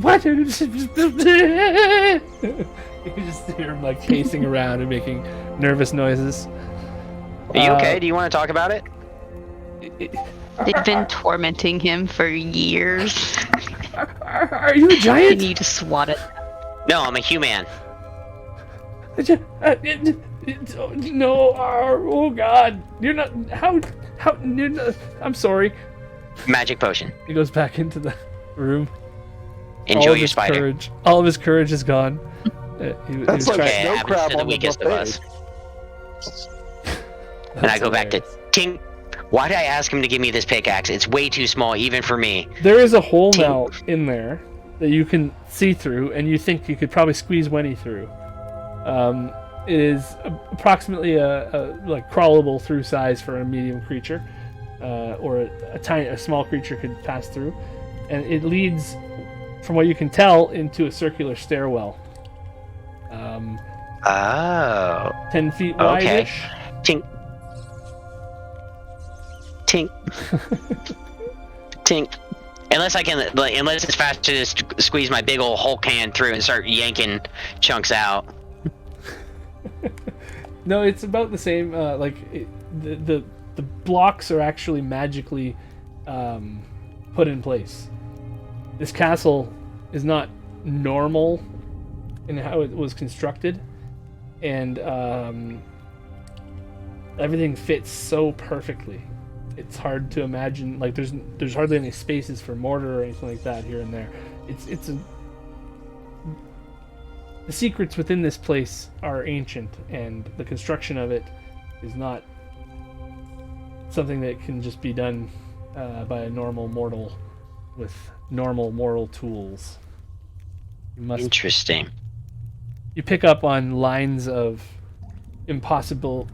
A: what? You just hear him like pacing around and making nervous noises.
C: Are you okay? Do you want to talk about it?
B: They've been tormenting him for years.
A: Are you a
B: You
A: giant?
B: need to swat it.
C: No, I'm a human.
A: No, oh God, you're not. How? You're not, I'm sorry.
C: Magic potion.
A: He goes back into the room.
C: Enjoy your spider.
A: Courage, all of his courage is gone.
E: That's like
C: Okay, it
E: no
C: happens
E: crab
C: to the
E: on the
C: weakest of
E: buffet.
C: us. And I go back to Tink. Why did I ask him to give me this pickaxe? It's way too small, even for me.
A: There is a hole now in there that you can see through, and you think you could probably squeeze Wenny through. It is approximately a like crawlable through size for a medium creature, or a small creature could pass through, and it leads, from what you can tell, into a circular stairwell. 10 feet wide-ish.
C: Tink. Tink. Tink. Unless I can, unless it's faster to squeeze my big old Hulk hand through and start yanking chunks out.
A: No, it's about the same. The blocks are actually magically put in place. This castle is not normal in how it was constructed, and everything fits so perfectly. It's hard to imagine, like there's hardly any spaces for mortar or anything like that here and there. The secrets within this place are ancient, and the construction of it is not something that can just be done by a normal mortal with normal mortal tools.
C: Interesting.
A: You pick up on lines of impossible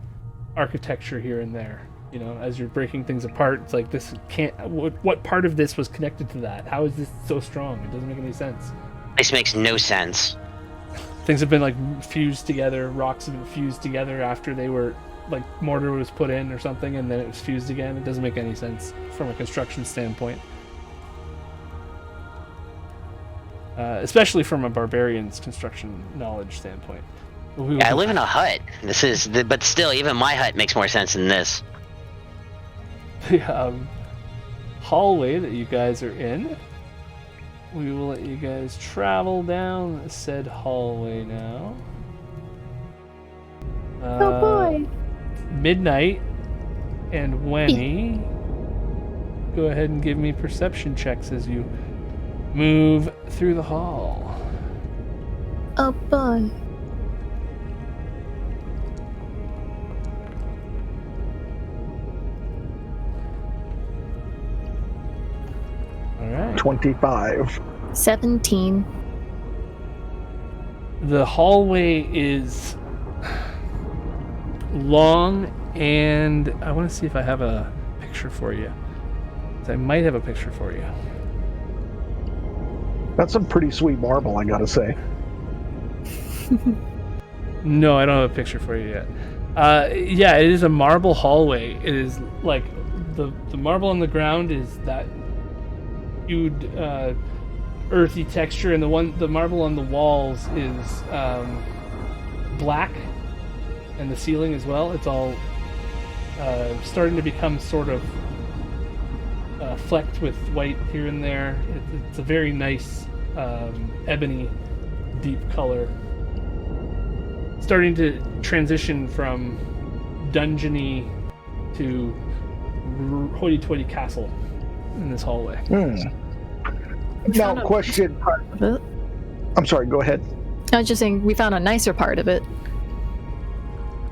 A: architecture here and there. You know, as you're breaking things apart, it's like, this can't... What part of this was connected to that? How is this so strong? It doesn't make any sense.
C: This makes no sense.
A: Things have been, like, fused together. Rocks have been fused together after they were... Like, mortar was put in or something, and then it was fused again. It doesn't make any sense from a construction standpoint. Especially from a barbarian's construction knowledge standpoint.
C: Yeah, I live in a hut. But still, even my hut makes more sense than this.
A: The hallway that you guys are in, we will let you guys travel down said hallway now.
D: Oh boy!
A: Midnight and Wenny, go ahead and give me perception checks as you move through the hall.
D: Oh boy!
A: All right.
E: 25.
D: 17.
A: The hallway is long, and I want to see if I have a picture for you. I might have a picture for you.
E: That's some pretty sweet marble, I gotta say.
A: No, I don't have a picture for you yet. Yeah, it is a marble hallway. It is like the marble on the ground is that hued earthy texture, and the marble on the walls is black, and the ceiling as well. It's all starting to become sort of flecked with white here and there. It's a very nice ebony deep color. Starting to transition from dungeony to hoity-toity castle in this hallway.
E: Now, question.
D: Part of it.
E: I'm sorry, go ahead.
D: I was just saying, we found a nicer part of it.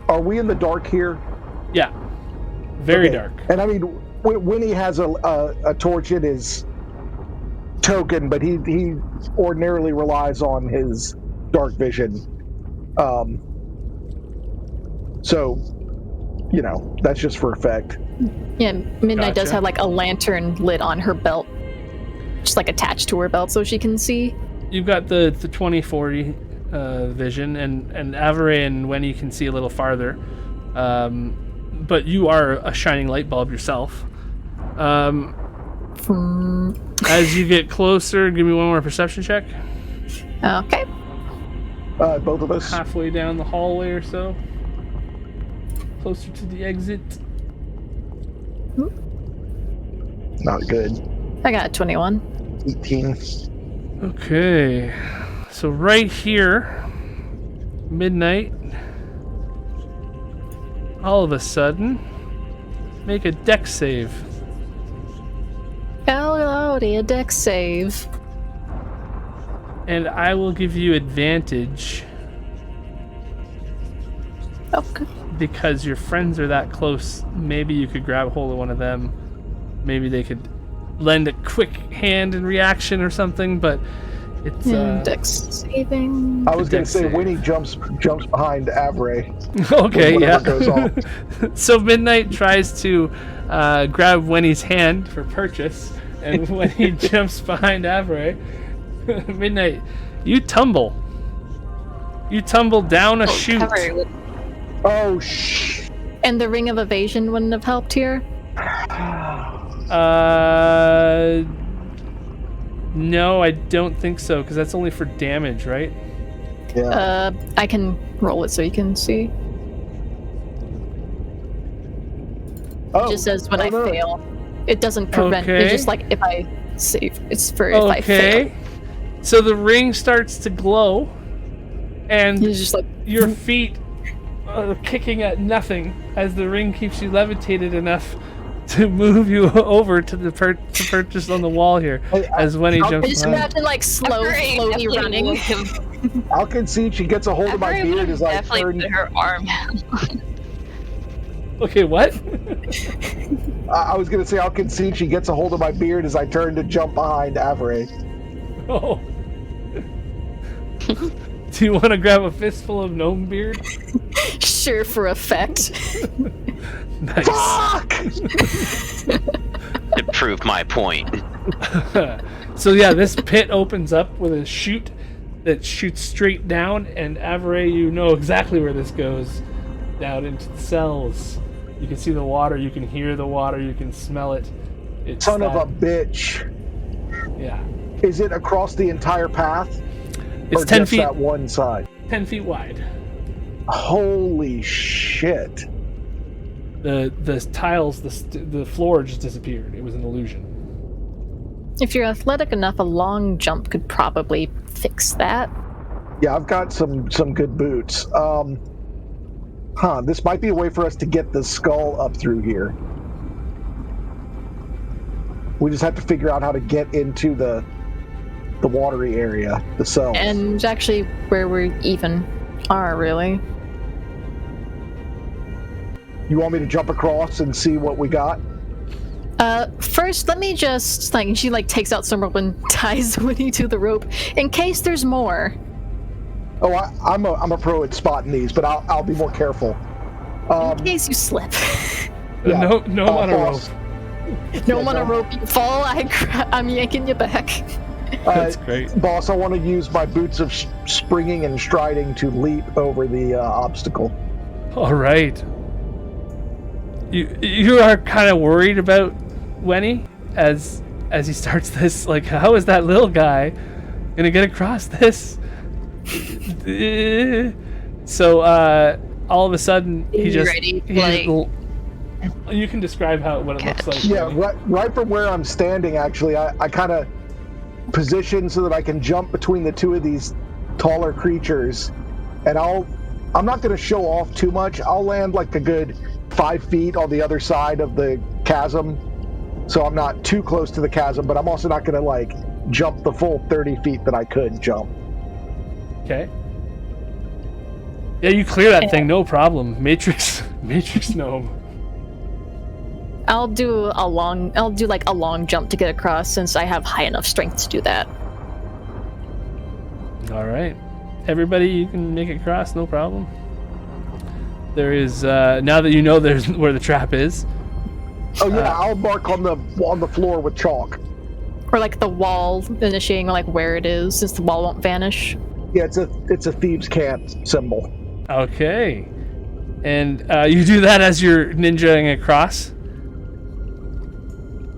E: Are we in the dark here?
A: Yeah. Very
E: Okay.
A: dark.
E: And I mean, Winnie has a torch in his token, but he ordinarily relies on his dark vision. So, you know, that's just for effect.
D: Yeah, Midnight does
A: Gotcha.
D: have like a lantern lit on her belt, just like attached to her belt so she can see.
A: You've got the 2040 vision, and Avery and Wenny can see a little farther. But you are a shining light bulb yourself. As you get closer, give me one more perception check.
D: Okay.
E: Both of us.
A: Halfway down the hallway or so. Closer to the exit.
E: Not good.
D: I got a 21.
E: 18.
A: Okay. So right here, Midnight, all of a sudden, make a dex save.
D: Howdy, a dex save.
A: And I will give you advantage
D: Okay.
A: because your friends are that close. Maybe you could grab hold of one of them. Maybe they could lend a quick hand in reaction or something, but it's
D: Dex saving.
E: I was going
A: dex
E: to say
A: save.
E: Winnie jumps behind Avray.
A: okay,
E: when
A: yeah.
E: whatever goes off.
A: So Midnight tries to grab Winnie's hand for purchase, and when he jumps behind Avery, Midnight, you tumble. You tumble down a chute.
E: Oh, shh.
D: And the ring of evasion wouldn't have helped here.
A: No, I don't think so, because that's only for damage, right?
E: Yeah.
D: I can roll it so you can see. It just says when I
E: no.
D: fail. It doesn't prevent.
A: Okay.
D: It's just like if I save. It's for if I fail.
A: So the ring starts to glow, and
D: He's just like
A: your feet are kicking at nothing as the ring keeps you levitated enough to move you over to the purchase on the wall here.
E: Hey,
A: As when he
E: I'll-
D: I
A: jumps
D: just
A: behind.
D: imagine like slow, floaty running.
E: I can see she gets a hold of my beard as I
B: definitely
E: turn.
B: put her arm out.
A: Okay, what?
E: I was going to say I can see she gets a hold of my beard as I turn to jump behind Avray.
A: Oh. Do you want to grab a fistful of gnome beard?
D: Sure, for effect.
A: Nice.
E: Fuck!
C: To prove my point.
A: So yeah, this pit opens up with a chute that shoots straight down, and Avery, you know exactly where this goes. Down into the cells. You can see the water, you can hear the water, you can smell it. It's
E: Son of
A: that-
E: a bitch.
A: Yeah.
E: Is it across the entire path?
A: It's
E: or
A: 10
E: just
A: feet
E: that one side?
A: 10 feet wide.
E: Holy shit.
A: The tiles, the floor just disappeared. It was an illusion.
D: If you're athletic enough, a long jump could probably fix that.
E: Yeah, I've got some good boots. This might be a way for us to get the skull up through here. We just have to figure out how to get into the watery area, the cells.
D: And actually, where we even are, really.
E: You want me to jump across and see what we got?
D: First, let me just like she like takes out some rope and ties Winnie to the rope in case there's more.
E: Oh, I'm a pro at spotting these, but I'll be more careful.
D: In case you slip.
E: Yeah.
A: No on a rope.
E: boss.
D: No
E: Yeah,
D: one on a
E: no.
D: rope, you fall. I'm yanking you back.
A: That's great.
E: Boss, I want to use my boots of springing and striding to leap over the obstacle.
A: All right. You are kind of worried about Wenny as he starts this. Like, how is that little guy gonna get across this? So all of a sudden he
B: You
A: just
B: ready,
A: he just
B: like,
A: You can describe what it looks like.
E: Yeah,
A: really.
E: right from where I'm standing, actually, I kind of position so that I can jump between the two of these taller creatures, and I'm not going to show off too much. I'll land like a good 5 feet on the other side of the chasm, so I'm not too close to the chasm, but I'm also not going to like jump the full 30 feet that I could jump.
A: Okay. Yeah, you clear that thing, no problem. Matrix gnome.
D: I'll do like a long jump to get across since I have high enough strength to do that.
A: All right, everybody, you can make it across, no problem. There is now that you know there's where the trap is.
E: Oh yeah, I'll mark on the floor with chalk.
D: Or like the wall, initiating like where it is, since the wall won't vanish.
E: Yeah, it's a thieves' cant symbol.
A: Okay, and you do that as you're ninjaing across.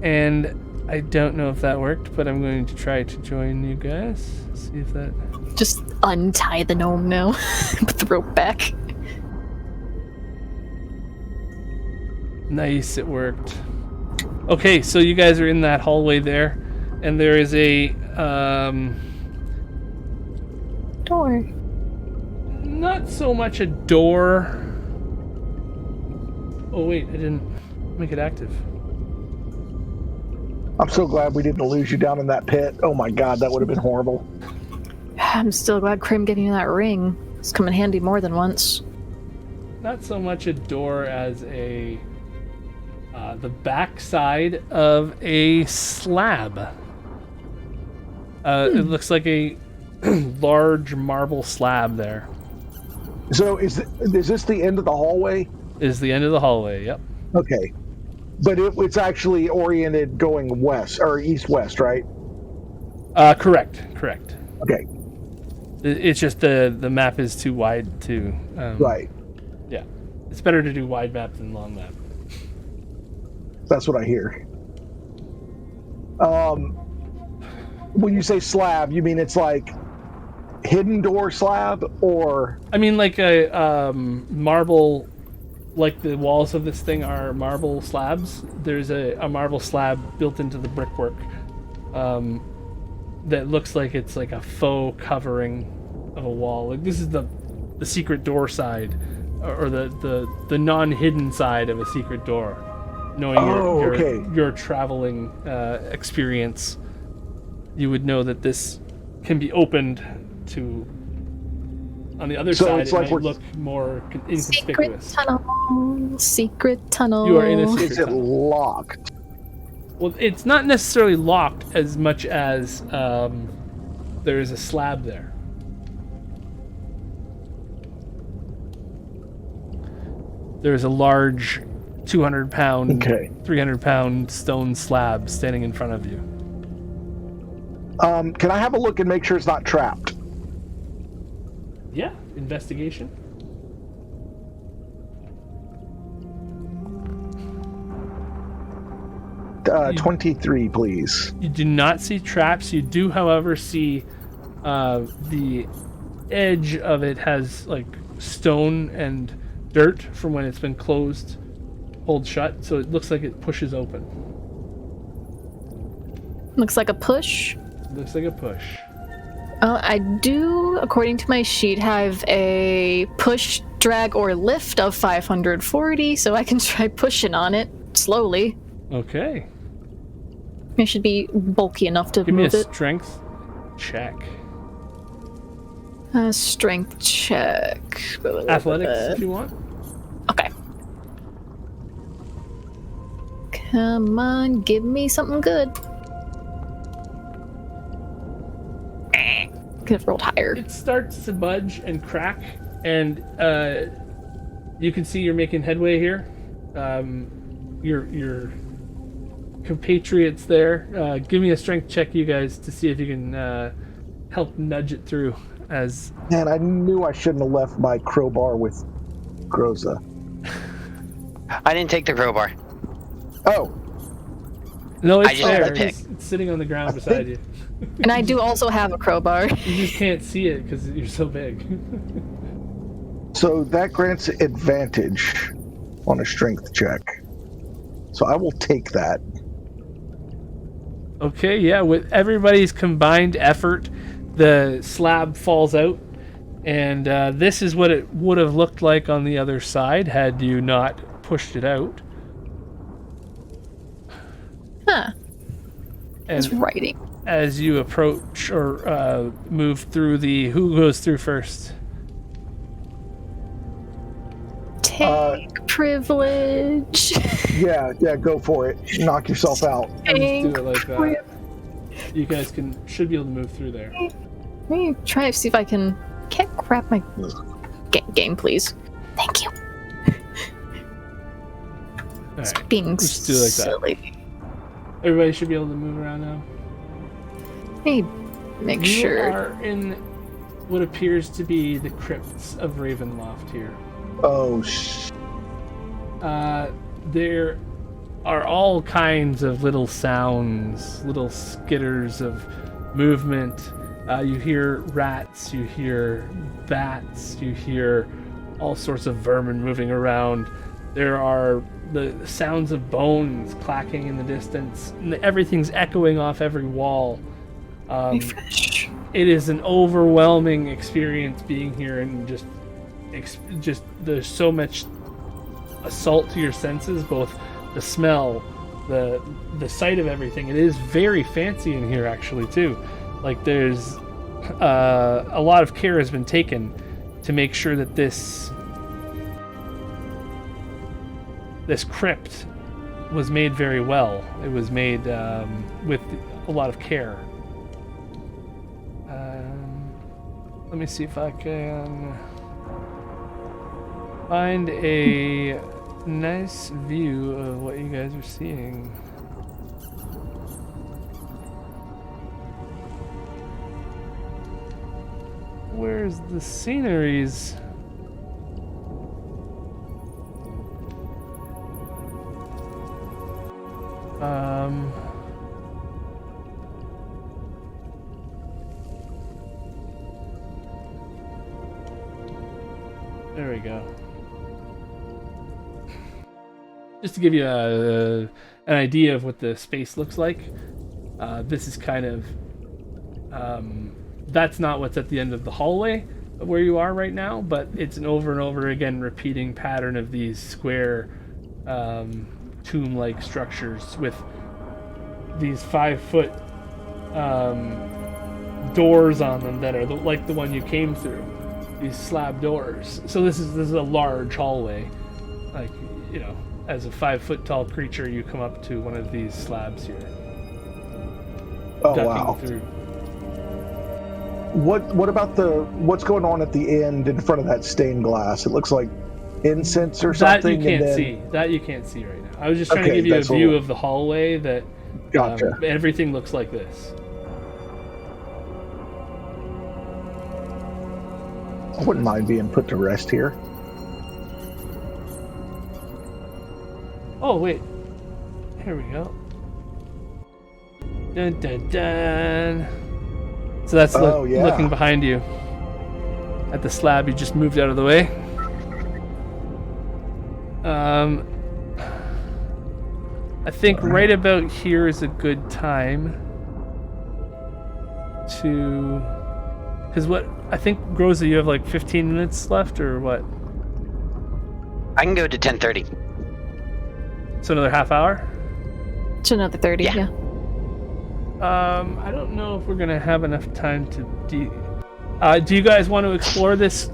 A: And I don't know if that worked, but I'm going to try to join you guys. See if that...
D: Just untie the gnome now. Put the rope back.
A: Nice, it worked. Okay, so you guys are in that hallway there, and there is a...
D: Door.
A: Not so much a door... Oh wait, I didn't make it active.
E: I'm so glad we didn't lose you down in that pit. Oh my god, that would have been horrible.
D: I'm still glad Crim getting in that ring. It's come in handy more than once.
A: Not so much a door as a... the backside of a slab. It looks like a large marble slab there.
E: So is this the end of the hallway?
A: Is the end of the hallway, yep.
E: Okay. But it's actually oriented going west, or east-west, right?
A: Correct.
E: Okay.
A: It's just the map is too wide to...
E: Right.
A: Yeah. It's better to do wide map than long map.
E: That's what I hear. When you say slab, you mean it's like hidden door slab, or... I
A: mean like a marble... Like the walls of this thing are marble slabs. There's a marble slab built into the brickwork that looks like it's like a faux covering of a wall. Like this is the secret door side, or the non-hidden side of a secret door. Knowing your traveling experience, you would know that this can be opened to. On the other side, it might look more inconspicuous.
D: Secret tunnel.
A: You are in a secret
E: Is it
A: tunnel.
E: locked?
A: Well, it's not necessarily locked as much as there is a slab there. There is a large 200-pound, 300-pound stone slab standing in front of you.
E: Can I have a look and make sure it's not trapped?
A: Yeah, investigation.
E: Uh, 23, please.
A: You do not see traps. You do, however, see the edge of it has like stone and dirt from when it's been closed, hold shut. So it looks like it pushes open.
D: Looks like a push.
A: Looks like a push.
D: I do, according to my sheet, have a push, drag, or lift of 540, so I can try pushing on it slowly.
A: Okay.
D: It should be bulky enough to
A: Give
D: move
A: me a
D: it.
A: strength check.
D: Strength check.
A: Athletics, if you want.
D: Okay. Come on, give me something good. Could have rolled higher.
A: It starts to budge and crack, and you can see you're making headway here. Your compatriots there. Give me a strength check, you guys, to see if you can help nudge it through. As
E: Man, I knew I shouldn't have left my crowbar with Groza.
C: I didn't take the crowbar.
E: Oh.
A: No, it's
C: I just
A: there.
C: had to pick.
A: It's sitting on the ground beside you.
D: And I do also have a crowbar.
A: You just can't see it because you're so big.
E: So that grants advantage on a strength check. So I will take that.
A: Okay, yeah, with everybody's combined effort, the slab falls out, and this is what it would have looked like on the other side had you not pushed it out.
D: Huh.
A: And
D: It's writing.
A: as you approach or move through the... Who goes through first?
D: Take privilege.
E: Yeah, go for it. Knock yourself out.
A: I'll just do
D: Take
A: it like that.
D: privilege.
A: You guys should be able to move through there.
D: Let me try to see if I can... Can't grab my... Game, please. Thank you. It's
A: Alright,
D: being
A: let's do it like
D: silly.
A: that. Everybody should be able to move around now.
D: Let me make
A: You
D: sure.
A: are in what appears to be the crypts of Ravenloft here.
E: Oh,
A: There are all kinds of little sounds, little skitters of movement. You hear rats, you hear bats, you hear all sorts of vermin moving around. There are the sounds of bones clacking in the distance. Everything's echoing off every wall.
D: Refresh.
A: It is an overwhelming experience being here, and just there's so much assault to your senses, both the smell, the sight of everything. It is very fancy in here, actually, too. Like, there's a lot of care has been taken to make sure that this crypt was made very well. It was made with a lot of care. Let me see if I can find a nice view of what you guys are seeing. Where's the sceneries? There we go. Just to give you an idea of what the space looks like, this is kind of... that's not what's at the end of the hallway where you are right now, but it's an over and over again repeating pattern of these square tomb-like structures with these 5-foot doors on them that are like the one you came through. These slab doors. So this is a large hallway. Like, you know, as a 5-foot tall creature, you come up to one of these slabs here.
E: Oh,
A: ducking
E: wow.
A: through.
E: What about what's going on at the end in front of that stained glass? It looks like incense or
A: That
E: something.
A: you can't
E: and then...
A: see. That you can't see right now. I was just trying to
E: Okay,
A: give you a
E: that's
A: view
E: all.
A: of the hallway that
E: Gotcha.
A: everything looks like this.
E: I wouldn't mind being put to rest here.
A: Oh, wait. Here we go. Dun, dun, dun. So that's
E: Yeah.
A: looking behind you at the slab you just moved out of the way. I think right about here is a good time to... Because what... I think, Groza, you have like 15 minutes left, or what?
C: I can go to 10:30.
A: So another half hour?
D: It's another 30,
C: Yeah.
D: yeah.
A: I don't know if we're gonna have enough time to do you guys want to explore this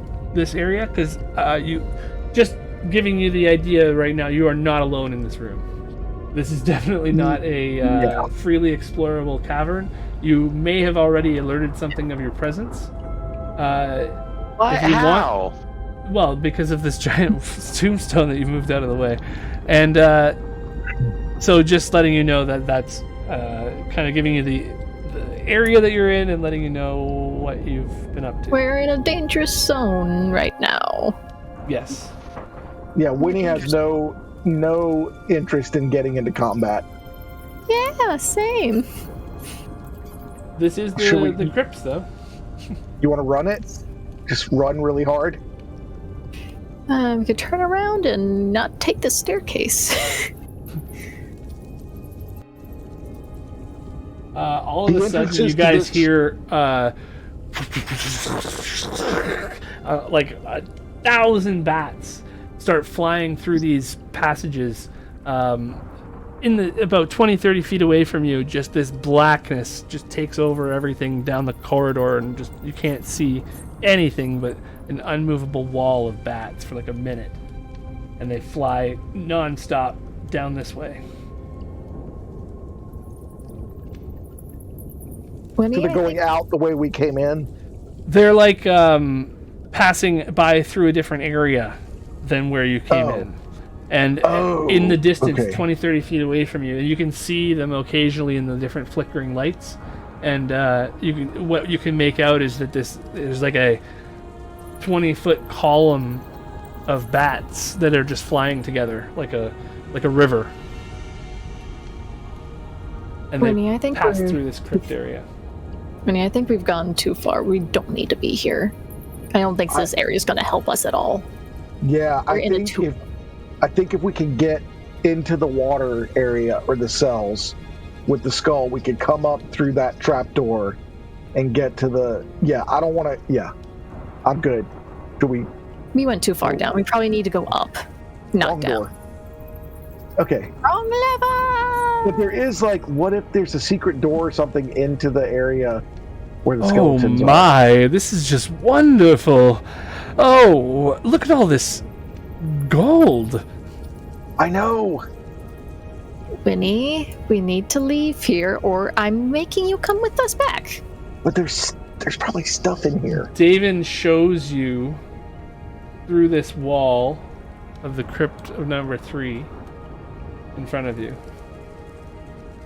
A: area? Because you just giving you the idea right now, you are not alone in this room. This is definitely not a freely explorable cavern. You may have already alerted something of your presence.
C: What?
A: If you
C: How?
A: Well, because of this giant tombstone that you moved out of the way, and so just letting you know that that's kind of giving you the area that you're in and letting you know what you've been up to.
D: We're in a dangerous zone right now.
A: Yes.
E: Yeah, Winnie has no interest in getting into combat.
D: Yeah, same.
A: This is
E: Should
A: the crypts, though.
E: You want to run it? Just run really hard?
D: We could turn around and not take the staircase.
A: all of
E: The
A: a sudden,
E: entrances
A: you
E: to
A: guys
E: this-
A: hear like 1,000 bats start flying through these passages. In the about 20-30 feet away from you, just this blackness just takes over everything down the corridor, and just you can't see anything but an unmovable wall of bats for like a minute, and they fly non-stop down this way.
E: So they're going out the way we came in.
A: They're like passing by through a different area than where you came in. And in the distance,
E: okay.
A: 20-30 feet away from you, you can see them occasionally in the different flickering lights. And what you can make out is that there's like a 20-foot column of bats that are just flying together like a river. And
D: Winnie,
A: they
D: I think
A: pass
D: we're-
A: through this crypt area.
D: I think we've gone too far. We don't need to be here. I don't think this area is going to help us at all.
E: Yeah,
D: We're in a
E: I think if we can get into the water area or the cells with the skull, we could come up through that trapdoor and get to the. Yeah, I don't want to. Yeah, I'm good. Do we?
D: We went too far down. We probably need to go up, not
E: Wrong
D: down.
E: door. Okay.
D: Wrong lever!
E: But there is like, what if there's a secret door or something into the area where the
A: Oh
E: skeletons are?
A: my, this is just wonderful. Oh, look at all this gold.
E: I know.
D: Winnie, we need to leave here, or I'm making you come with us back.
E: But there's probably stuff in here.
A: David shows you through this wall of the crypt of number 3 in front of you.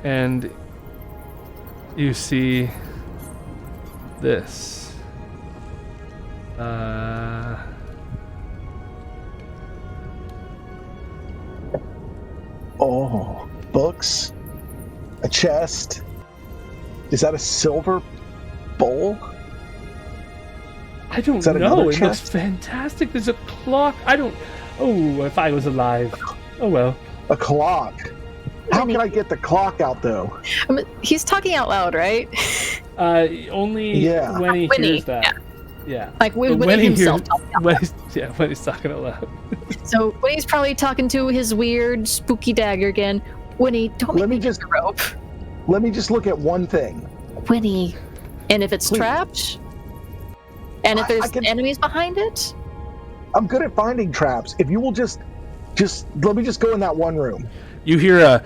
A: And you see this.
E: Oh, books, a chest. Is that a silver bowl?
A: I don't
E: Is that
A: know.
E: another
A: It looks
E: chest?
A: fantastic. There's a clock. I don't. Oh, if I was alive. Oh well.
E: A clock. How
D: Winnie.
E: can I get the clock out though?
D: He's talking out loud, right?
A: Only
E: Yeah.
A: when he
D: Winnie,
A: hears that. Yeah.
D: Like
A: But
D: Winnie
A: he
D: himself.
A: hears, when he's talking out loud.
D: So Winnie's probably talking to his weird, spooky dagger again. Winnie, don't
E: Let
D: make
E: me just
D: the rope.
E: let me just look at one thing.
D: Winnie. And if it's
E: Please.
D: trapped? And if
E: I
D: there's
E: can-
D: enemies behind it?
E: I'm good at finding traps. If you will just let me just go in that one room.
A: You hear a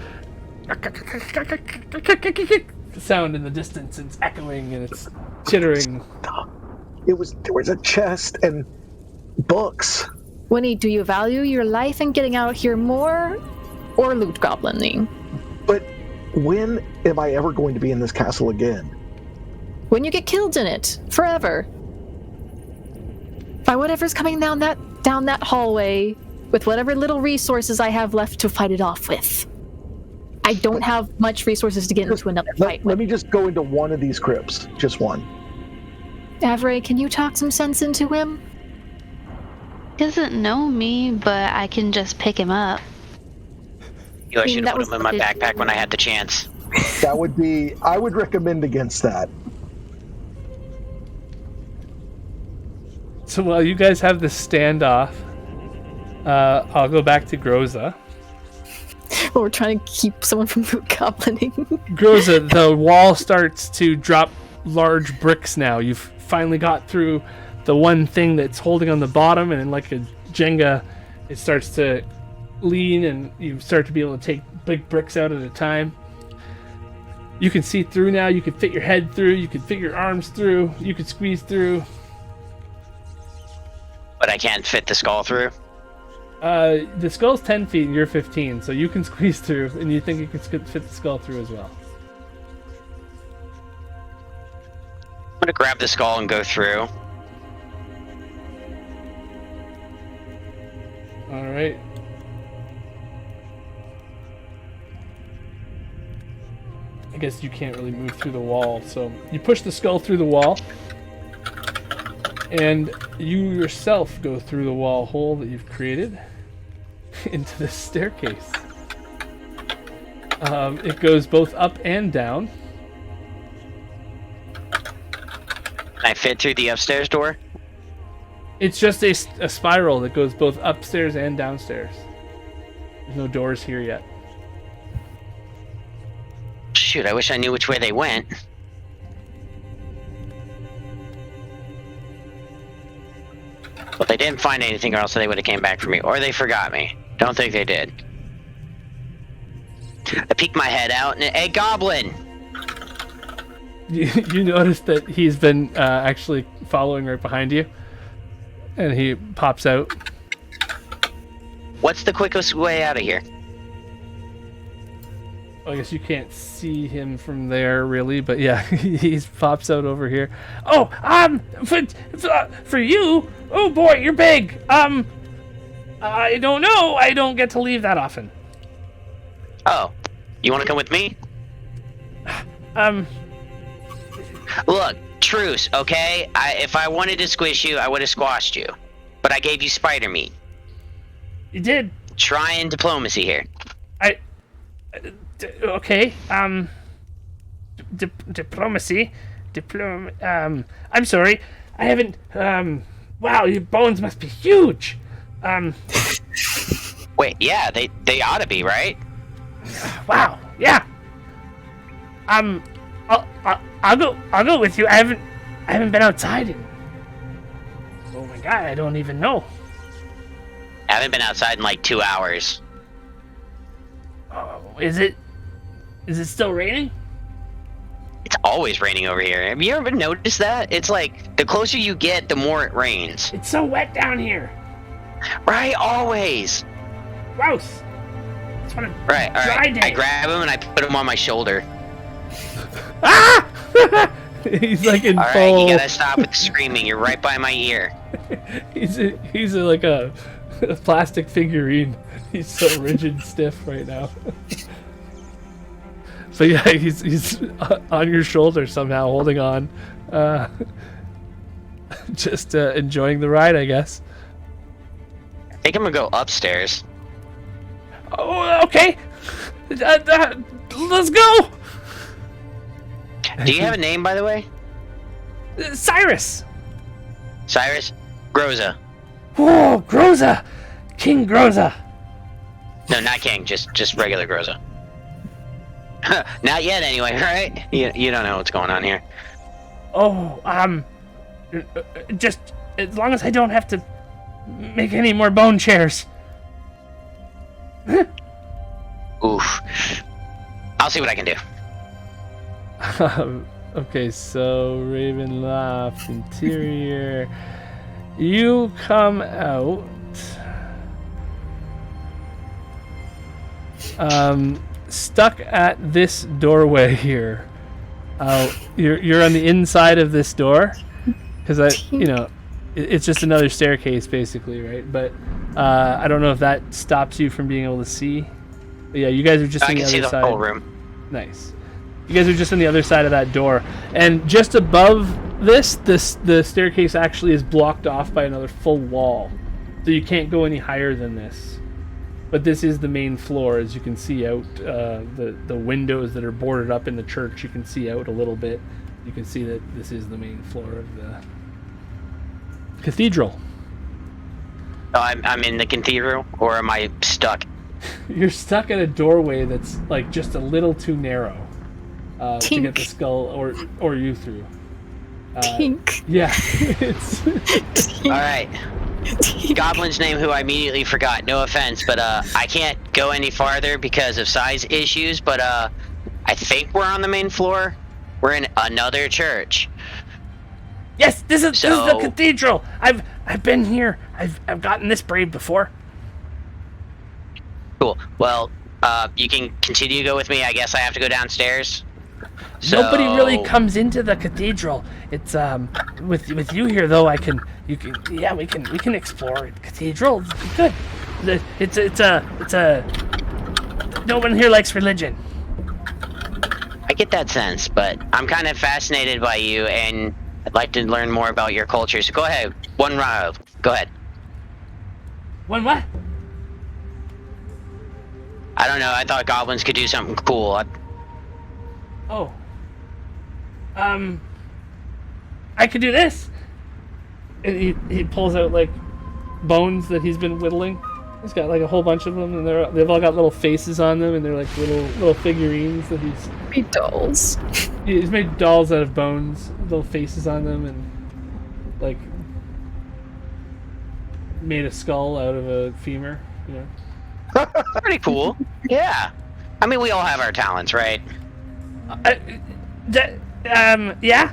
A: sound in the distance. It's echoing and it's chittering.
E: There was a chest and books.
D: Winnie, do you value your life in getting out here more? Or loot goblining?
E: But when am I ever going to be in this castle again?
D: When you get killed in it. Forever. By whatever's coming down that hallway, with whatever little resources I have left to fight it off with. I don't have much resources to get into another fight
E: Let
D: with.
E: me just go into one of these crypts. Just one.
D: Avery, can you talk some sense into him?
B: He doesn't know me, but I can just pick him up.
C: I
D: mean,
C: should
D: that
C: have put
D: was
C: them in my
D: what it-
C: backpack when I had the chance.
E: That would be. I would recommend against that.
A: So while you guys have this standoff, I'll go back to Groza.
D: Well, we're trying to keep someone from loot goblining.
A: Groza, the wall starts to drop large bricks now. You've finally got through the one thing that's holding on the bottom, and like a Jenga, it starts to lean, and you start to be able to take big bricks out at a time. You can see through now. You can fit your head through. You can fit your arms through. You can squeeze through.
C: But I can't fit the skull through.
A: The skull's 10 feet and you're 15, so you can squeeze through, and you think you can fit the skull through as well.
C: I'm gonna grab the skull and go through.
A: Alright. I guess you can't really move through the wall, so you push the skull through the wall, and you yourself go through the wall hole that you've created into this staircase. It goes both up and down,
C: Can I fit through the upstairs door?
A: It's just a spiral that goes both upstairs and downstairs. There's no doors here yet.
C: Shoot, I wish I knew which way they went. Well, they didn't find anything, or else they would have came back for me. Or they forgot me. Don't think they did. I peek my head out, and hey, Goblin!
A: You notice that he's been actually following right behind you, and he pops out.
C: What's the quickest way out of here?
A: I guess you can't see him from there, really, but yeah, he pops out over here. Oh, for you. Oh boy, you're big. I don't know. I don't get to leave that often.
C: Oh, you want to come with me? Look, truce, okay? If I wanted to squish you, I would have squashed you, but I gave you spider meat.
A: You did.
C: Trying diplomacy here.
A: Okay. Diplomacy. I'm sorry. I haven't. Wow, your bones must be huge.
C: Wait, yeah, they ought to be, right?
A: Wow. Yeah. I'll go with you. I haven't been outside in. Oh my god, I don't even know.
C: I haven't been outside in like 2 hours.
A: Oh, is it still raining?
C: It's always raining over here. Have you ever noticed that? It's like, the closer you get, the more it rains.
A: It's so wet down here.
C: Right, always.
A: Gross. It's on a
C: Right,
A: dry
C: alright.
A: day.
C: I grab him and I put him on my shoulder.
A: Ah! He's like in
C: Alright,
A: full.
C: you gotta stop with the screaming. You're right by my ear.
A: he's like a plastic figurine. He's so rigid and stiff right now. So yeah, he's on your shoulder somehow, holding on, just enjoying the ride, I guess.
C: I think I'm gonna go upstairs.
A: Oh, okay. Let's go.
C: Do you have a name, by the way?
A: Cyrus.
C: Cyrus? Groza.
A: Oh, Groza, King Groza.
C: No, not King, just regular Groza. Not yet, anyway, right? You don't know what's going on here.
A: Oh, just as long as I don't have to make any more bone chairs.
C: Oof. I'll see what I can do.
A: Okay, so Ravenloft interior. You come out. Stuck at this doorway here. You're on the inside of this door, because it's just another staircase basically, right? But I don't know if that stops you from being able to see. But yeah, you guys are just on the other side. I can see the
C: whole room.
A: Nice. You guys are just on the other side of that door, and just above the staircase actually is blocked off by another full wall, so you can't go any higher than this. But this is the main floor, as you can see out the windows that are boarded up in the church. You can see out a little bit. You can see that this is the main floor of the cathedral.
C: Oh, I'm in the cathedral, or am I stuck?
A: You're stuck at a doorway that's like just a little too narrow to get the skull or you through.
D: Tink.
A: Yeah, it's.
C: All right. Goblin's name, who I immediately forgot. No offense, but I can't go any farther because of size issues. But I think we're on the main floor. We're in another church.
A: Yes, this is the cathedral. I've been here. I've gotten this brave before.
C: Cool. Well, you can continue to go with me. I guess I have to go downstairs.
A: Nobody really comes into the cathedral. It's with you here though. We can explore the cathedral. It's good. It's a no one here likes religion.
C: I get that sense, but I'm kind of fascinated by you, and I'd like to learn more about your culture. So go ahead. One round. Go ahead.
A: One what?
C: I don't know. I thought goblins could do something cool.
A: I could do this. And he pulls out like bones that he's been whittling. He's got like a whole bunch of them, and they've all got little faces on them, and they're like little figurines that
D: Be dolls.
A: he's made dolls out of bones, little faces on them, and like made a skull out of a femur. You know.
C: Pretty cool. Yeah. I mean, we all have our talents, right?
A: Yeah.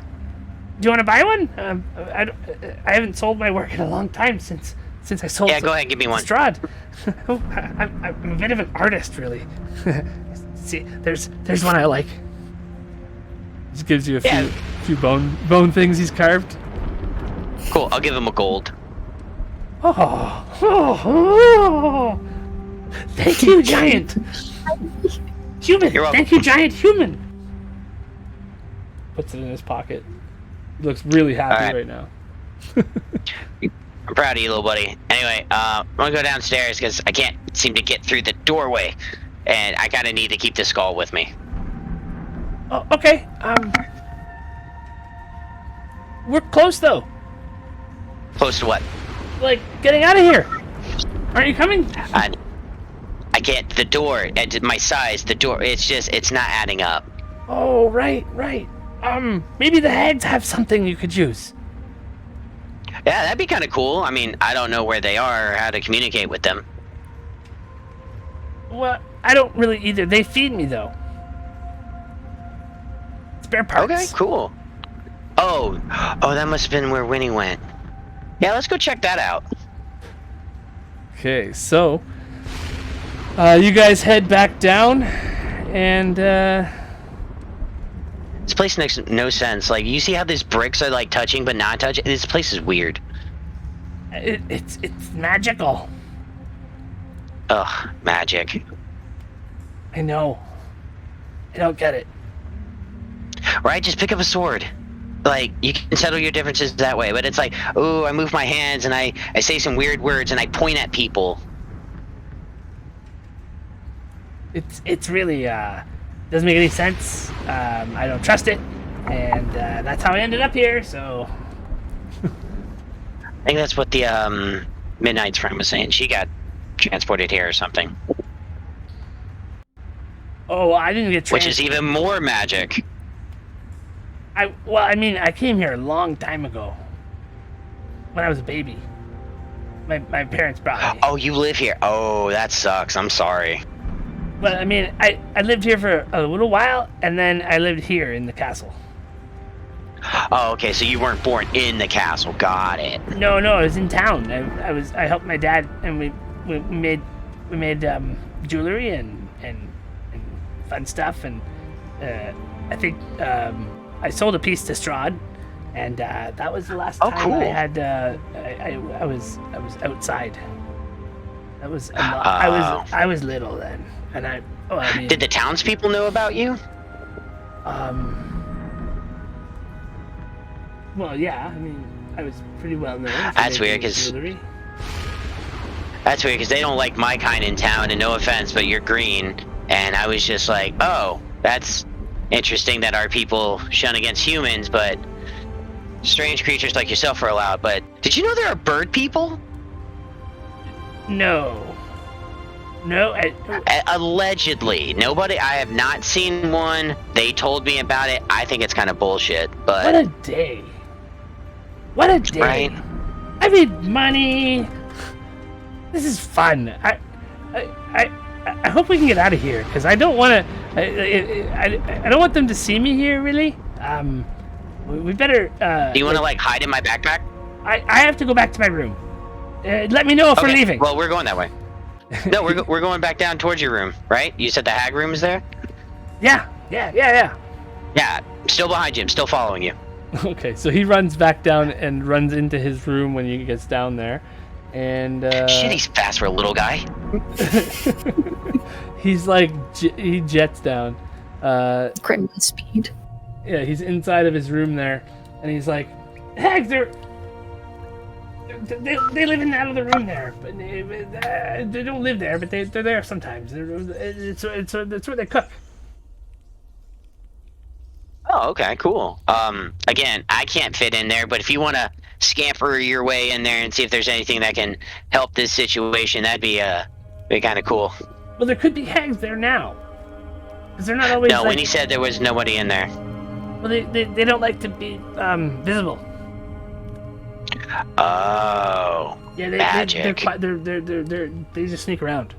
A: Do you want to buy one? I haven't sold my work in a long time since I sold.
C: Yeah, go ahead, give me one.
A: Strahd. I'm a bit of an artist, really. See, there's one I like. Just gives you a few bone things he's carved.
C: Cool. I'll give him a gold.
A: Oh. Thank you, giant. Human.
C: You're welcome.
A: Thank you, giant human. Puts it in his pocket. He looks really happy right now.
C: I'm proud of you, little buddy. Anyway, I'm gonna go downstairs because I can't seem to get through the doorway, and I kind of need to keep the skull with me.
A: Oh, okay. We're close though.
C: Close to what?
A: Like getting out of here. Aren't you coming?
C: I can't. The door at my size. The door. It's not adding up.
A: Oh, right. Maybe the hags have something you could use.
C: Yeah, that'd be kind of cool. I mean, I don't know where they are or how to communicate with them.
A: Well, I don't really either. They feed me though. Spare parts.
C: Okay, cool. Oh, that must have been where Winnie went. Yeah, let's go check that out.
A: Okay, so you guys head back down, and
C: This place makes no sense. Like, you see how these bricks are like touching but not touching? This place is weird.
A: it's magical.
C: Ugh, magic.
A: I know. I don't get it.
C: Right, just pick up a sword. Like, you can settle your differences that way, but it's like, oh, I move my hands and I say some weird words and I point at people.
A: It's really doesn't make any sense. I don't trust it, and that's how I ended up here. So
C: I think that's what the Midnight's friend was saying. She got transported here or something.
A: Oh, I didn't get
C: Which is even more magic.
A: I came here a long time ago. When I was a baby. My parents brought me.
C: Oh, you live here. Oh, that sucks. I'm sorry.
A: But I mean, I lived here for a little while, and then I lived here in the castle.
C: Oh, okay, so you weren't born in the castle. Got it.
A: No, I was in town. I helped my dad, and we made jewelry and fun stuff, and I think I sold a piece to Strahd, and that was the last time
C: cool.
A: I had I was outside. That was I was little then, and I mean,
C: did the townspeople know about you?
A: Well, yeah. I mean, I was pretty well known.
C: That's weird, because they don't like my kind in town. And no offense, but you're green, and I was just like, oh, that's interesting that our people shun against humans, but strange creatures like yourself are allowed. But did you know there are bird people?
A: No.
C: Allegedly. I have not seen one. They told me about it. I think it's kind of bullshit, but...
A: What a day. What a day.
C: Right?
A: I made money. This is fun. I hope we can get out of here, because I don't want to... I don't want them to see me here, really. We better...
C: Do you want to, like, hide in my backpack?
A: I have to go back to my room. Let me know if we're leaving.
C: Well, we're going that way. No, we're going back down towards your room, right? You said the hag room is there?
A: Yeah.
C: Yeah, I'm still behind you. I'm still following you.
A: Okay, so he runs back down and runs into his room when he gets down there. And
C: shit, he's fast for a little guy.
A: He's like, he jets down.
D: Gremlin speed.
A: Yeah, he's inside of his room there, and he's like, hags, they live in that other room there, but they don't live there, but they're there sometimes. It's where they cook.
C: Oh, okay, cool. Again, I can't fit in there, but if you want to scamper your way in there and see if there's anything that can help this situation, that'd be kind of cool.
A: Well, there could be hags there now. Because they're not always.
C: No,
A: like...
C: when he said there was nobody in there.
A: Well, they don't like to be visible.
C: Oh.
A: Yeah,
C: magic.
A: They just sneak around.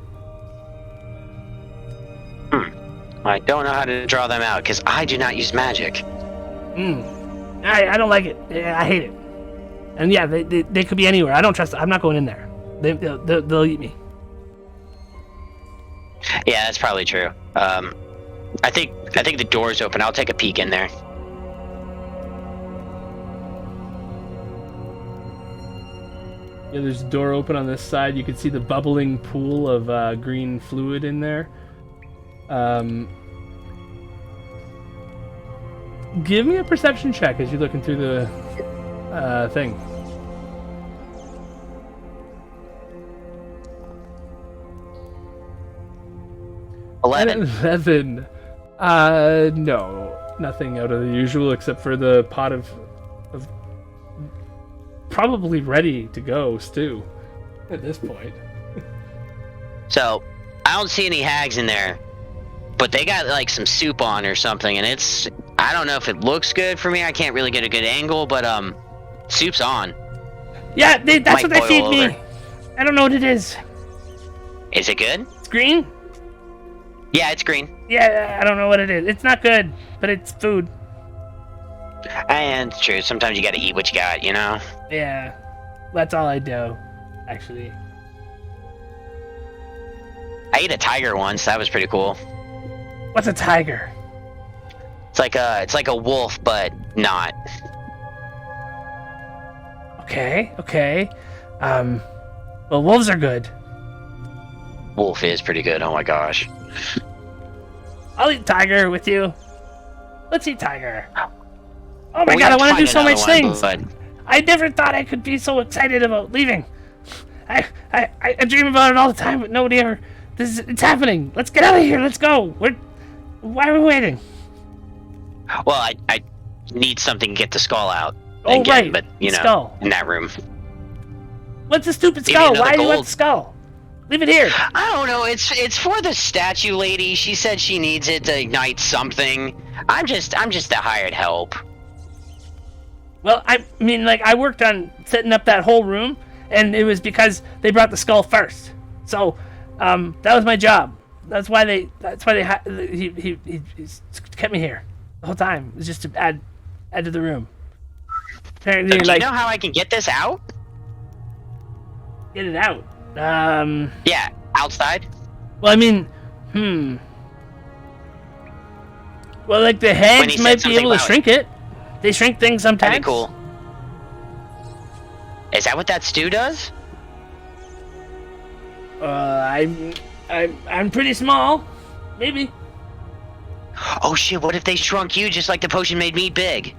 C: I don't know how to draw them out because I do not use magic.
A: I don't like it. I hate it. And yeah, they could be anywhere. I don't trust it. I'm not going in there. They'll eat me.
C: Yeah, that's probably true. I think the door's open. I'll take a peek in there.
A: Yeah, there's a door open on this side. You can see the bubbling pool of green fluid in there. Give me a perception check as you're looking through the thing.
C: $11.
A: 11. No, nothing out of the usual except for the pot of probably ready to go stew at this point.
C: So, I don't see any hags in there, but they got like some soup on or something, and I don't know if it looks good for me. I can't really get a good angle, but soup's on.
A: Yeah, that's
C: Might
A: what they feed
C: boil
A: me.
C: over.
A: I don't know what it is.
C: Is it good?
A: It's green?
C: Yeah, it's green.
A: Yeah, I don't know what it is. It's not good, but it's food.
C: And it's true. Sometimes you gotta eat what you got, you know?
A: Yeah, that's all I do, actually.
C: I ate a tiger once. That was pretty cool.
A: What's a tiger?
C: It's like a wolf, but not.
A: Okay. Well, wolves are good.
C: Wolf is pretty good. Oh my gosh.
A: I'll eat tiger with you. Let's eat tiger. Oh my
C: We
A: god,
C: have
A: I want to
C: find
A: do so
C: another
A: much
C: one,
A: things.
C: but-
A: I never thought I could be so excited about leaving. I dream about it all the time, but nobody ever. It's happening. Let's get out of here. Let's go. Why are we waiting?
C: Well, I need something to get the skull out.
A: Oh,
C: again,
A: right.
C: But, you know,
A: Skull.
C: in that room.
A: What's a stupid
C: Maybe
A: skull?
C: another
A: Why do you want
C: gold.
A: the skull? Leave it here.
C: I don't know. It's for the statue lady. She said she needs it to ignite something. I'm just a hired help.
A: Well, I mean, like, I worked on setting up that whole room, and it was because they brought the skull first. So, that was my job. That's why he kept me here the whole time. It was just to add to the room. Apparently,
C: Do
A: like,
C: you know how I can get this out?
A: get it out.
C: Yeah, outside.
A: Well, I mean, Well, like, the
C: When
A: hags
C: he said
A: might be
C: something
A: able to
C: about-
A: shrink it. They shrink things sometimes.
C: That'd be cool. Is that what that stew does?
A: I'm pretty small. Maybe.
C: Oh shit! What if they shrunk you just like the potion made me big?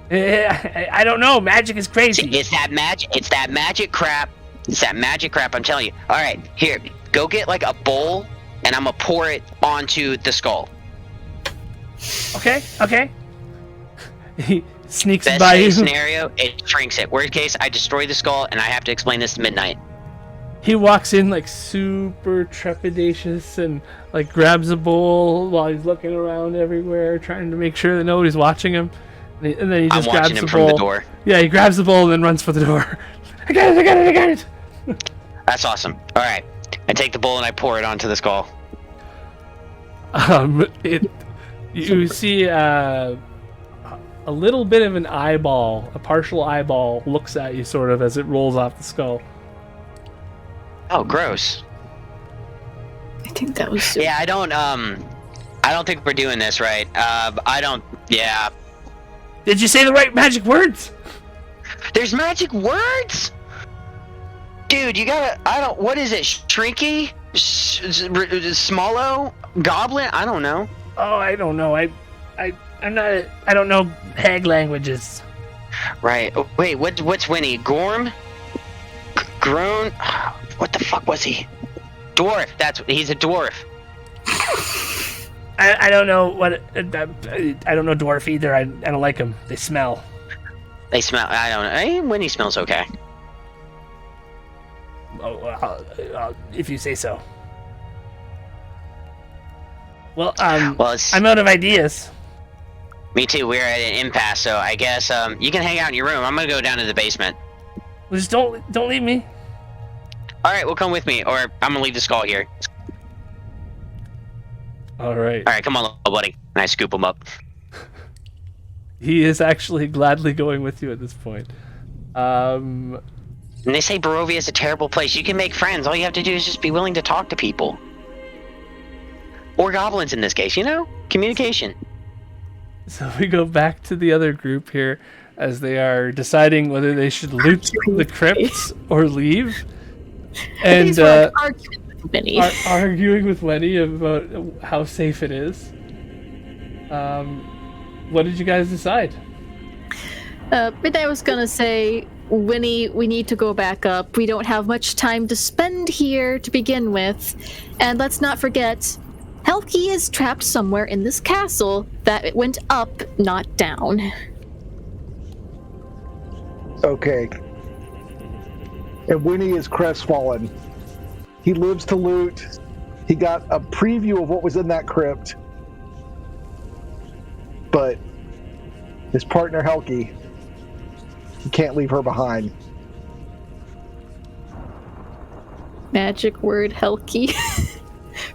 A: I don't know. Magic is crazy.
C: It's that magic. It's that magic crap. It's that magic crap. I'm telling you. All right, here, go get like a bowl, and I'm gonna pour it onto the skull.
A: Okay. He sneaks
C: Best
A: by you.
C: case scenario, it shrinks it. Worst case, I destroy the skull, and I have to explain this to midnight.
A: He walks in like super trepidatious and like grabs a bowl while he's looking around everywhere, trying to make sure that nobody's watching him. And then he just
C: I'm
A: grabs
C: watching
A: the
C: him from
A: bowl.
C: the door.
A: Yeah, he grabs the bowl and then runs for the door. I got it.
C: That's awesome. All right, I take the bowl and I pour it onto the skull.
A: You see a little bit of an eyeball, a partial eyeball, looks at you sort of as it rolls off the skull.
C: Oh, gross.
D: I think that was.
C: Yeah, I don't think we're doing this right. Yeah.
A: Did you say the right magic words?
C: There's magic words? Dude, you gotta, what is it? Shrinky? Smallow? Goblin? I don't know.
A: Oh, I don't know. I don't know hag languages.
C: Right. Oh, wait, what's Winnie? Gorm? Grown? What the fuck was he? Dwarf. He's a dwarf.
A: I don't know what I don't know dwarf either. I don't like them. They smell.
C: They smell. I don't know. Winnie smells okay.
A: Oh, if you say so. Well,
C: it's,
A: I'm out of ideas.
C: Me too. We're at an impasse, so I guess you can hang out in your room. I'm gonna go down to the basement.
A: Well, just don't leave me.
C: All right, well, come with me, or I'm gonna leave the skull here.
A: All right.
C: All right, come on, little buddy. And I scoop him up.
A: He is actually gladly going with you at this point.
C: And they say Barovia is a terrible place. You can make friends. All you have to do is just be willing to talk to people. Or goblins in this case, you know? Communication.
A: So we go back to the other group here as they are deciding whether they should loot the crypts or leave. And arguing with Wenny about how safe it is. What did you guys decide?
D: But I was gonna say, Winnie, we need to go back up. We don't have much time to spend here to begin with. And let's not forget, Helki is trapped somewhere in this castle that it went up, not down.
E: Okay. And Winnie is crestfallen. He lives to loot. He got a preview of what was in that crypt. But his partner Helki, he can't leave her behind.
D: Magic word Helki.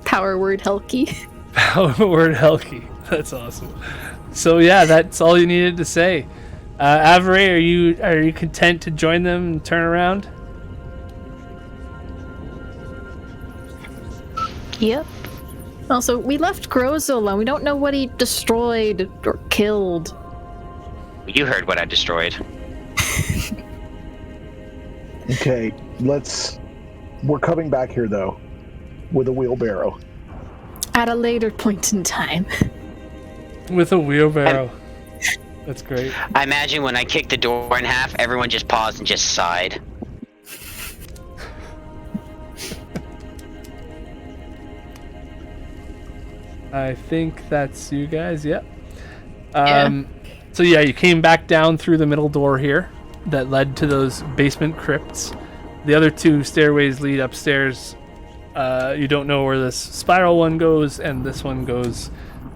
D: Power word Helki.
A: Power word Helki. That's awesome. So yeah, that's all you needed to say. Avery, are you content to join them and turn around?
B: Yep.
D: Also, we left Grozo alone. We don't know what he destroyed or killed.
C: You heard what I destroyed.
E: Okay, we're coming back here though, with a wheelbarrow.
D: At a later point in time.
A: With a wheelbarrow. That's great.
C: I imagine when I kicked the door in half, everyone just paused and just sighed.
A: I think that's you guys, yep.
D: Yeah.
A: So yeah, you came back down through the middle door here that led to those basement crypts. The other two stairways lead upstairs. You don't know where this spiral one goes, and this one goes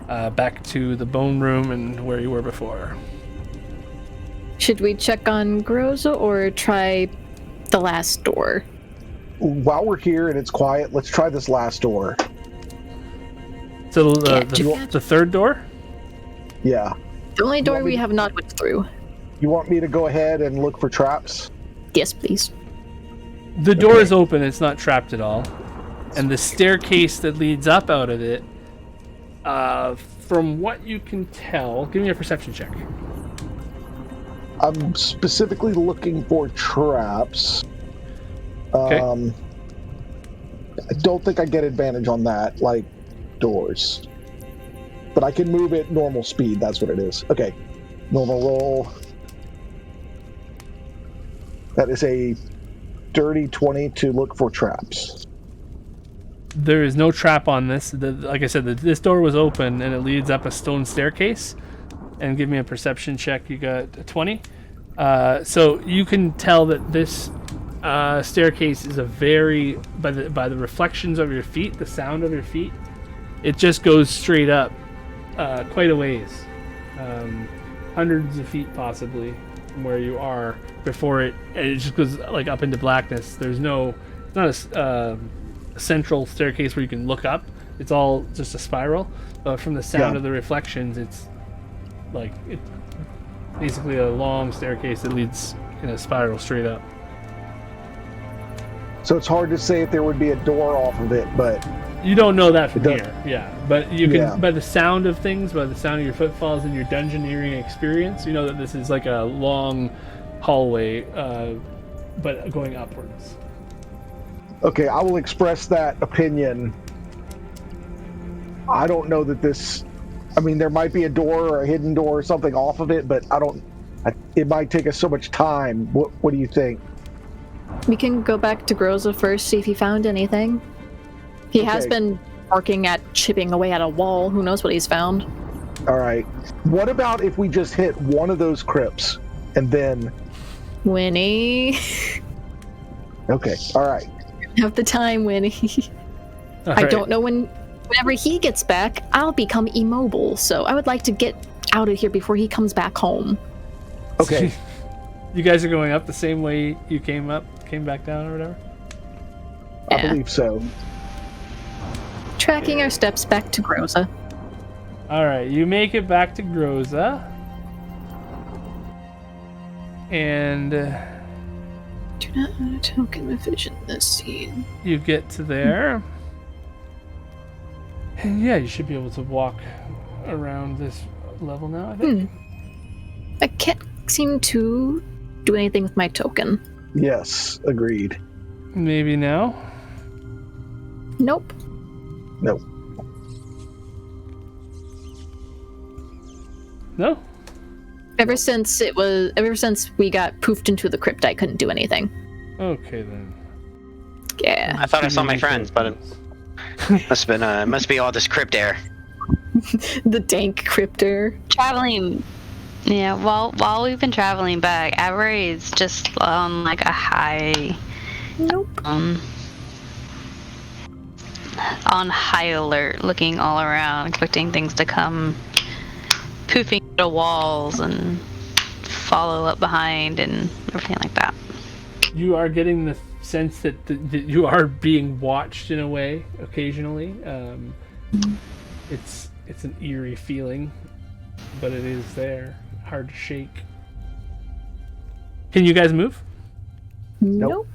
A: back to the bone room and where you were before.
D: Should we check on Grozo or try the last door?
E: While we're here and it's quiet, let's try this last door.
A: So the third door?
E: Yeah.
D: The only door we have not went through.
E: You want me to go ahead and look for traps?
D: Yes, please.
A: The door is open, it's not trapped at all. And the staircase that leads up out of it, from what you can tell, give me a perception check.
E: I'm specifically looking for traps.
A: Okay.
E: I don't think I get advantage on that, like doors. But I can move at normal speed, that's what it is. Okay, normal roll. That is a dirty 20 to look for traps.
A: There is no trap on this. Like I said, this door was open and it leads up a stone staircase. And give me a perception check. You got a 20. So you can tell that this staircase is a very, by the reflections of your feet, the sound of your feet, it just goes straight up quite a ways. Hundreds of feet possibly from where you are before it just goes like up into blackness. It's not a central staircase where you can look up. It's all just a spiral. But from the sound of the reflections, it's like basically a long staircase that leads in a spiral straight up.
E: So it's hard to say if there would be a door off of it, but
A: you don't know that from here. Yeah, but you can
E: Yeah.
A: by the sound of things, by the sound of your footfalls and your dungeoneering experience, you know that this is like a long hallway, but going upwards.
E: okay, I will express that opinion. I don't know that this. I mean, there might be a door or a hidden door or something off of it, but it might take us so much time. What do you think?
D: We can go back to Groza first, see if he found anything. He has been barking at chipping away at a wall. Who knows what he's found?
E: All right. What about if we just hit one of those crypts and then...
D: Winnie.
E: Okay, all right.
D: Have the time, Winnie. I don't know whenever he gets back, I'll become immobile, so I would like to get out of here before he comes back home.
E: Okay.
A: You guys are going up the same way you came back down or whatever?
D: Yeah.
E: I believe so.
D: Tracking our steps back to Groza.
A: Alright, you make it back to Groza. And
D: Do not add a token of vision this scene.
A: you get to there. And yeah, you should be able to walk around this level now, I think.
D: I can't seem to do anything with my token.
E: Yes, agreed.
A: Maybe now.
D: Nope.
E: No.
A: No?
D: Ever since we got poofed into the crypt, I couldn't do anything.
A: Okay then.
D: Yeah.
C: I thought I saw my friends, but it must be all this crypt air.
D: The dank crypter.
B: Traveling. Yeah, while we've been traveling back, Avery is just on like a high.
D: Nope.
B: On high alert, looking all around, expecting things to come poofing to walls and follow up behind and everything like that.
A: You are getting the sense that you are being watched in a way occasionally. It's an eerie feeling, but it is there. Hard to shake. Can you guys move?
D: Nope.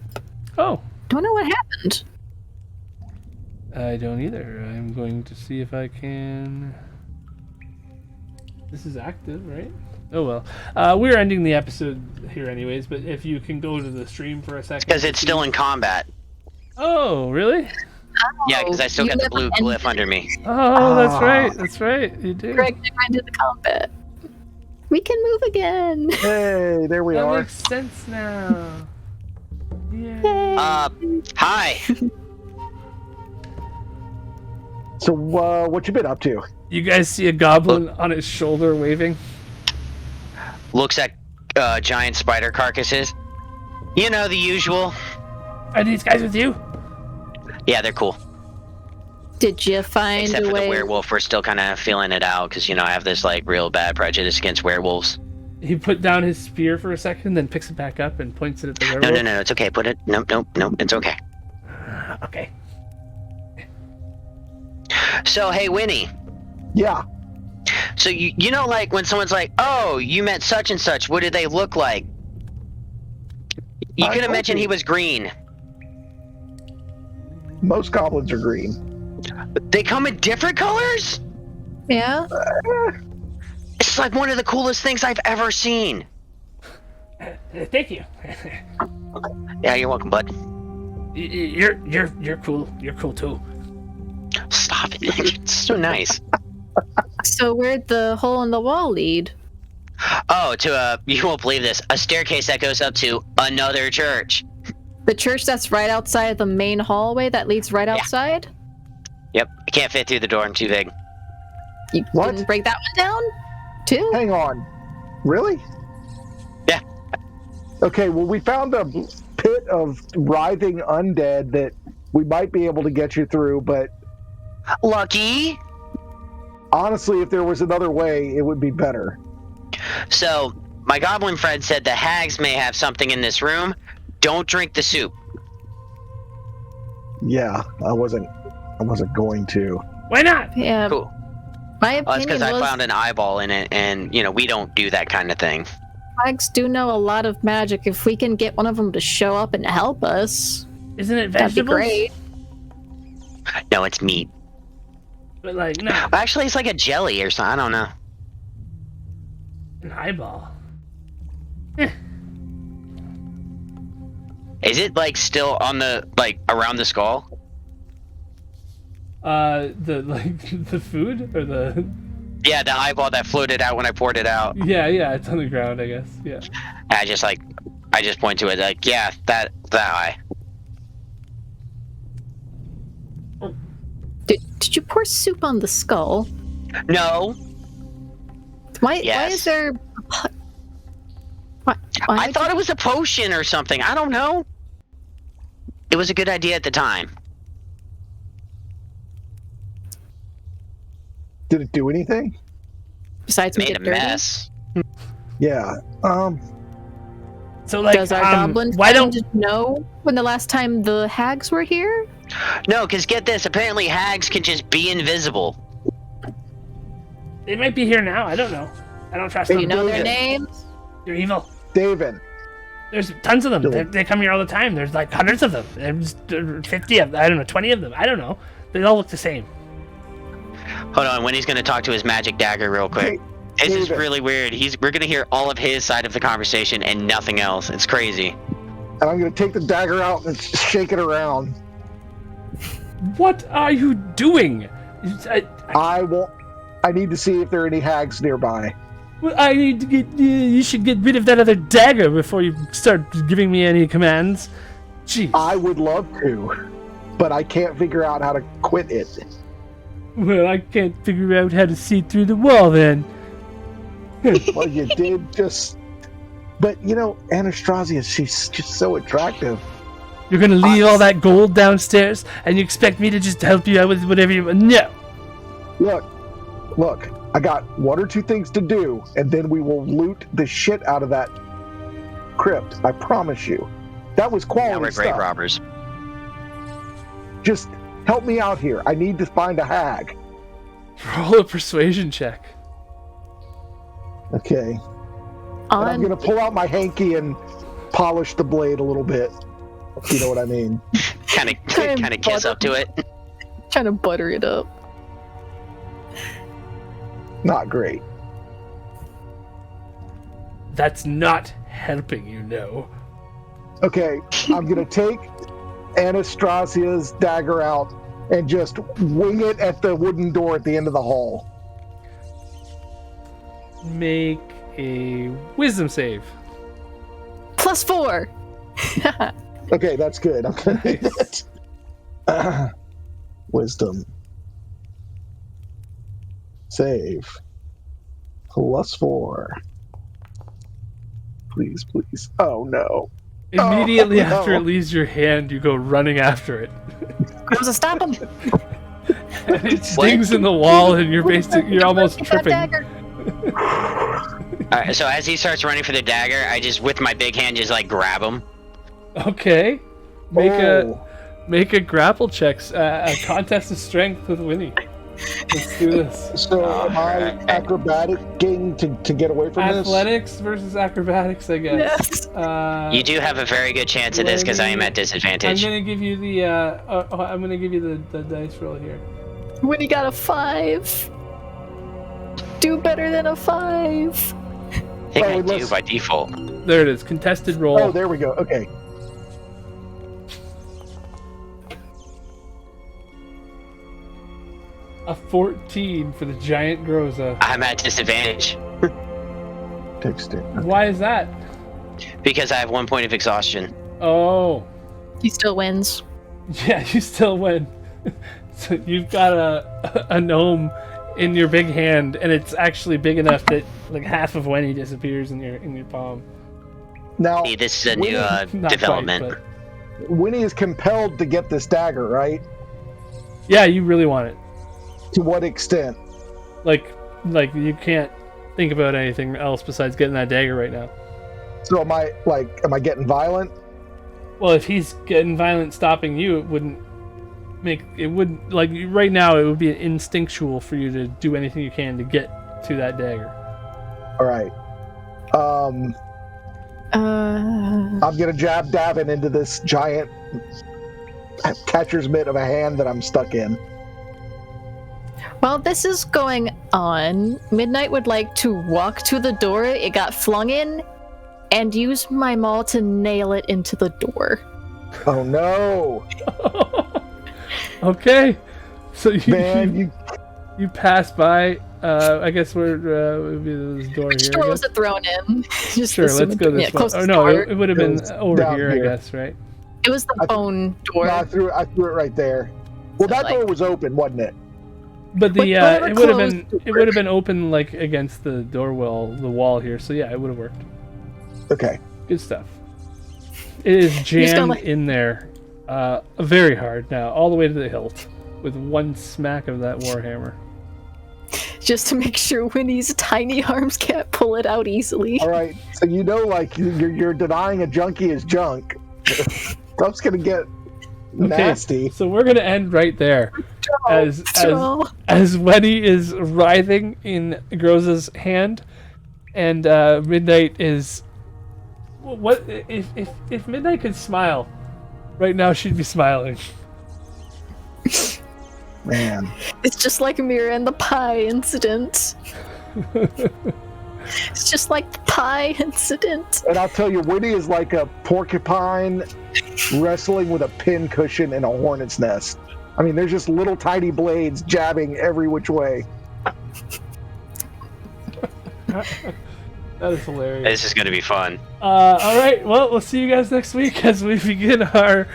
A: Oh,
D: Don't know what happened.
A: I don't either. I'm going to see if I can. This is active, right? Oh well. We're ending the episode here anyways, but if you can go to the stream for a second.
C: Because it's still in combat.
A: Oh, really?
C: Yeah, because I still got the blue glyph under me.
A: Oh, that's right. That's right. You do.
D: Greg never ended the combat. We can move again.
E: Hey, there we
A: That
E: are.
A: makes sense now. Yeah.
C: Hi.
E: So, what you been up to?
A: You guys see a goblin on his shoulder waving?
C: Looks at giant spider carcasses. You know, the usual.
A: Are these guys with you?
C: Yeah, they're cool.
D: Did you find
C: Except
D: a
C: for
D: way?
C: the werewolf, we're still kind of feeling it out because, I have this, real bad prejudice against werewolves.
A: He put down his spear for a second, then picks it back up and points it at the werewolf.
C: No, it's okay. Put it. Nope, it's okay.
A: Okay.
C: So, hey, Winnie.
E: Yeah.
C: So, you know, when someone's like, oh, you met such and such, what did they look like? You could have mentioned he was green.
E: Most goblins are green.
C: They come in different colors?
D: Yeah.
C: It's like one of the coolest things I've ever seen.
A: Thank you.
C: Yeah, you're welcome, bud.
A: You're cool. You're cool too.
C: Stop it. It's so nice.
D: So where'd the hole in the wall lead?
C: Oh, to you won't believe this, a staircase that goes up to another church.
D: The church that's right outside the main hallway that leads right outside?
C: Yep, I can't fit through the door, I'm too big.
D: You
E: What?
D: didn't break that one down? Too?
E: Hang on. Really?
C: Yeah.
E: Okay, well, we found a pit of writhing undead that we might be able to get you through, but
C: Lucky!
E: honestly, if there was another way, it would be better.
C: So, my goblin friend said the hags may have something in this room. Don't drink the soup.
E: Yeah, I wasn't going to.
A: Why not?
D: Yeah.
C: Cool.
D: My
C: Well, that's
D: opinion
C: because I
D: was
C: found an eyeball in it, and, we don't do that kind of thing.
D: hags do know a lot of magic. If we can get one of them to show up and help us,
A: Isn't it
D: that'd be
A: vegetables?
D: great.
C: No, it's meat.
A: But no,
C: Actually, it's like a jelly or something. I don't know.
A: an eyeball.
C: Is it, still on the, around the skull?
A: The food or the.
C: Yeah, the eyeball that floated out when I poured it out.
A: Yeah, it's on the ground, I guess. Yeah.
C: I just point to it, yeah, that eye.
D: Did horse soup on the skull.
C: No.
D: Why
C: Yes.
D: is there... Why
C: I thought it was a potion or something. I don't know. It was a good idea at the time.
E: Did it do anything?
D: Besides make
C: Made
D: it
C: a
D: dirty?
C: mess.
E: Yeah.
A: So, like,
D: Does our goblin
A: why
D: friend
A: don't
D: know when the last time the hags were here?
C: No, because get this. Apparently hags can just be invisible.
A: they might be here now? I don't know. I don't trust
D: Do
A: them.
D: you know their
E: David.
D: names?
A: They're evil.
E: David.
A: There's tons of them.
E: Billy.
A: They come here all the time. There's like hundreds of them. There's 50 of them. I don't know, 20 of them. I don't know. They all look the same.
C: Hold on, Winnie's gonna talk to his magic dagger real quick. This is
E: David.
C: really weird. We're gonna hear all of his side of the conversation and nothing else. It's crazy.
E: And I'm going to take the dagger out and shake it around.
A: What are you doing?
E: I need to see if there are any hags nearby.
A: I need to get. You should get rid of that other dagger before you start giving me any commands. Jeez.
E: I would love to, but I can't figure out how to quit it.
A: Well, I can't figure out how to see through the wall then.
E: Well, you did just... But, you know, Anastasia, she's just so attractive.
A: You're gonna leave all that gold downstairs, and you expect me to just help you out with whatever you want? No.
E: Look, I got one or two things to do, and then we will loot the shit out of that crypt. I promise you. That was quality
C: Now we're
E: stuff.
C: great robbers.
E: Just help me out here. I need to find a hag.
A: Roll a persuasion check.
E: Okay. And I'm gonna pull out my hanky and polish the blade a little bit. If you know what I mean.
C: Kind of kiss up to it.
D: Trying to butter it up.
E: Not great.
A: That's not helping, you know.
E: Okay, I'm gonna take Anastasia's dagger out and just wing it at the wooden door at the end of the hall.
A: Make a wisdom save.
D: +4.
E: Okay, that's good. I'm gonna do that. Wisdom. Save. +4. Please. Oh no.
A: Immediately
E: Oh, no.
A: after it leaves your hand, you go running after it.
D: Goes to stop him.
A: And it stings in the wall, and you're almost
D: Get that
A: tripping.
D: dagger.
C: Alright, so as he starts running for the dagger, I just, with my big hand, just like grab him.
A: Okay. Make
E: Oh.
A: a grapple checks. A contest of strength with Winnie. Let's do this.
E: So am I acrobatic game to get away from this?
A: Athletics versus acrobatics, I guess.
D: Yes.
C: You do have a very good chance of this because I am at
A: I'm
C: disadvantage.
A: gonna give you the the dice roll here.
D: When he got a 5. Do better than a 5.
C: I think I do
E: let's-
C: by default.
A: There it is. Contested roll.
E: Oh, there we go. Okay.
A: A 14 for the giant Groza.
C: I'm at disadvantage
E: Text it.
A: Why is that?
C: because I have 1 point of exhaustion.
A: Oh,
D: He still wins.
A: yeah, you still win. So you've got a gnome in your big hand, and it's actually big enough that like half of Wenny disappears in your palm.
E: Now,
C: See, this is a new
A: Not quite,
C: development.
A: but-
E: Winnie is compelled to get this dagger, right?
A: yeah, you really want it.
E: To what extent?
A: Like you can't think about anything else besides getting that dagger right now.
E: So am I getting violent?
A: Well, if he's getting violent stopping you, like right now it would be instinctual for you to do anything you can to get to that dagger.
E: All right. I'm gonna jab Davin into this giant catcher's mitt of a hand that I'm stuck in.
D: While this is going on, Midnight would like to walk to the door it got flung in and use my maul to nail it into the door.
E: Oh no,
A: Okay, so
E: man!
A: you pass by. I guess would be this door
D: Which
A: here.
D: door
A: I
D: was
A: guess.
D: it thrown in? Just
A: Sure,
D: the
A: let's go this
D: yeah,
A: one.
D: closest
A: Oh no,
D: door.
A: it would have been
E: was
A: over
E: down
A: here, I
E: here.
A: guess, right?
D: It was the bone door.
E: No, I threw it right there. Well,
D: So,
E: that door
D: like-
E: was open, wasn't it?
A: But the
D: whatever
A: it would have
D: closed
A: been open like against the the wall here. So yeah, it would have worked.
E: Okay.
A: Good stuff. It is jammed
D: like-
A: in there, very hard now, all the way to the hilt, with one smack of that warhammer.
D: Just to make sure Winnie's tiny arms can't pull it out easily.
E: All right. So like you're denying a junkie is junk. Stuff's gonna get nasty.
A: So we're gonna end right there, as
D: Draw.
A: Wendy is writhing in Groza's hand, and Midnight is. What if Midnight could smile? Right now, she'd be smiling.
E: Man.
D: It's just like Mira and the pie incident. It's just like the pie incident.
E: And I'll tell you, Winnie is like a porcupine wrestling with a pin cushion in a hornet's nest. I mean, there's just little tiny blades jabbing every which way.
A: That is hilarious.
C: This is going to be fun.
A: All right. Well, we'll see you guys next week as we begin our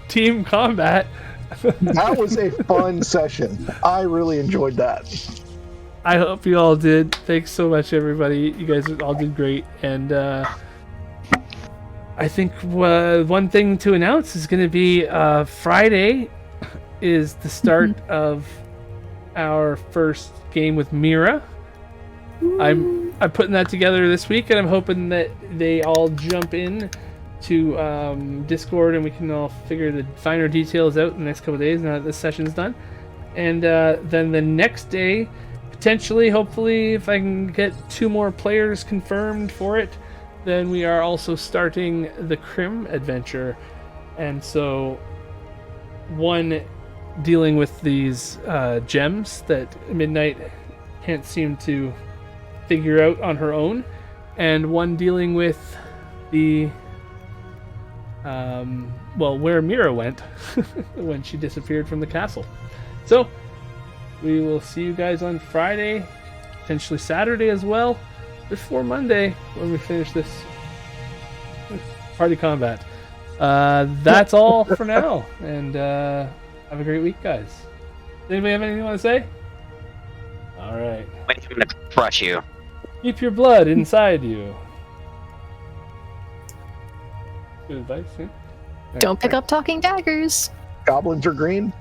A: team combat.
E: That was a fun session. I really enjoyed that.
A: I hope you all did. Thanks so much, everybody. You guys all did great. And I think one thing to announce is going to be Friday is the start of our first game with Mira. I'm putting that together this week, and I'm hoping that they all jump in to Discord, and we can all figure the finer details out in the next couple of days now that this session's done. And then the next day, potentially, hopefully, if I can get 2 more players confirmed for it, then we are also starting the Crim adventure. And so, one dealing with these gems that Midnight can't seem to figure out on her own, and one dealing with the where Mira went when she disappeared from the castle. So we will see you guys on Friday, potentially Saturday as well, before Monday when we finish this party combat. That's all for now, and have a great week, guys. Does anybody have anything you want to say? All right.
C: Wait, I'm going to crush you.
A: Keep your blood inside you. Good advice, yeah?
D: Don't pick up talking daggers.
E: Goblins are green.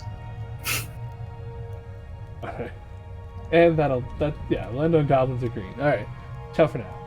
A: Alright. And we'll end on goblins are green. Alright. Ciao for now.